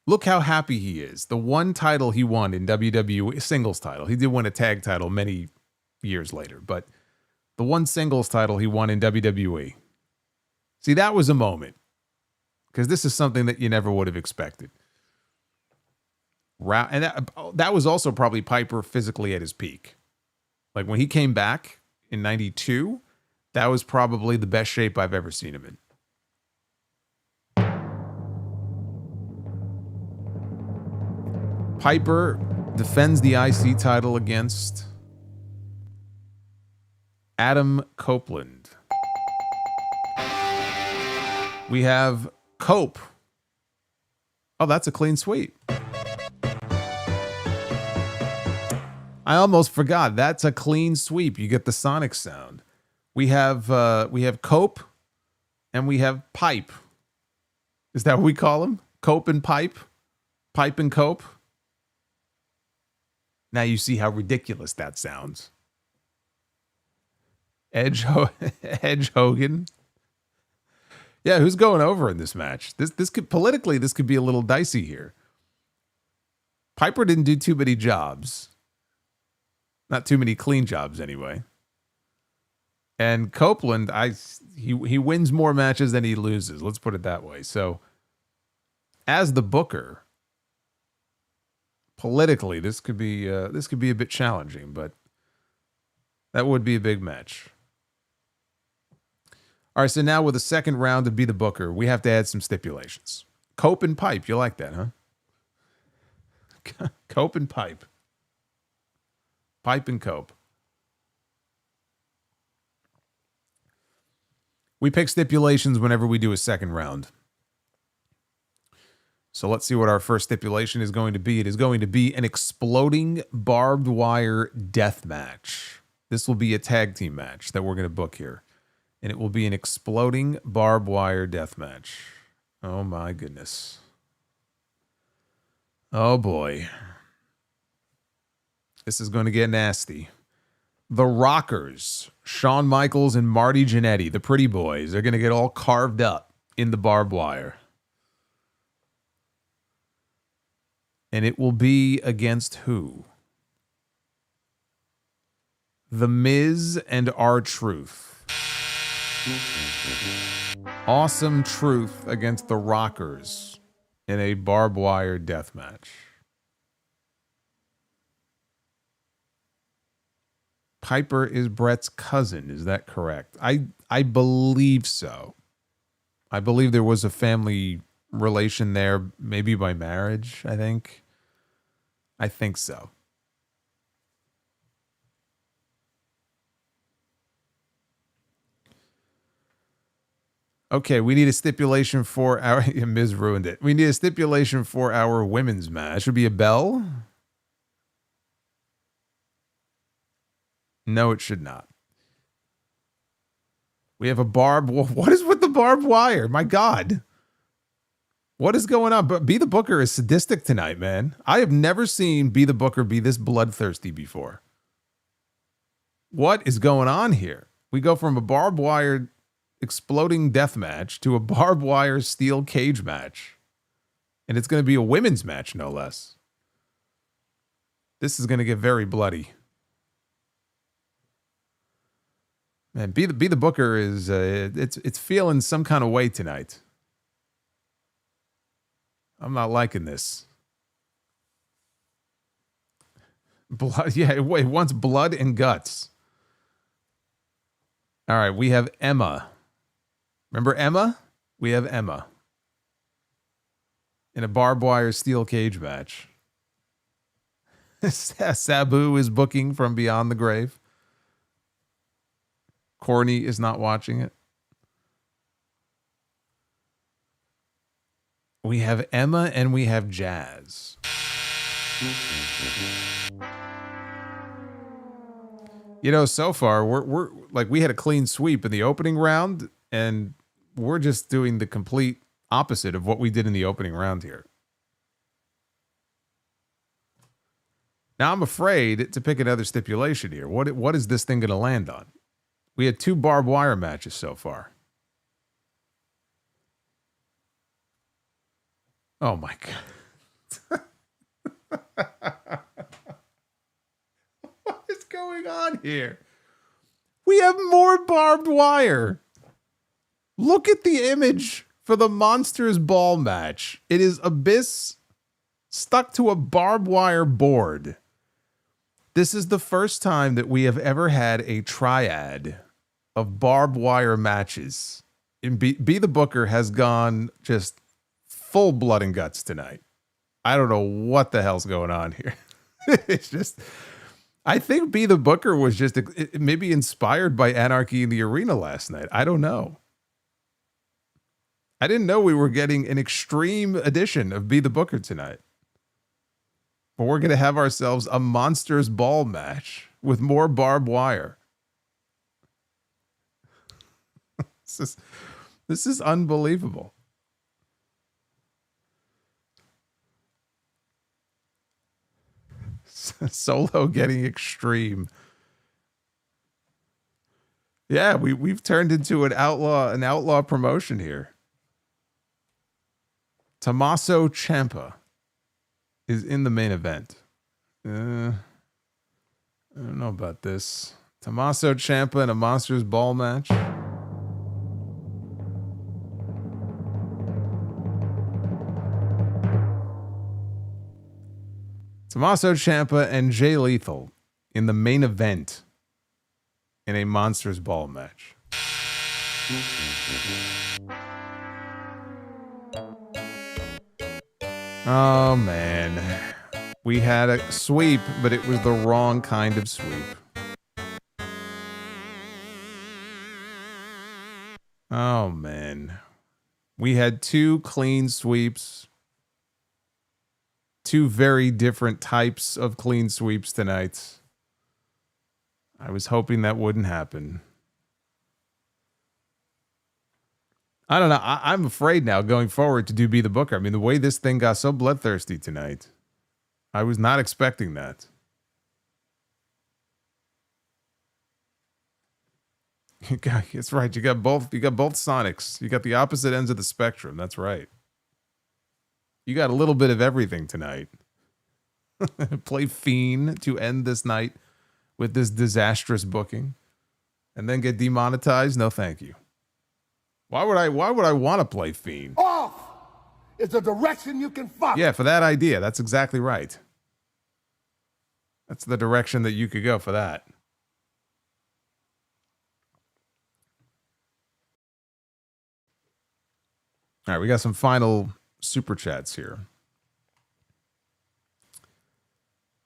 [SPEAKER 1] Look how happy he is. The one title he won in WWE, singles title. He did win a tag title many years later, but the one singles title he won in WWE. See, that was a moment. Because this is something that you never would have expected. And that was also probably Piper physically at his peak. Like when he came back in 92, that was probably the best shape I've ever seen him in. Piper defends the IC title against Adam Copeland. We have Cope. Oh, that's a clean sweep. I almost forgot. That's a clean sweep. You get the sonic sound. We have Cope and we have Pipe. Is that what we call them? Cope and Pipe? Pipe and Cope? Now you see how ridiculous that sounds. Edge Hogan. Yeah, who's going over in this match? This could politically, this could be a little dicey here. Piper didn't do too many jobs. Not too many clean jobs anyway. And Copeland, he wins more matches than he loses. Let's put it that way. So, as the booker, politically, this could be a bit challenging, but that would be a big match. All right, so now with the second round to be the booker, we have to add some stipulations. Cope and pipe. You like that, huh? Cope and pipe. Pipe and cope. We pick stipulations whenever we do a second round. So let's see what our first stipulation is going to be. It is going to be an exploding barbed wire death match. This will be a tag team match that we're going to book here. And it will be an exploding barbed wire death match. Oh my goodness. Oh boy. This is going to get nasty. The Rockers, Shawn Michaels and Marty Jannetty, the pretty boys, are going to get all carved up in the barbed wire. And it will be against who? The Miz and R-Truth. Awesome Truth against the Rockers in a barbed wire death match. Piper is Brett's cousin. Is that correct? I believe so. I believe there was a family relation there, maybe by marriage, I think. I think so. Okay, we need a stipulation for our... Miz ruined it. We need a stipulation for our women's match. Should be a bell? No, it should not. We have a barbed... What is with the barbed wire? My God. What is going on? But Be the Booker is sadistic tonight, man. I have never seen Be the Booker be this bloodthirsty before. What is going on here? We go from a barbed wire exploding death match to a barbed wire steel cage match. And it's going to be a women's match, no less. This is going to get very bloody. Man, Be the Booker is it's feeling some kind of way tonight. I'm not liking this. Blood, yeah, it wants blood and guts. All right, we have Emma. Remember Emma? We have Emma in a barbed wire steel cage match. Sabu is booking from Beyond the Grave. Corny is not watching it. We have Emma and we have Jazz. You know, so far we're like, we had a clean sweep in the opening round, and we're just doing the complete opposite of what we did in the opening round here. Now I'm afraid to pick another stipulation here. What is this thing going to land on? We had 2 barbed wire matches so far. Oh my God. What is going on here? We have more barbed wire. Look at the image for the Monsters Ball match. It is Abyss stuck to a barbed wire board. This is the first time that we have ever had a triad of barbed wire matches. And Be the Booker has gone just full blood and guts tonight. I don't know what the hell's going on here. It's just, I think Be the Booker was just maybe inspired by Anarchy in the Arena last night. I don't know. I didn't know we were getting an extreme edition of Be the Booker tonight. But we're going to have ourselves a Monsters Ball match with more barbed wire. This is unbelievable. Solo getting extreme. Yeah, we've turned into an outlaw promotion here. Tommaso Ciampa is in the main event. I don't know about this. Tommaso Ciampa in a Monsters Ball match. Tommaso Ciampa and Jay Lethal in the main event in a Monsters Ball match. Oh, man. We had a sweep, but it was the wrong kind of sweep. Oh, man. We had two clean sweeps. Two very different types of clean sweeps tonight. I was hoping that wouldn't happen. I don't know. I'm afraid now going forward to do Be the Booker. I mean, the way this thing got so bloodthirsty tonight, I was not expecting that. That's right. You got both Sonics. You got the opposite ends of the spectrum. That's right. You got a little bit of everything tonight. Play Fiend to end this night with this disastrous booking and then get demonetized? No, thank you. Why would I want to play Fiend?
[SPEAKER 5] Off is a direction you can fuck.
[SPEAKER 1] Yeah, for that idea. That's exactly right. That's the direction that you could go for that. All right, we got some final super chats here.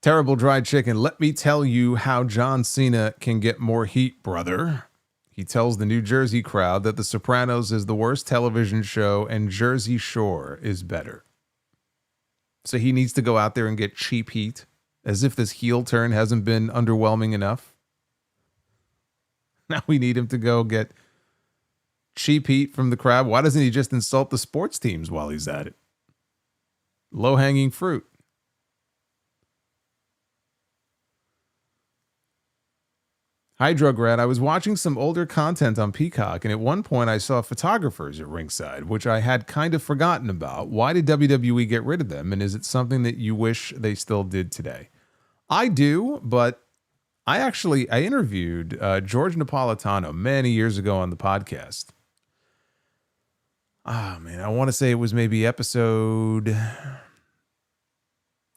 [SPEAKER 1] Terrible Dried Chicken. Let me tell you how John Cena can get more heat, brother. He tells the New Jersey crowd that The Sopranos is the worst television show and Jersey Shore is better. So he needs to go out there and get cheap heat, as if this heel turn hasn't been underwhelming enough. Now we need him to go get cheap heat from the crowd. Why doesn't he just insult the sports teams while he's at it? Low-hanging fruit. Hydrograd, I was watching some older content on Peacock, and at one point I saw photographers at ringside, which I had kind of forgotten about. Why did WWE get rid of them, and is it something that you wish they still did today? I do, but I interviewed George Napolitano many years ago on the podcast. Ah, man, I want to say it was maybe episode...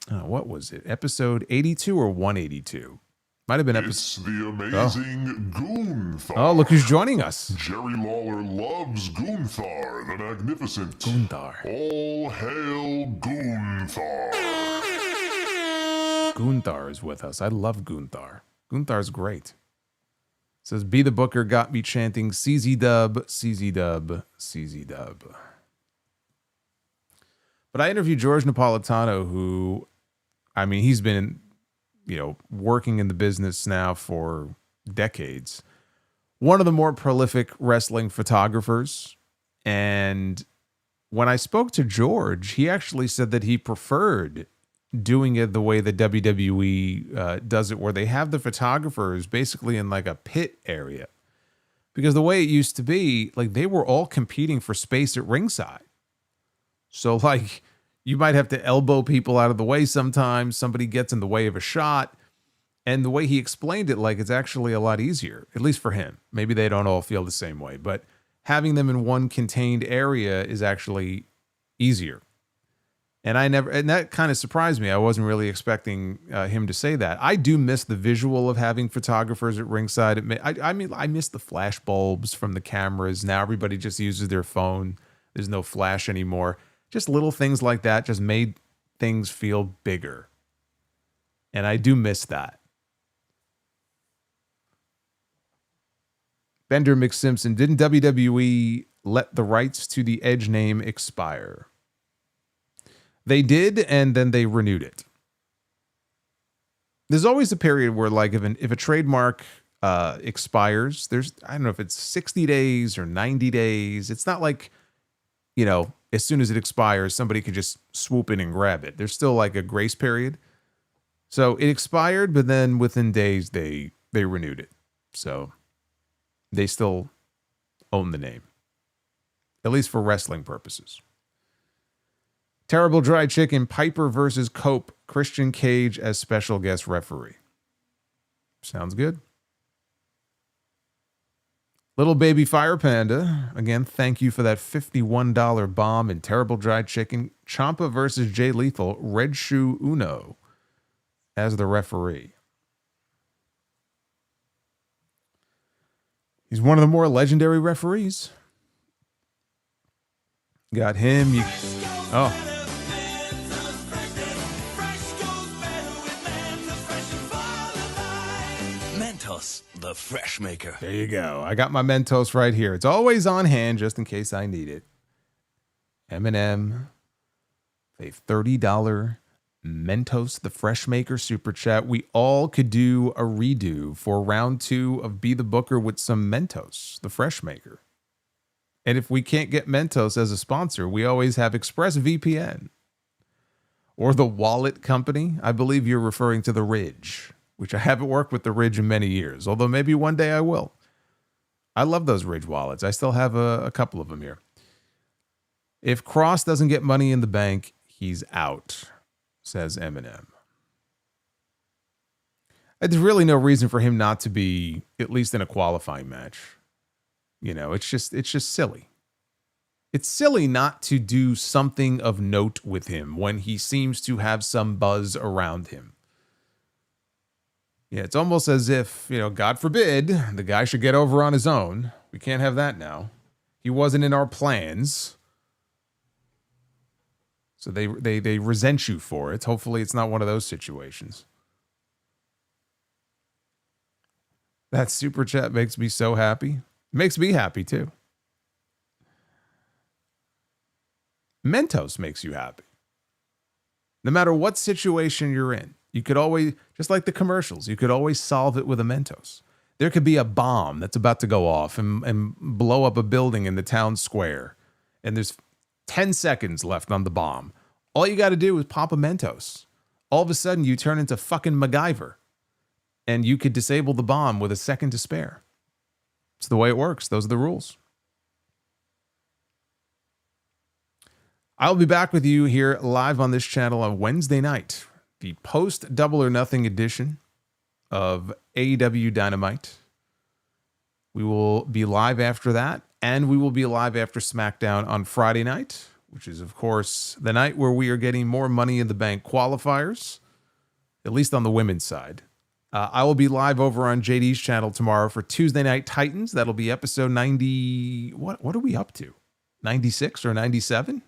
[SPEAKER 1] what was it? Episode 82 or 182? Might have been
[SPEAKER 7] It's the amazing Gunther.
[SPEAKER 1] Oh, look who's joining us.
[SPEAKER 7] Jerry Lawler loves Gunther, the Magnificent.
[SPEAKER 1] Gunther.
[SPEAKER 7] All hail Gunther.
[SPEAKER 1] Gunther is with us. I love Gunther. Gunther's great. Says, Be the Booker got me chanting CZ Dub, CZ Dub, CZ Dub. But I interviewed George Napolitano, who, I mean, he's been, working in the business now for decades. One of the more prolific wrestling photographers. And when I spoke to George, he actually said that he preferred doing it the way that WWE does it, where they have the photographers basically in like a pit area. Because the way it used to be, like, they were all competing for space at ringside. So, like, you might have to elbow people out of the way sometimes. Somebody gets in the way of a shot. And the way he explained it, like, it's actually a lot easier, at least for him. Maybe they don't all feel the same way, but having them in one contained area is actually easier. And that kind of surprised me. I wasn't really expecting him to say that. I do miss the visual of having photographers at ringside. I miss the flash bulbs from the cameras. Now everybody just uses their phone. There's no flash anymore. Just little things like that just made things feel bigger. And I do miss that. Bender McSimpson, didn't WWE let the rights to the Edge name expire? They did, and then they renewed it. There's always a period where, like, if a trademark expires, I don't know if it's 60 days or 90 days. It's not like, as soon as it expires, somebody could just swoop in and grab it. There's still like a grace period. So it expired, but then within days they renewed it. So they still own the name, at least for wrestling purposes. Terrible Dry Chicken, Piper versus Cope, Christian Cage as special guest referee. Sounds good. Little Baby Fire Panda, again, thank you for that $51 bomb and Terrible Dried Chicken. Ciampa versus Jay Lethal, Red Shoe Uno as the referee. He's one of the more legendary referees. Got him.
[SPEAKER 4] Mentos, the fresh maker.
[SPEAKER 1] There you go. I got my Mentos right here. It's always on hand just in case I need it. M&M, a $30 Mentos, the fresh maker super chat. We all could do a redo for round 2 of Be the Booker with some Mentos, the fresh maker. And if we can't get Mentos as a sponsor, we always have ExpressVPN or the Wallet Company. I believe you're referring to the Ridge, which I haven't worked with the Ridge in many years, although maybe one day I will. I love those Ridge wallets. I still have a couple of them here. If Cross doesn't get Money in the Bank, he's out, says Eminem. There's really no reason for him not to be at least in a qualifying match. You know, it's just silly. It's silly not to do something of note with him when he seems to have some buzz around him. Yeah, it's almost as if, you know, God forbid, the guy should get over on his own. We can't have that now. He wasn't in our plans. So they resent you for it. Hopefully it's not one of those situations. That super chat makes me so happy. It makes me happy too. Mentos makes you happy. No matter what situation you're in, you could always, just like the commercials, you could always solve it with a Mentos. There could be a bomb that's about to go off and blow up a building in the town square, and there's 10 seconds left on the bomb. All you got to do is pop a Mentos. All of a sudden, you turn into fucking MacGyver, and you could disable the bomb with a second to spare. It's the way it works. Those are the rules. I'll be back with you here live on this channel on Wednesday night, the post Double or Nothing edition of AEW Dynamite. We will be live after that, and we will be live after SmackDown on Friday night, which is, of course, the night where we are getting more Money in the Bank qualifiers, at least on the women's side. I will be live over on JD's channel tomorrow for Tuesday Night Titans. That'll be episode 90. What are we up to? 96 or 97?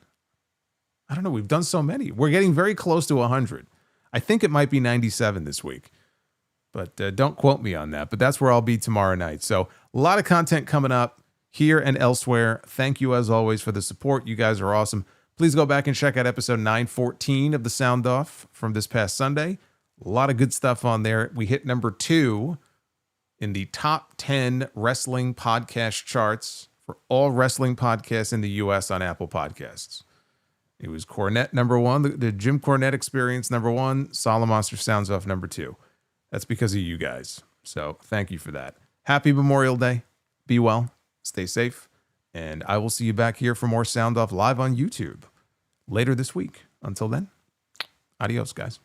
[SPEAKER 1] I don't know. We've done so many. We're getting very close to 100. I think it might be 97 this week, but don't quote me on that. But that's where I'll be tomorrow night. So a lot of content coming up here and elsewhere. Thank you, as always, for the support. You guys are awesome. Please go back and check out episode 914 of the Sound Off from this past Sunday. A lot of good stuff on there. We hit number 2 in the top 10 wrestling podcast charts for all wrestling podcasts in the U.S. on Apple Podcasts. It was Cornette number 1, the Jim Cornette Experience number 1, Solomonster Sounds Off number 2. That's because of you guys. So thank you for that. Happy Memorial Day. Be well. Stay safe. And I will see you back here for more Sound Off live on YouTube later this week. Until then, adios, guys.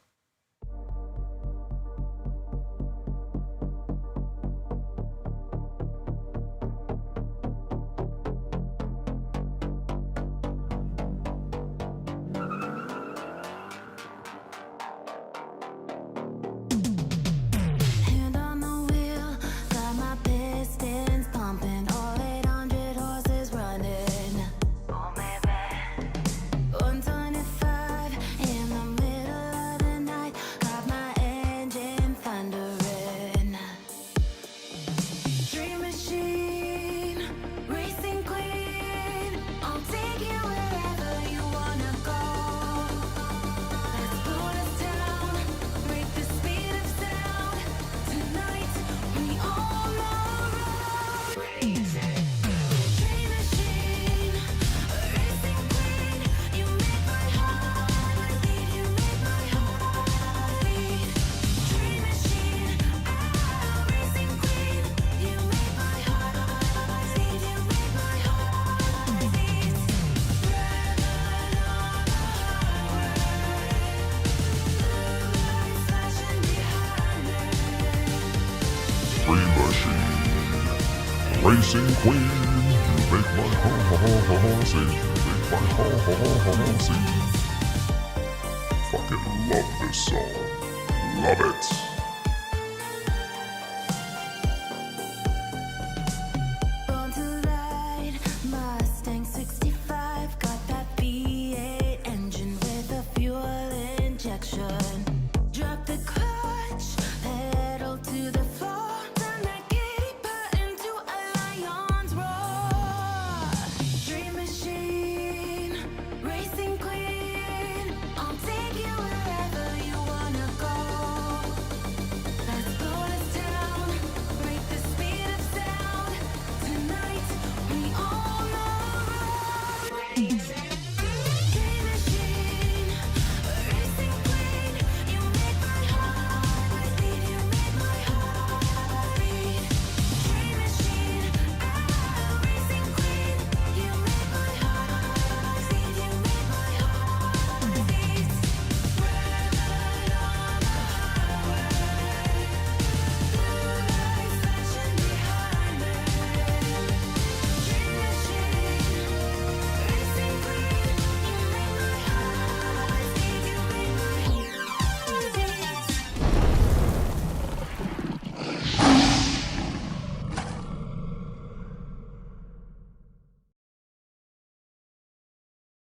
[SPEAKER 7] Racing Queen, you make my heart sing, you make my heart sing. Fucking love this song, love it.